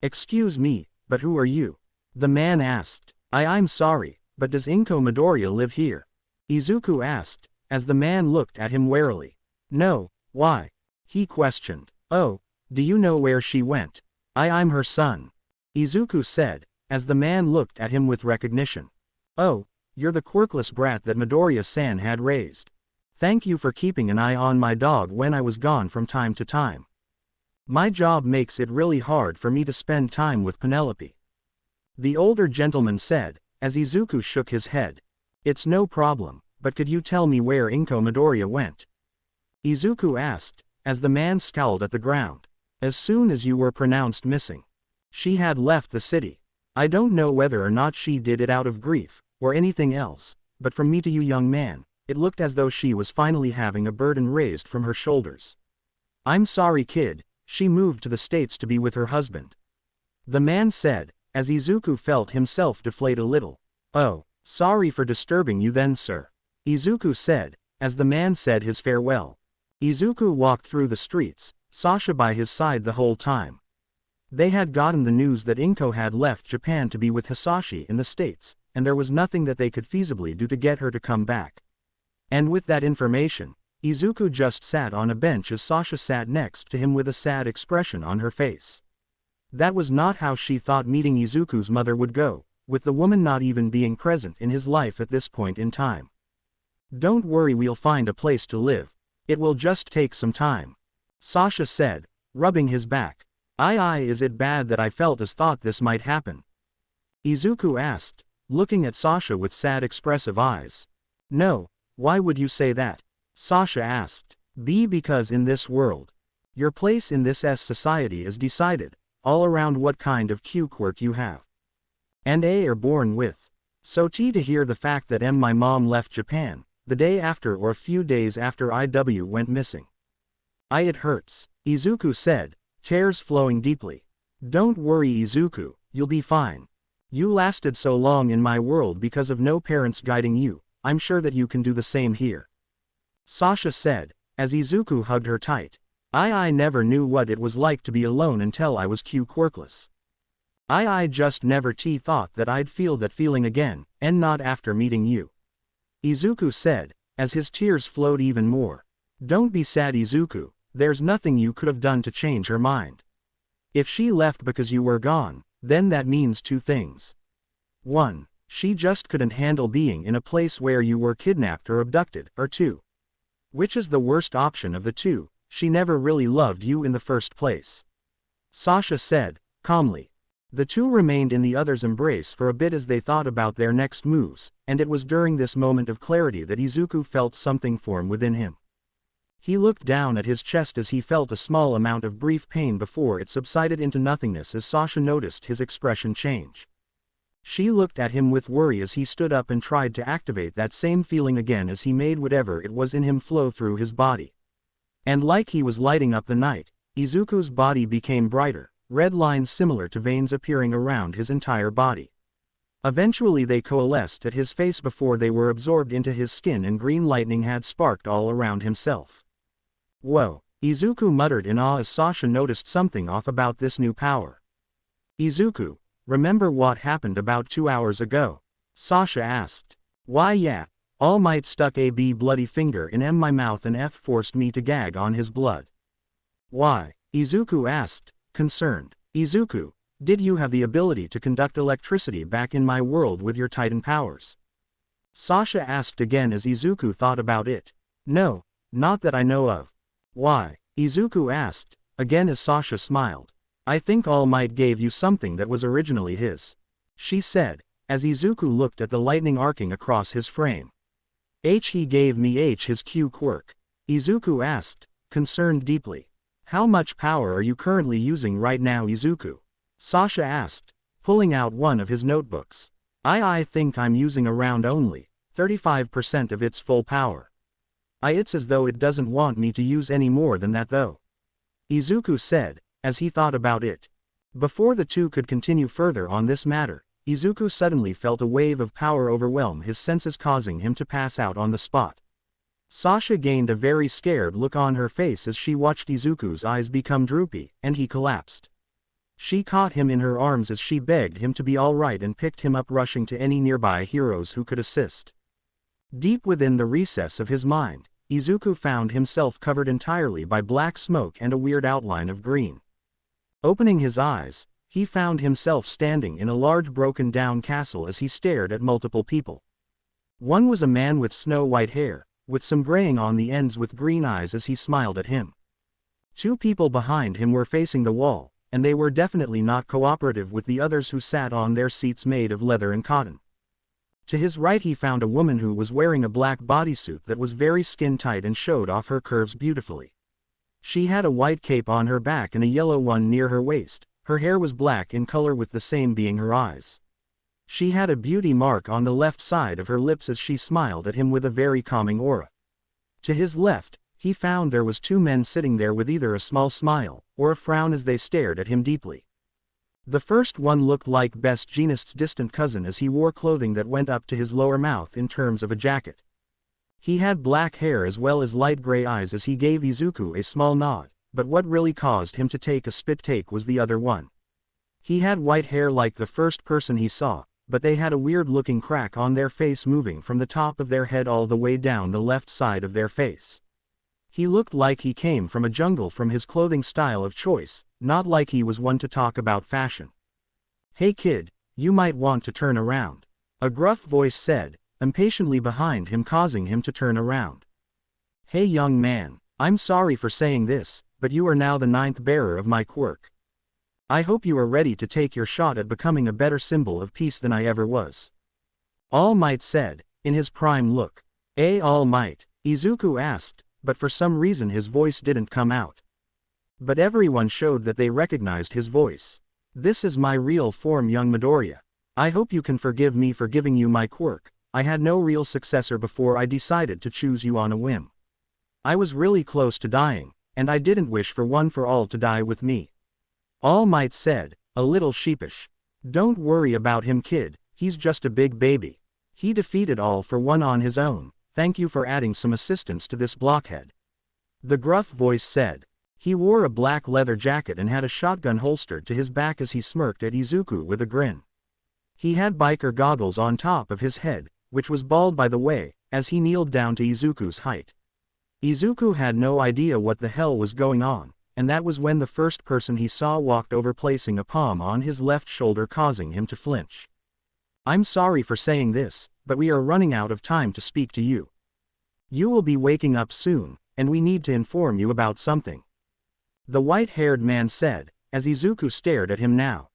"Excuse me, but who are you?" the man asked. I'm sorry, but does Inko Midoriya live here?" Izuku asked, as the man looked at him warily. "No, why?" he questioned. "Oh, do you know where she went?" I'm her son," Izuku said, as the man looked at him with recognition. "Oh, you're the quirkless brat that Midoriya-san had raised. Thank you for keeping an eye on my dog when I was gone from time to time. My job makes it really hard for me to spend time with Penelope," the older gentleman said, as Izuku shook his head. "It's no problem, but could you tell me where Inko Midoriya went?" Izuku asked, as the man scowled at the ground. "As soon as you were pronounced missing, she had left the city. I don't know whether or not she did it out of grief, or anything else, but from me to you, young man, It looked as though she was finally having a burden raised from her shoulders. "I'm sorry, kid, she moved to the States to be with her husband," the man said, as Izuku felt himself deflate a little. "Oh, sorry for disturbing you then, sir," Izuku said, as the man said his farewell. Izuku walked through the streets, Sasha by his side the whole time. They had gotten the news that Inko had left Japan to be with Hisashi in the States, and there was nothing that they could feasibly do to get her to come back. And with that information, Izuku just sat on a bench as Sasha sat next to him with a sad expression on her face. That was not how she thought meeting Izuku's mother would go, with the woman not even being present in his life at this point in time. "Don't worry, we'll find a place to live. It will just take some time," Sasha said, rubbing his back. "Aye, is it bad that I felt as thought this might happen?" Izuku asked, looking at Sasha with sad expressive eyes. "No, why would you say that?" Sasha asked. Because in this world, your place in this society is decided, all around what kind of Q quirk you have. And are born with. So to hear the fact that my mom left Japan, the day after or a few days after IW went missing. It hurts," Izuku said, tears flowing deeply. "Don't worry, Izuku, you'll be fine. You lasted so long in my world because of no parents guiding you, I'm sure that you can do the same here," Sasha said, as Izuku hugged her tight. I never knew what it was like to be alone until I was Q quirkless. I just never thought that I'd feel that feeling again, and not after meeting you," Izuku said, as his tears flowed even more. "Don't be sad, Izuku, there's nothing you could have done to change her mind. If she left because you were gone, then that means two things. 1. She just couldn't handle being in a place where you were kidnapped or abducted, or 2. Which is the worst option of the two, she never really loved you in the first place," Sasha said, calmly. The two remained in the other's embrace for a bit as they thought about their next moves, and it was during this moment of clarity that Izuku felt something form within him. He looked down at his chest as he felt a small amount of brief pain before it subsided into nothingness as Sasha noticed his expression change. She looked at him with worry as he stood up and tried to activate that same feeling again as he made whatever it was in him flow through his body. And like he was lighting up the night, Izuku's body became brighter, red lines similar to veins appearing around his entire body. Eventually they coalesced at his face before they were absorbed into his skin and green lightning had sparked all around himself. "Whoa," Izuku muttered in awe as Sasha noticed something off about this new power. "Izuku, remember what happened about 2 hours ago?" Sasha asked. "Why yeah, All Might stuck a bloody finger in my mouth and forced me to gag on his blood." "Why?" Izuku asked, concerned. "Izuku, did you have the ability to conduct electricity back in my world with your Titan powers?" Sasha asked again as Izuku thought about it. "No, not that I know of." "Why?" Izuku asked, again as Sasha smiled. "I think All Might gave you something that was originally his," she said, as Izuku looked at the lightning arcing across his frame. He gave me his Q quirk," Izuku asked, concerned deeply. "How much power are you currently using right now, Izuku?" Sasha asked, pulling out one of his notebooks. I think I'm using around only 35% of its full power. It's as though it doesn't want me to use any more than that though," Izuku said, as he thought about it. Before the two could continue further on this matter, Izuku suddenly felt a wave of power overwhelm his senses, causing him to pass out on the spot. Sasha gained a very scared look on her face as she watched Izuku's eyes become droopy, and he collapsed. She caught him in her arms as she begged him to be alright and picked him up, rushing to any nearby heroes who could assist. Deep within the recess of his mind, Izuku found himself covered entirely by black smoke and a weird outline of green. Opening his eyes, he found himself standing in a large broken-down castle as he stared at multiple people. One was a man with snow-white hair, with some graying on the ends with green eyes as he smiled at him. 2 people behind him were facing the wall, and they were definitely not cooperative with the others who sat on their seats made of leather and cotton. To his right he found a woman who was wearing a black bodysuit that was very skin-tight and showed off her curves beautifully. She had a white cape on her back and a yellow one near her waist. Her hair was black in color with the same being her eyes. She had a beauty mark on the left side of her lips as she smiled at him with a very calming aura. To his left, he found there was 2 men sitting there with either a small smile, or a frown as they stared at him deeply. The first one looked like Best Jeanist's distant cousin as he wore clothing that went up to his lower mouth in terms of a jacket. He had black hair as well as light gray eyes as he gave Izuku a small nod, but what really caused him to take a spit take was the other one. He had white hair like the first person he saw, but they had a weird-looking crack on their face moving from the top of their head all the way down the left side of their face. He looked like he came from a jungle from his clothing style of choice, not like he was one to talk about fashion. "Hey kid, you might want to turn around," a gruff voice said, impatiently behind him causing him to turn around. "Hey young man, I'm sorry for saying this, but you are now the 9th bearer of my quirk. I hope you are ready to take your shot at becoming a better symbol of peace than I ever was," All Might said, in his prime look. All Might?" Izuku asked, but for some reason his voice didn't come out. But everyone showed that they recognized his voice. "This is my real form, young Midoriya. I hope you can forgive me for giving you my quirk. I had no real successor before I decided to choose you on a whim. I was really close to dying, and I didn't wish for one for all to die with me," All Might said, a little sheepish. "Don't worry about him kid, he's just a big baby. He defeated All For One on his own, thank you for adding some assistance to this blockhead," the gruff voice said. He wore a black leather jacket and had a shotgun holstered to his back as he smirked at Izuku with a grin. He had biker goggles on top of his head, which was bald by the way, as he kneeled down to Izuku's height. Izuku had no idea what the hell was going on, and that was when the first person he saw walked over placing a palm on his left shoulder causing him to flinch. "I'm sorry for saying this, but we are running out of time to speak to you. You will be waking up soon, and we need to inform you about something," the white-haired man said, as Izuku stared at him now.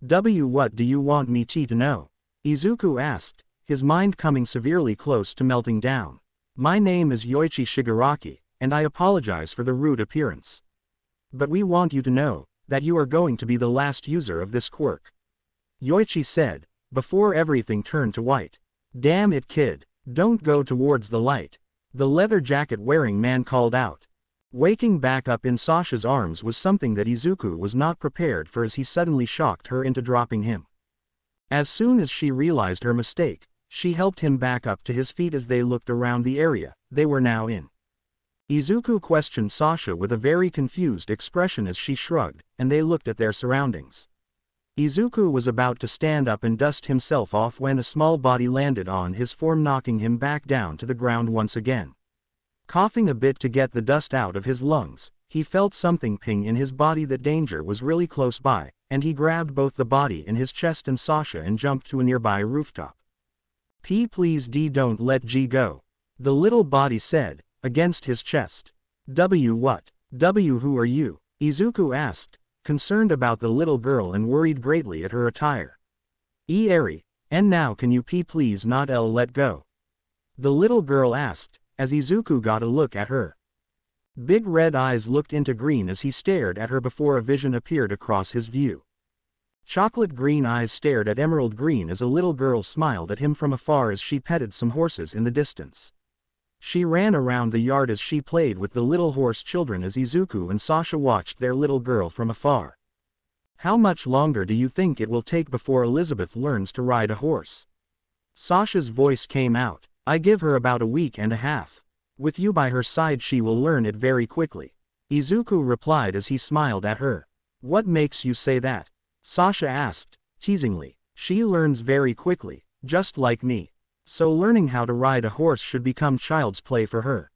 What do you want me to know?" Izuku asked, his mind coming severely close to melting down. "My name is Yoichi Shigaraki, and I apologize for the rude appearance. But we want you to know that you are going to be the last user of this quirk," Yoichi said, before everything turned to white. "Damn it kid, don't go towards the light," the leather jacket wearing man called out. Waking back up in Sasha's arms was something that Izuku was not prepared for as he suddenly shocked her into dropping him. As soon as she realized her mistake, she helped him back up to his feet as they looked around the area they were now in. Izuku questioned Sasha with a very confused expression as she shrugged, and they looked at their surroundings. Izuku was about to stand up and dust himself off when a small body landed on his form knocking him back down to the ground once again. Coughing a bit to get the dust out of his lungs, he felt something ping in his body that danger was really close by, and he grabbed both the body in his chest and Sasha and jumped to a nearby rooftop. Please don't let G go," the little body said, against his chest. What? Who are you?" Izuku asked, concerned about the little girl and worried greatly at her attire. Eri, and now can you please not let go?" the little girl asked, as Izuku got a look at her. Big red eyes looked into green as he stared at her before a vision appeared across his view. Chocolate green eyes stared at emerald green as a little girl smiled at him from afar as she petted some horses in the distance. She ran around the yard as she played with the little horse children as Izuku and Sasha watched their little girl from afar. "How much longer do you think it will take before Elizabeth learns to ride a horse?" Sasha's voice came out. "I give her about a week and a half. With you by her side she will learn it very quickly," Izuku replied as he smiled at her. "What makes you say that?" Sasha asked, teasingly. "She learns very quickly, just like me. So learning how to ride a horse should become child's play for her,"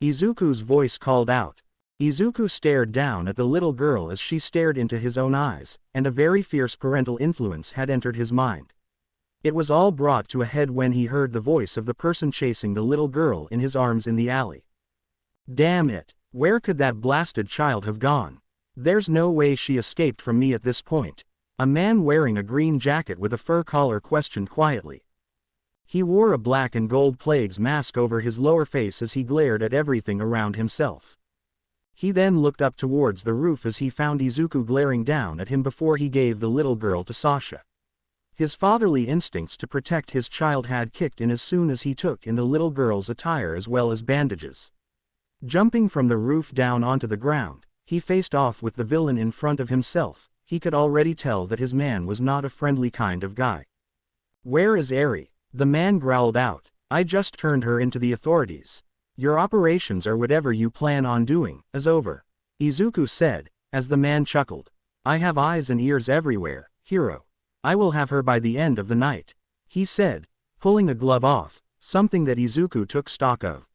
Izuku's voice called out. Izuku stared down at the little girl as she stared into his own eyes, and a very fierce parental influence had entered his mind. It was all brought to a head when he heard the voice of the person chasing the little girl in his arms in the alley. "Damn it, where could that blasted child have gone? There's no way she escaped from me at this point," a man wearing a green jacket with a fur collar questioned quietly. He wore a black and gold plague's mask over his lower face as he glared at everything around himself. He then looked up towards the roof as he found Izuku glaring down at him before he gave the little girl to Sasha. His fatherly instincts to protect his child had kicked in as soon as he took in the little girl's attire as well as bandages. Jumping from the roof down onto the ground, he faced off with the villain in front of himself. He could already tell that his man was not a friendly kind of guy. "Where is Eri?" the man growled out. "I just turned her into the authorities. Your operations or whatever you plan on doing is over," Izuku said, as the man chuckled. "I have eyes and ears everywhere, hero. I will have her by the end of the night," he said, pulling a glove off, something that Izuku took stock of.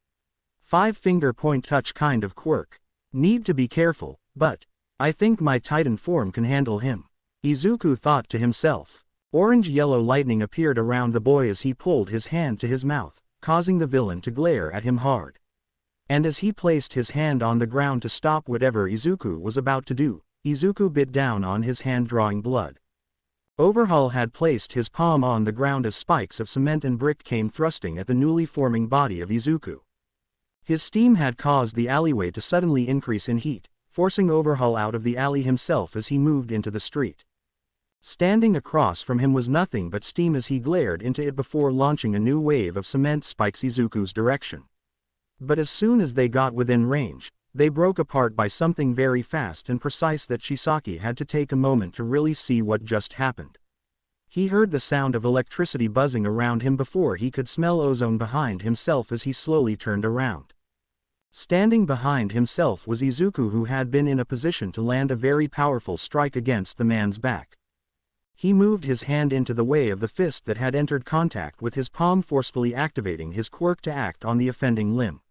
5-finger point touch kind of quirk. Need to be careful, but I think my Titan form can handle him, Izuku thought to himself. Orange-yellow lightning appeared around the boy as he pulled his hand to his mouth, causing the villain to glare at him hard. And as he placed his hand on the ground to stop whatever Izuku was about to do, Izuku bit down on his hand, drawing blood. Overhaul had placed his palm on the ground as spikes of cement and brick came thrusting at the newly forming body of Izuku. His steam had caused the alleyway to suddenly increase in heat, forcing Overhaul out of the alley himself as he moved into the street. Standing across from him was nothing but steam as he glared into it before launching a new wave of cement spikes Izuku's direction. But as soon as they got within range, they broke apart by something very fast and precise that Chisaki had to take a moment to really see what just happened. He heard the sound of electricity buzzing around him before he could smell ozone behind himself as he slowly turned around. Standing behind himself was Izuku, who had been in a position to land a very powerful strike against the man's back. He moved his hand into the way of the fist that had entered contact with his palm, forcefully activating his quirk to act on the offending limb.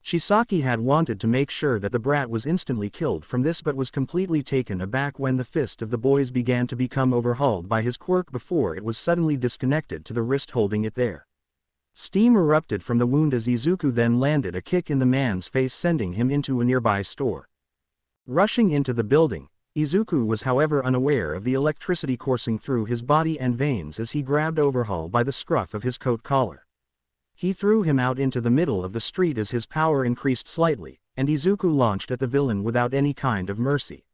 Chisaki had wanted to make sure that the brat was instantly killed from this, but was completely taken aback when the fist of the boys began to become overhauled by his quirk before it was suddenly disconnected to the wrist holding it there. Steam erupted from the wound as Izuku then landed a kick in the man's face, sending him into a nearby store. Rushing into the building, Izuku was however unaware of the electricity coursing through his body and veins as he grabbed Overhaul by the scruff of his coat collar. He threw him out into the middle of the street as his power increased slightly, and Izuku launched at the villain without any kind of mercy.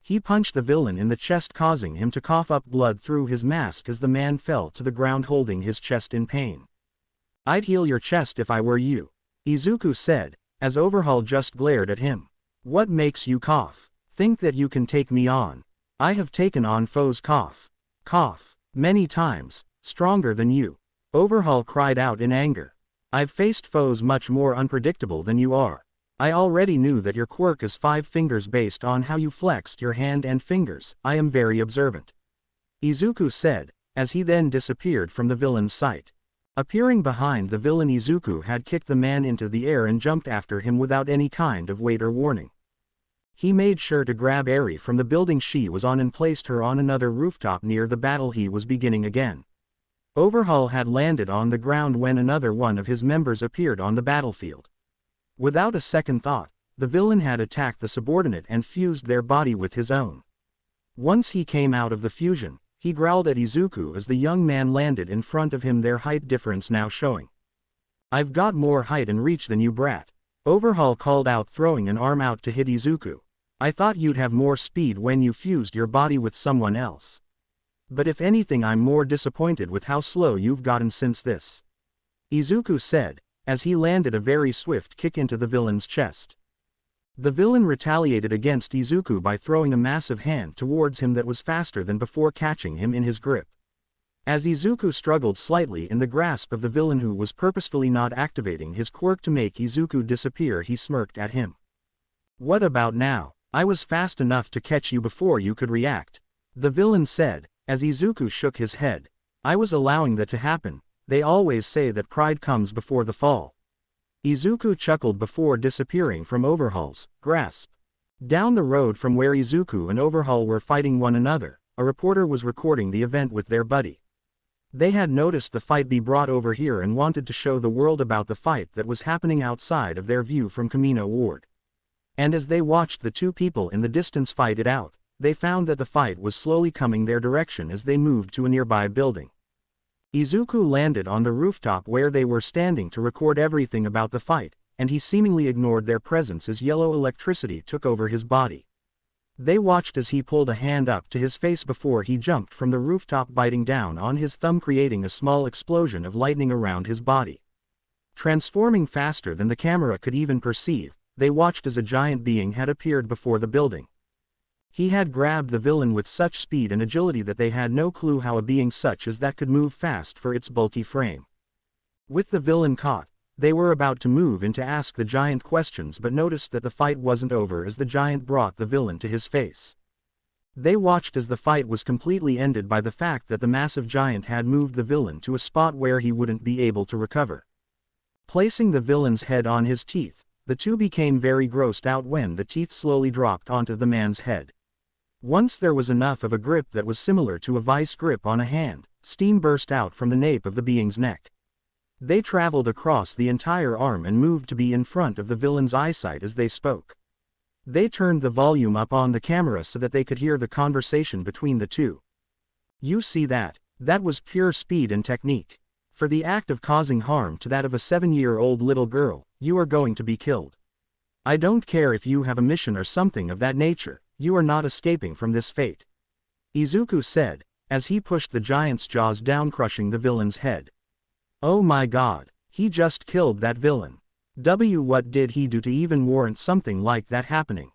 He punched the villain in the chest, causing him to cough up blood through his mask as the man fell to the ground holding his chest in pain. "I'd heal your chest if I were you," Izuku said, as Overhaul just glared at him. "What makes you cough? Think that you can take me on? I have taken on foes many times, stronger than you," Overhaul cried out in anger. "I've faced foes much more unpredictable than you are. I already knew that your quirk is 5 fingers based on how you flexed your hand and fingers. I am very observant," Izuku said, as he then disappeared from the villain's sight. Appearing behind the villain, Izuku had kicked the man into the air and jumped after him without any kind of wait or warning. He made sure to grab Eri from the building she was on and placed her on another rooftop near the battle he was beginning again. Overhaul had landed on the ground when another one of his members appeared on the battlefield. Without a second thought, the villain had attacked the subordinate and fused their body with his own. Once he came out of the fusion, he growled at Izuku as the young man landed in front of him, their height difference now showing. "I've got more height and reach than you, brat," Overhaul called out, throwing an arm out to hit Izuku. "I thought you'd have more speed when you fused your body with someone else. But if anything, I'm more disappointed with how slow you've gotten since this," Izuku said, as he landed a very swift kick into the villain's chest. The villain retaliated against Izuku by throwing a massive hand towards him that was faster than before, catching him in his grip. As Izuku struggled slightly in the grasp of the villain, who was purposefully not activating his quirk to make Izuku disappear, he smirked at him. "What about now? I was fast enough to catch you before you could react," the villain said, as Izuku shook his head. "I was allowing that to happen. They always say that pride comes before the fall." Izuku chuckled before disappearing from Overhaul's grasp. Down the road from where Izuku and Overhaul were fighting one another, a reporter was recording the event with their buddy. They had noticed the fight be brought over here and wanted to show the world about the fight that was happening outside of their view from Kamino Ward. And as they watched the two people in the distance fight it out, they found that the fight was slowly coming their direction as they moved to a nearby building. Izuku landed on the rooftop where they were standing to record everything about the fight, and he seemingly ignored their presence as yellow electricity took over his body. They watched as he pulled a hand up to his face before he jumped from the rooftop, biting down on his thumb, creating a small explosion of lightning around his body. Transforming faster than the camera could even perceive, they watched as a giant being had appeared before the building. He had grabbed the villain with such speed and agility that they had no clue how a being such as that could move fast for its bulky frame. With the villain caught, they were about to move in to ask the giant questions, but noticed that the fight wasn't over as the giant brought the villain to his face. They watched as the fight was completely ended by the fact that the massive giant had moved the villain to a spot where he wouldn't be able to recover. Placing the villain's head on his teeth, the two became very grossed out when the teeth slowly dropped onto the man's head. Once there was enough of a grip that was similar to a vice grip on a hand, steam burst out from the nape of the being's neck. They traveled across the entire arm and moved to be in front of the villain's eyesight as they spoke. They turned the volume up on the camera so that they could hear the conversation between the two. "You see that? That was pure speed and technique. For the act of causing harm to that of a 7-year-old little girl, you are going to be killed. I don't care if you have a mission or something of that nature, you are not escaping from this fate," Izuku said, as he pushed the giant's jaws down, crushing the villain's head. "Oh my god, he just killed that villain. What did he do to even warrant something like that happening?"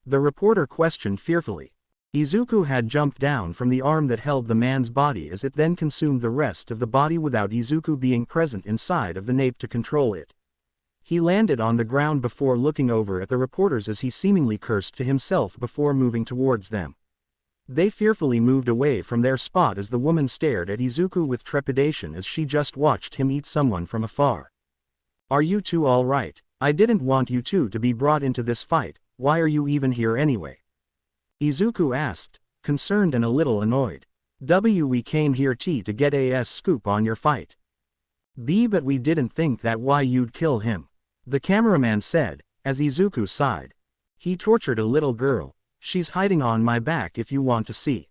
the reporter questioned fearfully. Izuku had jumped down from the arm that held the man's body as it then consumed the rest of the body without Izuku being present inside of the nape to control it. He landed on the ground before looking over at the reporters as he seemingly cursed to himself before moving towards them. They fearfully moved away from their spot as the woman stared at Izuku with trepidation as she just watched him eat someone from afar. "Are you two all right? I didn't want you two to be brought into this fight, why are you even here anyway?" Izuku asked, concerned and a little annoyed. "We came here to get a scoop on your fight. But we didn't think that why you'd kill him," the cameraman said, as Izuku sighed. "He tortured a little girl. She's hiding on my back if you want to see,"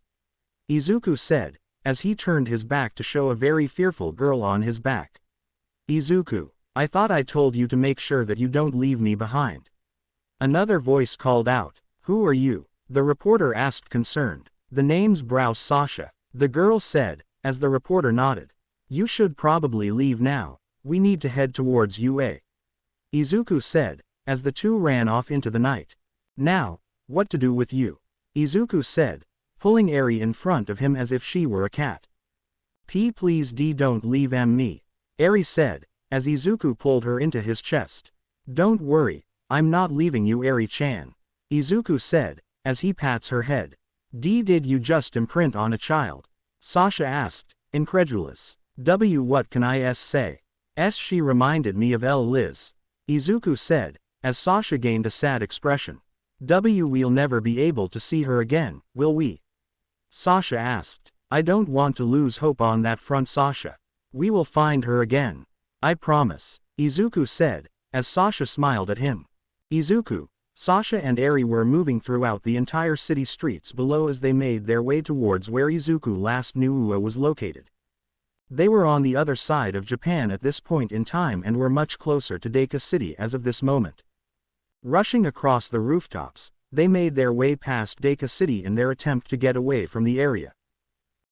Izuku said, as he turned his back to show a very fearful girl on his back. "Izuku, I thought I told you to make sure that you don't leave me behind." Another voice called out. "Who are you?" the reporter asked, concerned. "The name's Browse Sasha," the girl said, as the reporter nodded. "You should probably leave now, we need to head towards UA," Izuku said, as the two ran off into the night. "Now, what to do with you?" Izuku said, pulling Eri in front of him as if she were a cat. Please don't leave me," Eri said, as Izuku pulled her into his chest. "Don't worry, I'm not leaving you, Eri-chan," Izuku said, as he pats her head. Did you just imprint on a child?" Sasha asked, incredulous. What can I say? She reminded me of Liz," Izuku said, as Sasha gained a sad expression. We'll never be able to see her again, will we?" Sasha asked. "I don't want to lose hope on that front, Sasha. We will find her again. I promise," Izuku said, as Sasha smiled at him. Izuku, Sasha and Eri were moving throughout the entire city streets below as they made their way towards where Izuku last knew Ua was located. They were on the other side of Japan at this point in time and were much closer to Deku City as of this moment. Rushing across the rooftops, they made their way past Deku City in their attempt to get away from the area.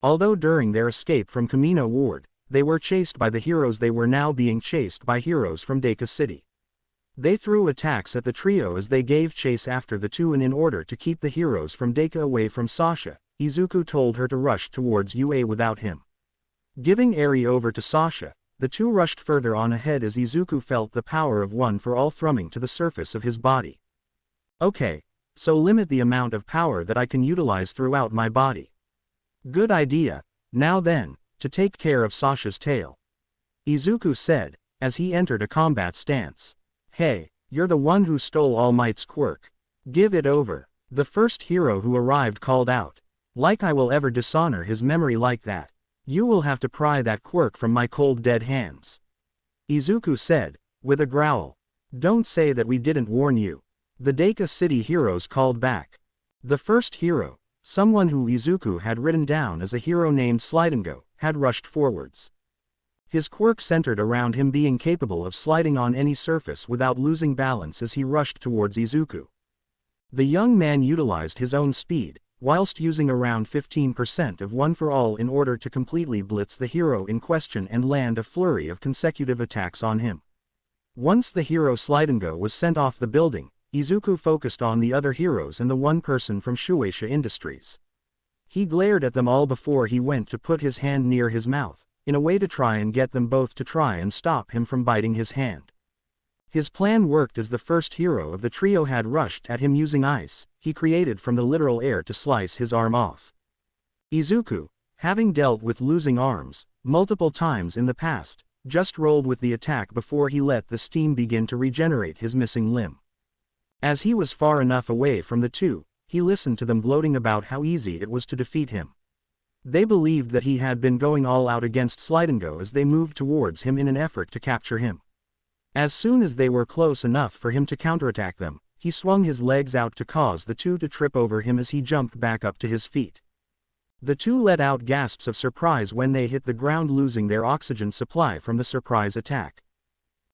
Although during their escape from Kamino Ward, they were chased by the heroes, they were now being chased by heroes from Deku City. They threw attacks at the trio as they gave chase after the two, and in order to keep the heroes from Deku away from Sasha, Izuku told her to rush towards UA without him. Giving Eri over to Sasha, the two rushed further on ahead as Izuku felt the power of one for all thrumming to the surface of his body. "Okay, so limit the amount of power that I can utilize throughout my body." "Good idea. Now then, to take care of Sasha's tail," Izuku said, as he entered a combat stance. "Hey, you're the one who stole All Might's quirk. Give it over," the first hero who arrived called out. "Like I will ever dishonor his memory like that. You will have to pry that quirk from my cold dead hands," Izuku said, with a growl. "Don't say that we didn't warn you," the Deku City heroes called back. The first hero, someone who Izuku had written down as a hero named Slidango, had rushed forwards. His quirk centered around him being capable of sliding on any surface without losing balance as he rushed towards Izuku. The young man utilized his own speed, whilst using around 15% of One for All in order to completely blitz the hero in question and land a flurry of consecutive attacks on him. Once the hero Slidengo was sent off the building, Izuku focused on the other heroes and the one person from Shueisha Industries. He glared at them all before he went to put his hand near his mouth, in a way to try and get them both to try and stop him from biting his hand. His plan worked as the first hero of the trio had rushed at him using ice he created from the literal air to slice his arm off. Izuku, having dealt with losing arms multiple times in the past, just rolled with the attack before he let the steam begin to regenerate his missing limb. As he was far enough away from the two, he listened to them gloating about how easy it was to defeat him. They believed that he had been going all out against Slidengo as they moved towards him in an effort to capture him. As soon as they were close enough for him to counterattack them, he swung his legs out to cause the two to trip over him as he jumped back up to his feet. The two let out gasps of surprise when they hit the ground, losing their oxygen supply from the surprise attack.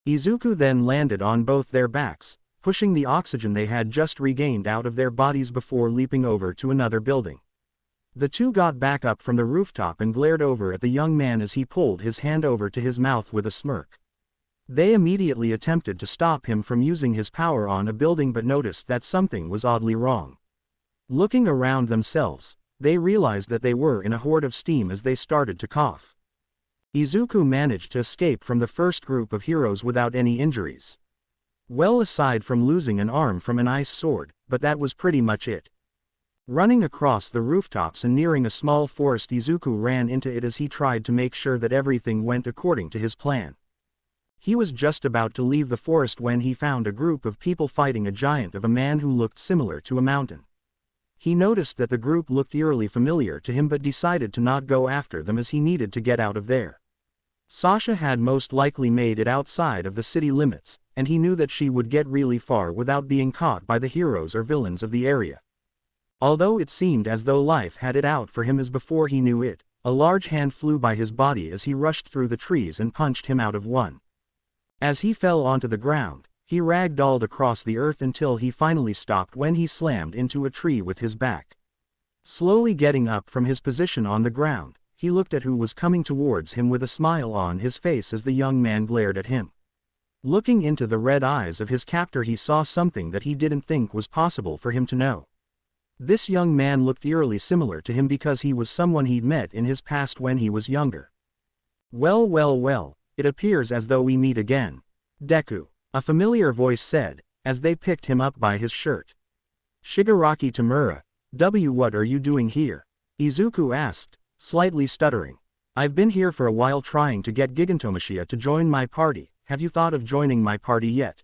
Izuku then landed on both their backs, pushing the oxygen they had just regained out of their bodies before leaping over to another building. The two got back up from the rooftop and glared over at the young man as he pulled his hand over to his mouth with a smirk. They immediately attempted to stop him from using his power on a building but noticed that something was oddly wrong. Looking around themselves, they realized that they were in a horde of steam as they started to cough. Izuku managed to escape from the first group of heroes without any injuries. Well, aside from losing an arm from an ice sword, but that was pretty much it. Running across the rooftops and nearing a small forest, Izuku ran into it as he tried to make sure that everything went according to his plan. He was just about to leave the forest when he found a group of people fighting a giant of a man who looked similar to a mountain. He noticed that the group looked eerily familiar to him but decided to not go after them as he needed to get out of there. Sasha had most likely made it outside of the city limits, and he knew that she would get really far without being caught by the heroes or villains of the area. Although it seemed as though life had it out for him as before he knew it, a large hand flew by his body as he rushed through the trees and punched him out of one. As he fell onto the ground, he ragdolled across the earth until he finally stopped when he slammed into a tree with his back. Slowly getting up from his position on the ground, he looked at who was coming towards him with a smile on his face as the young man glared at him. Looking into the red eyes of his captor, he saw something that he didn't think was possible for him to know. This young man looked eerily similar to him because he was someone he'd met in his past when he was younger. "Well, well, well, it appears as though we meet again, Deku," a familiar voice said, as they picked him up by his shirt. "Shigaraki Tamura, what are you doing here?" Izuku asked, slightly stuttering. "I've been here for a while trying to get Gigantomachia to join my party. Have you thought of joining my party yet?"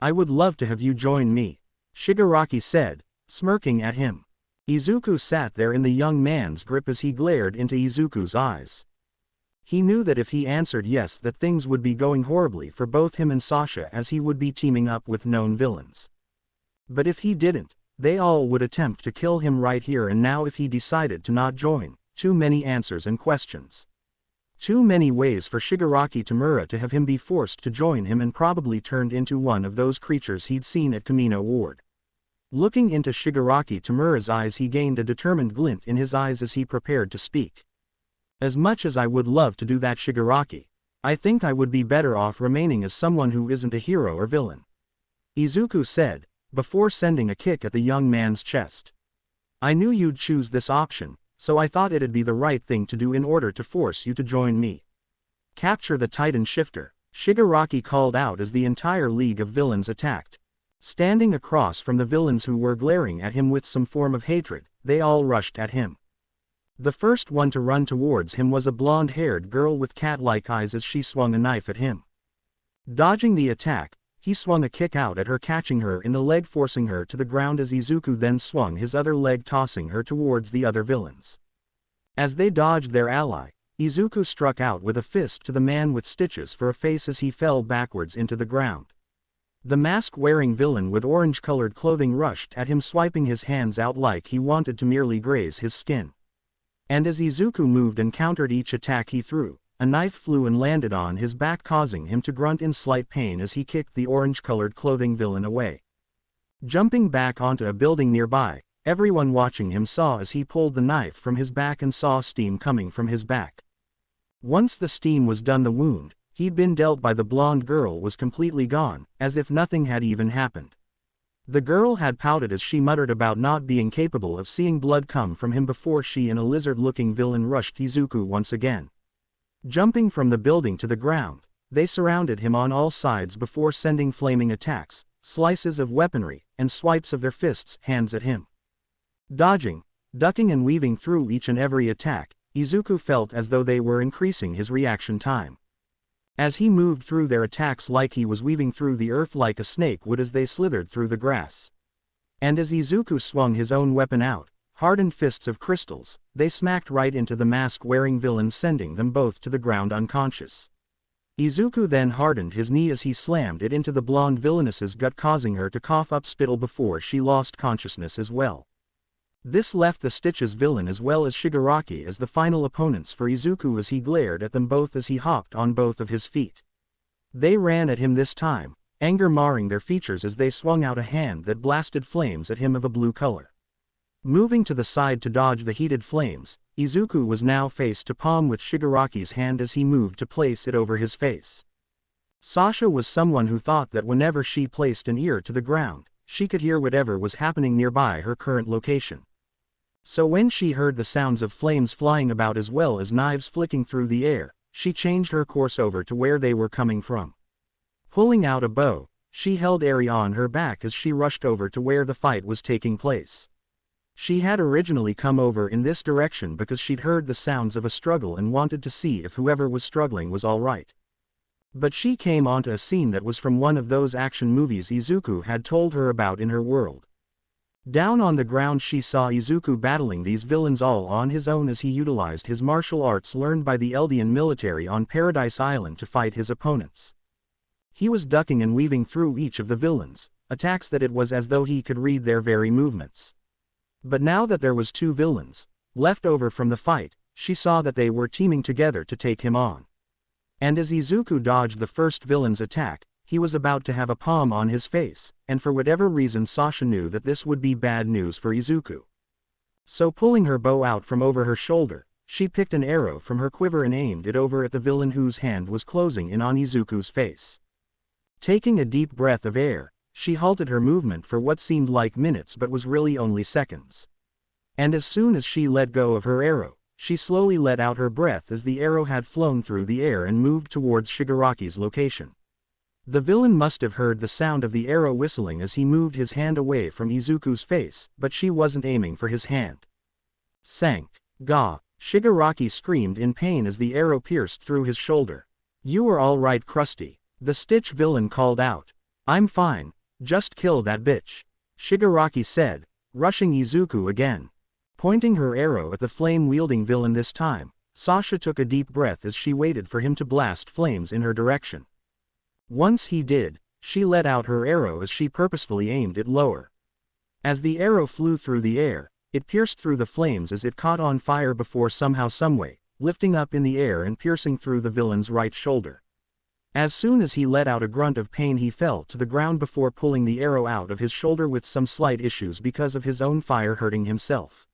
"I would love to have you join me," Shigaraki said, smirking at him. Izuku sat there in the young man's grip as he glared into Izuku's eyes. He knew that if he answered yes, that things would be going horribly for both him and Sasha, as he would be teaming up with known villains. But if he didn't, they all would attempt to kill him right here and now. If he decided to not join, too many answers and questions. Too many ways for Shigaraki Tamura to have him be forced to join him and probably turned into one of those creatures he'd seen at Kamino Ward. Looking into Shigaraki Tamura's eyes, he gained a determined glint in his eyes as he prepared to speak. "As much as I would love to do that, Shigaraki, I think I would be better off remaining as someone who isn't a hero or villain," Izuku said, before sending a kick at the young man's chest. "I knew you'd choose this option, so I thought it'd be the right thing to do in order to force you to join me." "Capture the Titan Shifter," Shigaraki called out as the entire league of villains attacked. Standing across from the villains who were glaring at him with some form of hatred, they all rushed at him. The first one to run towards him was a blonde-haired girl with cat-like eyes as she swung a knife at him. Dodging the attack, he swung a kick out at her, catching her in the leg, forcing her to the ground as Izuku then swung his other leg, tossing her towards the other villains. As they dodged their ally, Izuku struck out with a fist to the man with stitches for a face as he fell backwards into the ground. The mask-wearing villain with orange-colored clothing rushed at him, swiping his hands out like he wanted to merely graze his skin. And as Izuku moved and countered each attack he threw, a knife flew and landed on his back, causing him to grunt in slight pain as he kicked the orange-colored clothing villain away. Jumping back onto a building nearby, everyone watching him saw as he pulled the knife from his back and saw steam coming from his back. Once the steam was done, the wound he'd been dealt by the blonde girl was completely gone, as if nothing had even happened. The girl had pouted as she muttered about not being capable of seeing blood come from him before she and a lizard-looking villain rushed Izuku once again. Jumping from the building to the ground, they surrounded him on all sides before sending flaming attacks, slices of weaponry, and swipes of their fists' hands at him. Dodging, ducking and weaving through each and every attack, Izuku felt as though they were increasing his reaction time. As he moved through their attacks like he was weaving through the earth like a snake would as they slithered through the grass. And as Izuku swung his own weapon out, hardened fists of crystals, they smacked right into the mask-wearing villains, sending them both to the ground unconscious. Izuku then hardened his knee as he slammed it into the blonde villainess's gut, causing her to cough up spittle before she lost consciousness as well. This left the Stitch's villain as well as Shigaraki as the final opponents for Izuku as he glared at them both as he hopped on both of his feet. They ran at him this time, anger marring their features as they swung out a hand that blasted flames at him of a blue color. Moving to the side to dodge the heated flames, Izuku was now face to palm with Shigaraki's hand as he moved to place it over his face. Sasha was someone who thought that whenever she placed an ear to the ground, she could hear whatever was happening nearby her current location. So when she heard the sounds of flames flying about as well as knives flicking through the air, she changed her course over to where they were coming from. Pulling out a bow, she held Eri on her back as she rushed over to where the fight was taking place. She had originally come over in this direction because she'd heard the sounds of a struggle and wanted to see if whoever was struggling was alright. But she came onto a scene that was from one of those action movies Izuku had told her about in her world. Down on the ground she saw Izuku battling these villains all on his own as he utilized his martial arts learned by the Eldian military on Paradise Island to fight his opponents. He was ducking and weaving through each of the villains, attacks that it was as though he could read their very movements. But now that there was two villains left over from the fight, she saw that they were teaming together to take him on. And as Izuku dodged the first villain's attack, he was about to have a palm on his face, and for whatever reason Sasha knew that this would be bad news for Izuku. So pulling her bow out from over her shoulder, she picked an arrow from her quiver and aimed it over at the villain whose hand was closing in on Izuku's face. Taking a deep breath of air, she halted her movement for what seemed like minutes but was really only seconds. And as soon as she let go of her arrow, she slowly let out her breath as the arrow had flown through the air and moved towards Shigaraki's location. The villain must have heard the sound of the arrow whistling as he moved his hand away from Izuku's face, but she wasn't aiming for his hand. Sank. Gah! Shigaraki screamed in pain as the arrow pierced through his shoulder. "You are all right, Krusty," the Stitch villain called out. "I'm fine, just kill that bitch," Shigaraki said, rushing Izuku again. Pointing her arrow at the flame-wielding villain this time, Sasha took a deep breath as she waited for him to blast flames in her direction. Once he did, she let out her arrow as she purposefully aimed it lower. As the arrow flew through the air, it pierced through the flames as it caught on fire before somehow someway, lifting up in the air and piercing through the villain's right shoulder. As soon as he let out a grunt of pain he fell to the ground before pulling the arrow out of his shoulder with some slight issues because of his own fire hurting himself.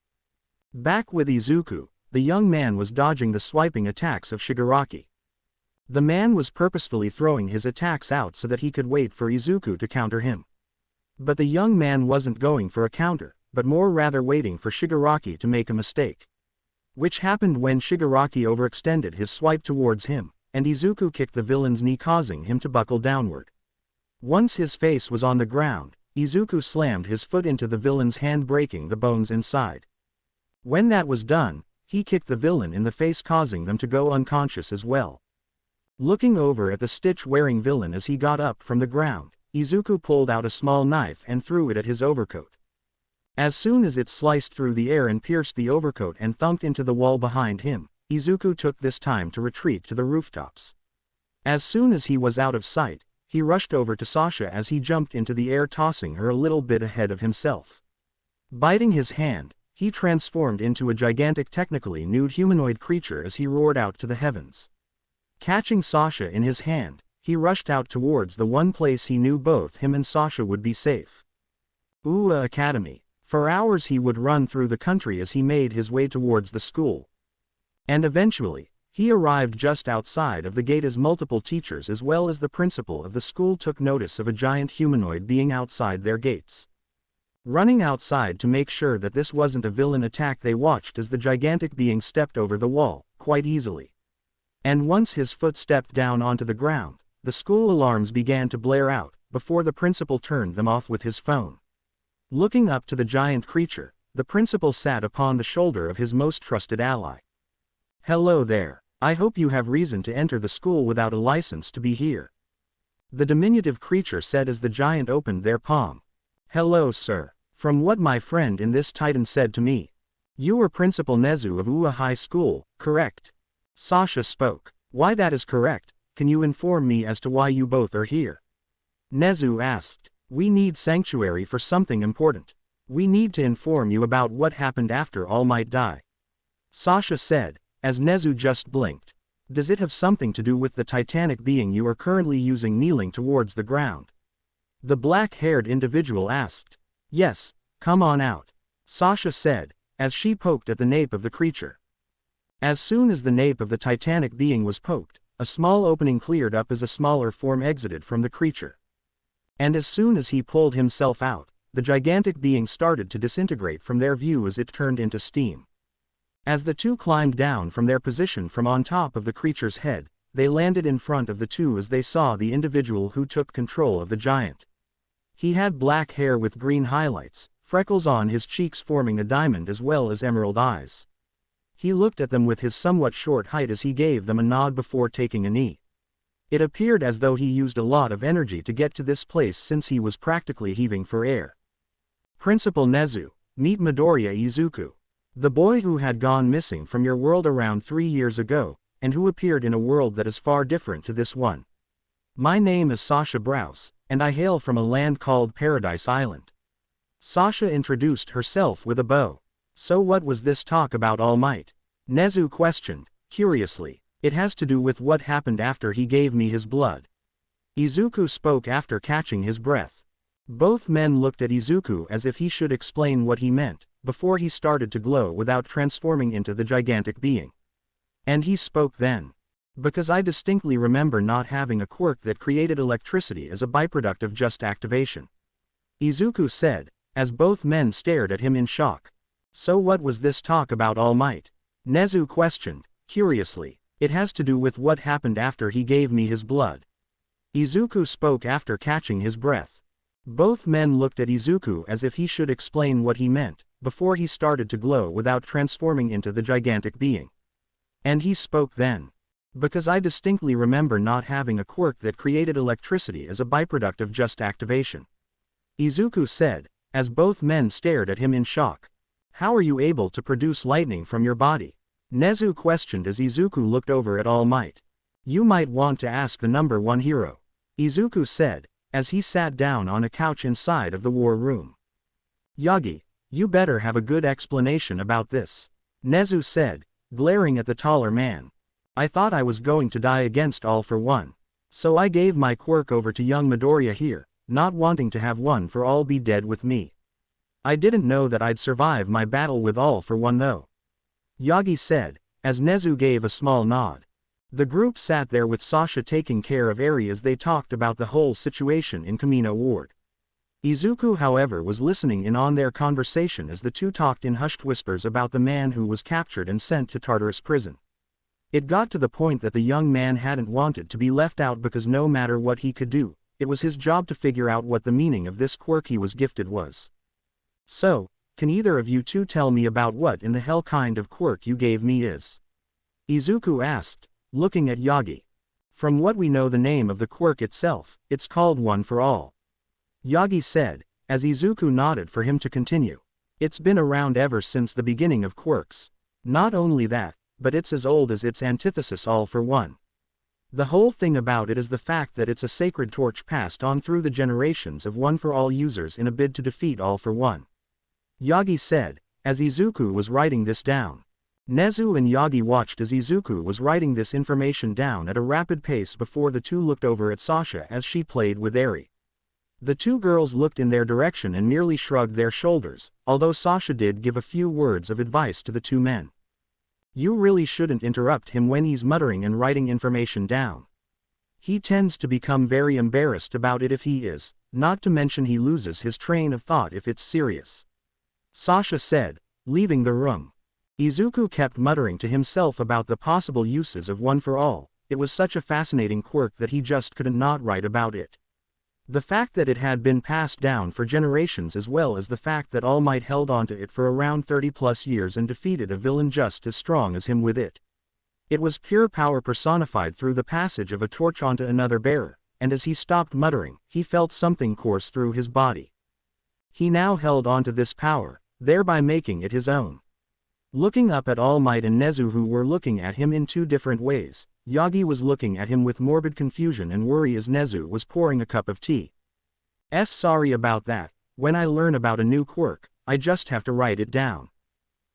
Back with Izuku, the young man was dodging the swiping attacks of Shigaraki. The man was purposefully throwing his attacks out so that he could wait for Izuku to counter him. But the young man wasn't going for a counter, but more rather waiting for Shigaraki to make a mistake. Which happened when Shigaraki overextended his swipe towards him, and Izuku kicked the villain's knee causing him to buckle downward. Once his face was on the ground, Izuku slammed his foot into the villain's hand, breaking the bones inside. When that was done, he kicked the villain in the face causing them to go unconscious as well. Looking over at the Stitch-wearing villain as he got up from the ground, Izuku pulled out a small knife and threw it at his overcoat. As soon as it sliced through the air and pierced the overcoat and thunked into the wall behind him, Izuku took this time to retreat to the rooftops. As soon as he was out of sight, he rushed over to Sasha as he jumped into the air, tossing her a little bit ahead of himself. Biting his hand, he transformed into a gigantic technically nude humanoid creature as he roared out to the heavens. Catching Sasha in his hand, he rushed out towards the one place he knew both him and Sasha would be safe. Uwa Academy. For hours he would run through the country as he made his way towards the school. And eventually, he arrived just outside of the gate as multiple teachers as well as the principal of the school took notice of a giant humanoid being outside their gates. Running outside to make sure that this wasn't a villain attack, they watched as the gigantic being stepped over the wall, quite easily. And once his foot stepped down onto the ground, the school alarms began to blare out, before the principal turned them off with his phone. Looking up to the giant creature, the principal sat upon the shoulder of his most trusted ally. "Hello there. I hope you have reason to enter the school without a license to be here," the diminutive creature said as the giant opened their palm. "Hello, sir. From what my friend in this Titan said to me, you were Principal Nezu of Ua High School, correct?" Sasha spoke. "Why, that is correct. Can you inform me as to why you both are here?" Nezu asked. "We need sanctuary for something important. We need to inform you about what happened after All Might died," Sasha said, as Nezu just blinked. "Does it have something to do with the titanic being you are currently using kneeling towards the ground?" the black-haired individual asked. "Yes, come on out," Sasha said, as she poked at the nape of the creature. As soon as the nape of the titanic being was poked, a small opening cleared up as a smaller form exited from the creature. And as soon as he pulled himself out, the gigantic being started to disintegrate from their view as it turned into steam. As the two climbed down from their position from on top of the creature's head, they landed in front of the two as they saw the individual who took control of the giant. He had black hair with green highlights, freckles on his cheeks forming a diamond as well as emerald eyes. He looked at them with his somewhat short height as he gave them a nod before taking a knee. It appeared as though he used a lot of energy to get to this place since he was practically heaving for air. "Principal Nezu, meet Midoriya Izuku. The boy who had gone missing from your world around 3 years ago, and who appeared in a world that is far different to this one. My name is Sasha Browse, and I hail from a land called Paradise Island." Sasha introduced herself with a bow. "So what was this talk about All Might?" Nezu questioned, curiously. "It has to do with what happened after he gave me his blood." Izuku spoke after catching his breath. Both men looked at Izuku as if he should explain what he meant, before he started to glow without transforming into the gigantic being. And he spoke then. "Because I distinctly remember not having a quirk that created electricity as a byproduct of just activation," Izuku said, as both men stared at him in shock. "So what was this talk about All Might?" Nezu questioned, curiously. "It has to do with what happened after he gave me his blood." Izuku spoke after catching his breath. Both men looked at Izuku as if he should explain what he meant, before he started to glow without transforming into the gigantic being. And he spoke then. "Because I distinctly remember not having a quirk that created electricity as a byproduct of just activation," Izuku said, as both men stared at him in shock. "How are you able to produce lightning from your body?" Nezu questioned as Izuku looked over at All Might. "You might want to ask the number 1 hero," Izuku said, as he sat down on a couch inside of the war room. "Yagi, you better have a good explanation about this," Nezu said, glaring at the taller man. "I thought I was going to die against All For One. So I gave my quirk over to young Midoriya here, not wanting to have One For All be dead with me. I didn't know that I'd survive my battle with All For One though," Yagi said, as Nezu gave a small nod. The group sat there with Sasha taking care of Eri as they talked about the whole situation in Kamino Ward. Izuku, however, was listening in on their conversation as the two talked in hushed whispers about the man who was captured and sent to Tartarus prison. It got to the point that the young man hadn't wanted to be left out because no matter what he could do, it was his job to figure out what the meaning of this quirk he was gifted was. "So, can either of you two tell me about what in the hell kind of quirk you gave me is?" Izuku asked, looking at Yagi. "From what we know the name of the quirk itself, it's called One For All," Yagi said, as Izuku nodded for him to continue. "It's been around ever since the beginning of quirks. Not only that, but it's as old as its antithesis All For One. The whole thing about it is the fact that it's a sacred torch passed on through the generations of One For All users in a bid to defeat All For One," Yagi said, as Izuku was writing this down. Nezu and Yagi watched as Izuku was writing this information down at a rapid pace before the two looked over at Sasha as she played with Eri. The two girls looked in their direction and merely shrugged their shoulders, although Sasha did give a few words of advice to the two men. You really shouldn't interrupt him when he's muttering and writing information down. He tends to become very embarrassed about it if he is, not to mention he loses his train of thought if it's serious. Sasha said, leaving the room. Izuku kept muttering to himself about the possible uses of One for All. It was such a fascinating quirk that he just couldn't not write about it. The fact that it had been passed down for generations, as well as the fact that All Might held onto it for around 30 plus years and defeated a villain just as strong as him with it. It was pure power personified through the passage of a torch onto another bearer, and as he stopped muttering, he felt something course through his body. He now held onto this power, thereby making it his own. Looking up at All Might and Nezu, who were looking at him in two different ways, Yagi was looking at him with morbid confusion and worry as Nezu was pouring a cup of tea. Sorry about that. When I learn about a new quirk, I just have to write it down.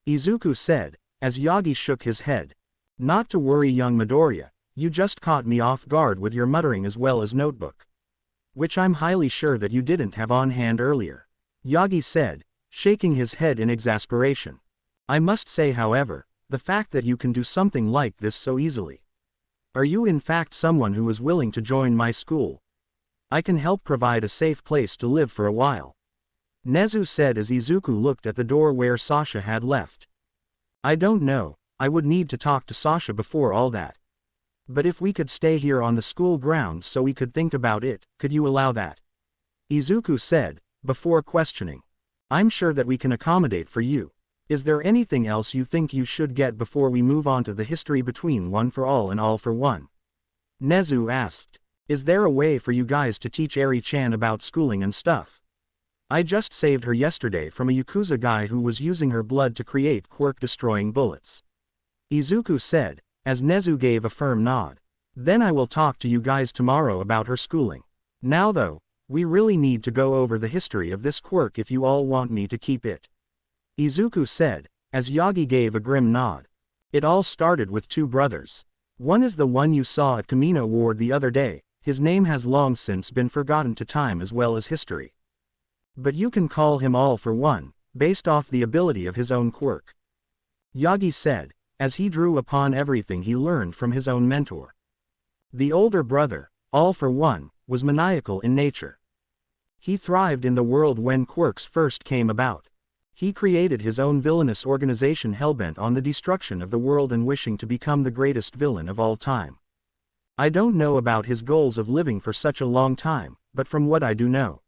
Izuku said, as Yagi shook his head. Not to worry, young Midoriya, you just caught me off guard with your muttering as well as notebook. Which I'm highly sure that you didn't have on hand earlier. Yagi said, shaking his head in exasperation. I must say, however, the fact that you can do something like this so easily. Are you in fact someone who is willing to join my school? I can help provide a safe place to live for a while. Nezu said as Izuku looked at the door where Sasha had left. I don't know, I would need to talk to Sasha before all that. But if we could stay here on the school grounds so we could think about it, could you allow that? Izuku said, before questioning. I'm sure that we can accommodate for you. Is there anything else you think you should get before we move on to the history between One for All and All for One? Nezu asked. Is there a way for you guys to teach Eri-chan about schooling and stuff? I just saved her yesterday from a Yakuza guy who was using her blood to create quirk-destroying bullets. Izuku said, as Nezu gave a firm nod. Then I will talk to you guys tomorrow about her schooling. Now though, we really need to go over the history of this quirk if you all want me to keep it. Izuku said, as Yagi gave a grim nod. It all started with two brothers. One is the one you saw at Kamino Ward the other day. His name has long since been forgotten to time as well as history. But you can call him All for One, based off the ability of his own quirk. Yagi said, as he drew upon everything he learned from his own mentor. The older brother, All for One, was maniacal in nature. He thrived in the world when quirks first came about. He created his own villainous organization hellbent on the destruction of the world and wishing to become the greatest villain of all time. I don't know about his goals of living for such a long time, but from what I do know,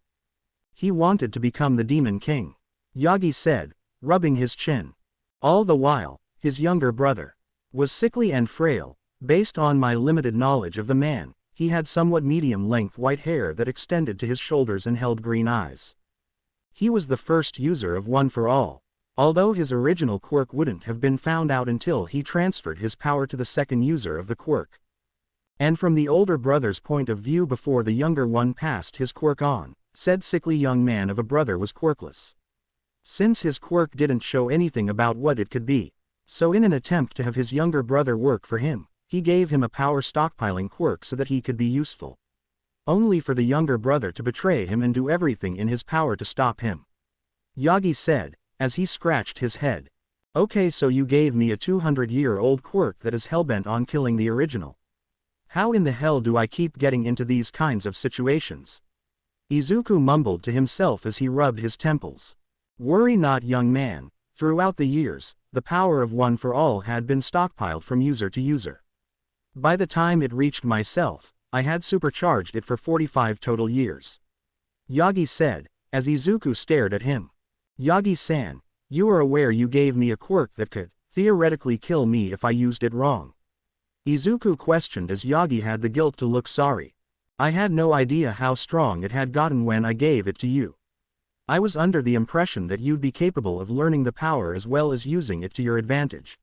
he wanted to become the Demon King. Yagi said, rubbing his chin. All the while, his younger brother was sickly and frail. Based on my limited knowledge of the man, he had somewhat medium-length white hair that extended to his shoulders and held green eyes. He was the first user of One for All, although his original quirk wouldn't have been found out until he transferred his power to the second user of the quirk. And from the older brother's point of view, before the younger one passed his quirk on, said sickly young man of a brother was quirkless. Since his quirk didn't show anything about what it could be, so in an attempt to have his younger brother work for him, he gave him a power stockpiling quirk so that he could be useful. Only for the younger brother to betray him and do everything in his power to stop him. Yagi said, as he scratched his head. Okay, so you gave me a 200-year-old quirk that is hellbent on killing the original. How in the hell do I keep getting into these kinds of situations? Izuku mumbled to himself as he rubbed his temples. Worry not, young man. Throughout the years, the power of One for All had been stockpiled from user to user. By the time it reached myself, I had supercharged it for 45 total years. Yagi said, as Izuku stared at him. Yagi-san, you are aware you gave me a quirk that could, theoretically, kill me if I used it wrong? Izuku questioned as Yagi had the guilt to look sorry. I had no idea how strong it had gotten when I gave it to you. I was under the impression that you'd be capable of learning the power as well as using it to your advantage.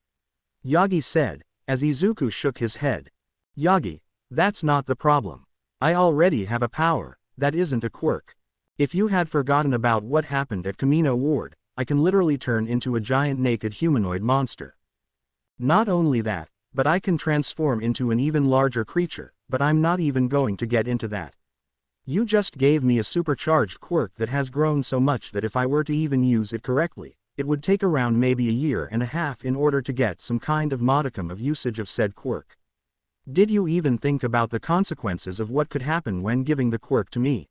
Yagi said, as Izuku shook his head. Yagi, that's not the problem. I already have a power, that isn't a quirk. If you had forgotten about what happened at Kamino Ward, I can literally turn into a giant naked humanoid monster. Not only that, but I can transform into an even larger creature, but I'm not even going to get into that. You just gave me a supercharged quirk that has grown so much that if I were to even use it correctly, it would take around maybe a year and a half in order to get some kind of modicum of usage of said quirk. Did you even think about the consequences of what could happen when giving the quirk to me?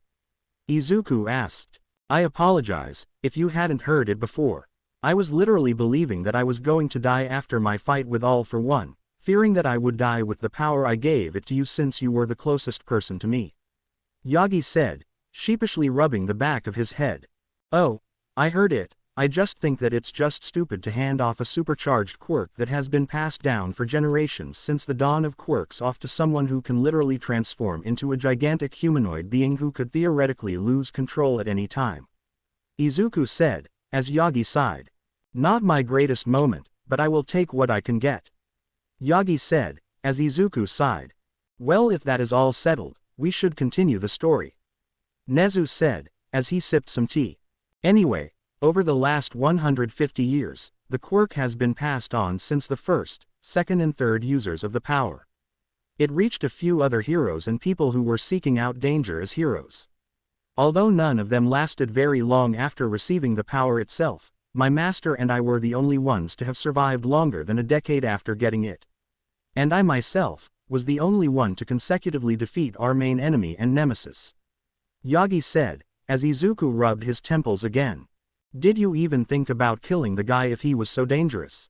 Izuku asked. I apologize, if you hadn't heard it before. I was literally believing that I was going to die after my fight with All For One, fearing that I would die with the power I gave it to you since you were the closest person to me. Yagi said, sheepishly rubbing the back of his head. Oh, I heard it. I just think that it's just stupid to hand off a supercharged quirk that has been passed down for generations since the dawn of quirks off to someone who can literally transform into a gigantic humanoid being who could theoretically lose control at any time. Izuku said, as Yagi sighed. Not my greatest moment, but I will take what I can get. Yagi said, as Izuku sighed. Well, if that is all settled, we should continue the story. Nezu said, as he sipped some tea. Anyway, over the last 150 years, the quirk has been passed on since the first, second and third users of the power. It reached a few other heroes and people who were seeking out danger as heroes. Although none of them lasted very long after receiving the power itself, my master and I were the only ones to have survived longer than a decade after getting it. And I myself was the only one to consecutively defeat our main enemy and nemesis. Yagi said, as Izuku rubbed his temples again. Did you even think about killing the guy if he was so dangerous?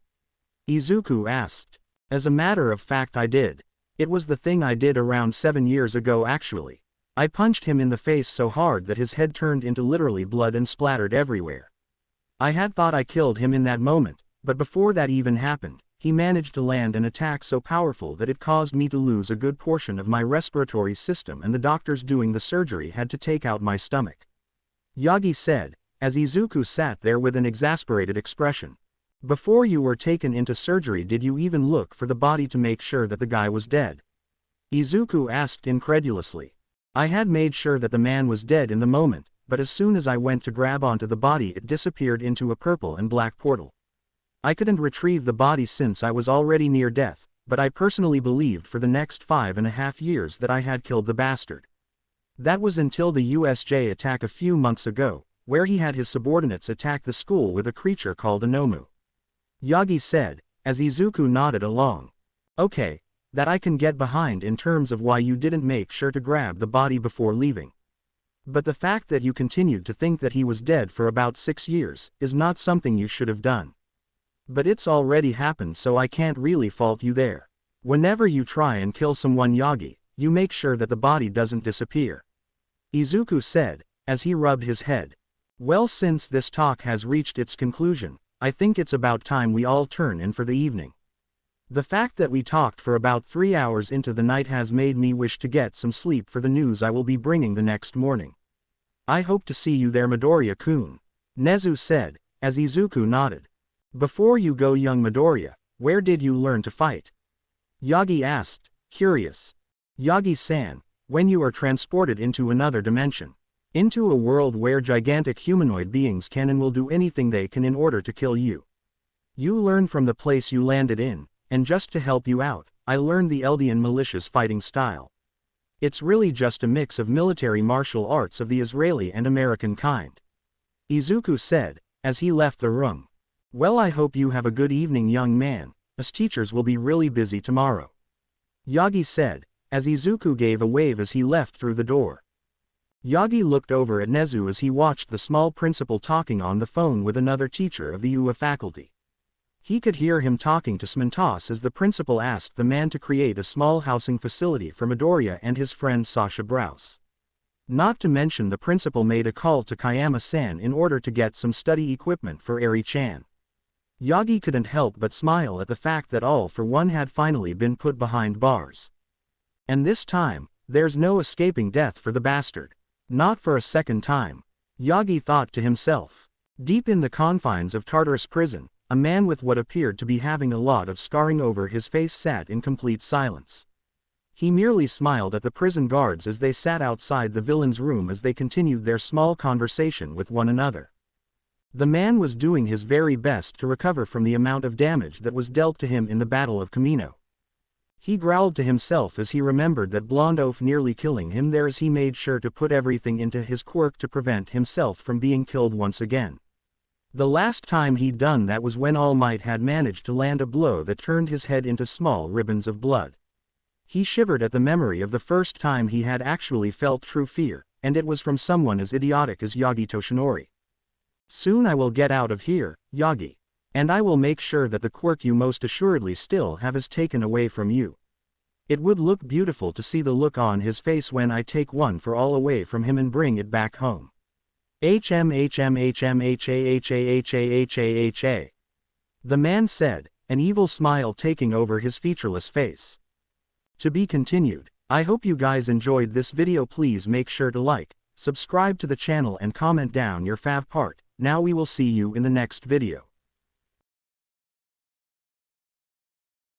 Izuku asked. As a matter of fact, I did. It was the thing I did around 7 years ago actually. I punched him in the face so hard that his head turned into literally blood and splattered everywhere. I had thought I killed him in that moment, but before that even happened, he managed to land an attack so powerful that it caused me to lose a good portion of my respiratory system and the doctors doing the surgery had to take out my stomach. Yagi said, as Izuku sat there with an exasperated expression. Before you were taken into surgery, did you even look for the body to make sure that the guy was dead? Izuku asked incredulously. I had made sure that the man was dead in the moment, but as soon as I went to grab onto the body it disappeared into a purple and black portal. I couldn't retrieve the body since I was already near death, but I personally believed for the next 5.5 years that I had killed the bastard. That was until the USJ attack a few months ago, where he had his subordinates attack the school with a creature called a Nomu. Yagi said, as Izuku nodded along. Okay, that I can get behind in terms of why you didn't make sure to grab the body before leaving. But the fact that you continued to think that he was dead for about 6 years is not something you should have done. But it's already happened, so I can't really fault you there. Whenever you try and kill someone, Yagi, you make sure that the body doesn't disappear. Izuku said, as he rubbed his head. Well, since this talk has reached its conclusion, I think it's about time we all turn in for the evening. The fact that we talked for about 3 hours into the night has made me wish to get some sleep for the news I will be bringing the next morning. I hope to see you there, Midoriya-kun. Nezu said, as Izuku nodded. Before you go, young Midoriya, where did you learn to fight? Yagi asked, curious. Yagi-san, when you are transported into another dimension. Into a world where gigantic humanoid beings can and will do anything they can in order to kill you. You learn from the place you landed in, and just to help you out, I learned the Eldian militia's fighting style. It's really just a mix of military martial arts of the Israeli and American kind. Izuku said, as he left the room. Well, I hope you have a good evening, young man, as teachers will be really busy tomorrow. Yagi said, as Izuku gave a wave as he left through the door. Yagi looked over at Nezu as he watched the small principal talking on the phone with another teacher of the UA faculty. He could hear him talking to Smintos as the principal asked the man to create a small housing facility for Midoriya and his friend Sasha Browse. Not to mention the principal made a call to Kayama-san in order to get some study equipment for Eri-chan. Yagi couldn't help but smile at the fact that All For One had finally been put behind bars. And this time, there's no escaping death for the bastard. Not for a second time. Yagi thought to himself. Deep in the confines of Tartarus prison, a man with what appeared to be having a lot of scarring over his face sat in complete silence. He merely smiled at the prison guards as they sat outside the villain's room as they continued their small conversation with one another. The man was doing his very best to recover from the amount of damage that was dealt to him in the Battle of Kamino. He growled to himself as he remembered that blonde oaf nearly killing him there as he made sure to put everything into his quirk to prevent himself from being killed once again. The last time he'd done that was when All Might had managed to land a blow that turned his head into small ribbons of blood. He shivered at the memory of the first time he had actually felt true fear, and it was from someone as idiotic as Yagi Toshinori. Soon I will get out of here, Yagi. And I will make sure that the quirk you most assuredly still have is taken away from you. It would look beautiful to see the look on his face when I take one for all away from him and bring it back home. HMHMHMHAHAHAHAHA. The man said, an evil smile taking over his featureless face. To be continued. I hope you guys enjoyed this video. Please make sure to like, subscribe to the channel and comment down your fav part. Now we will see you in the next video.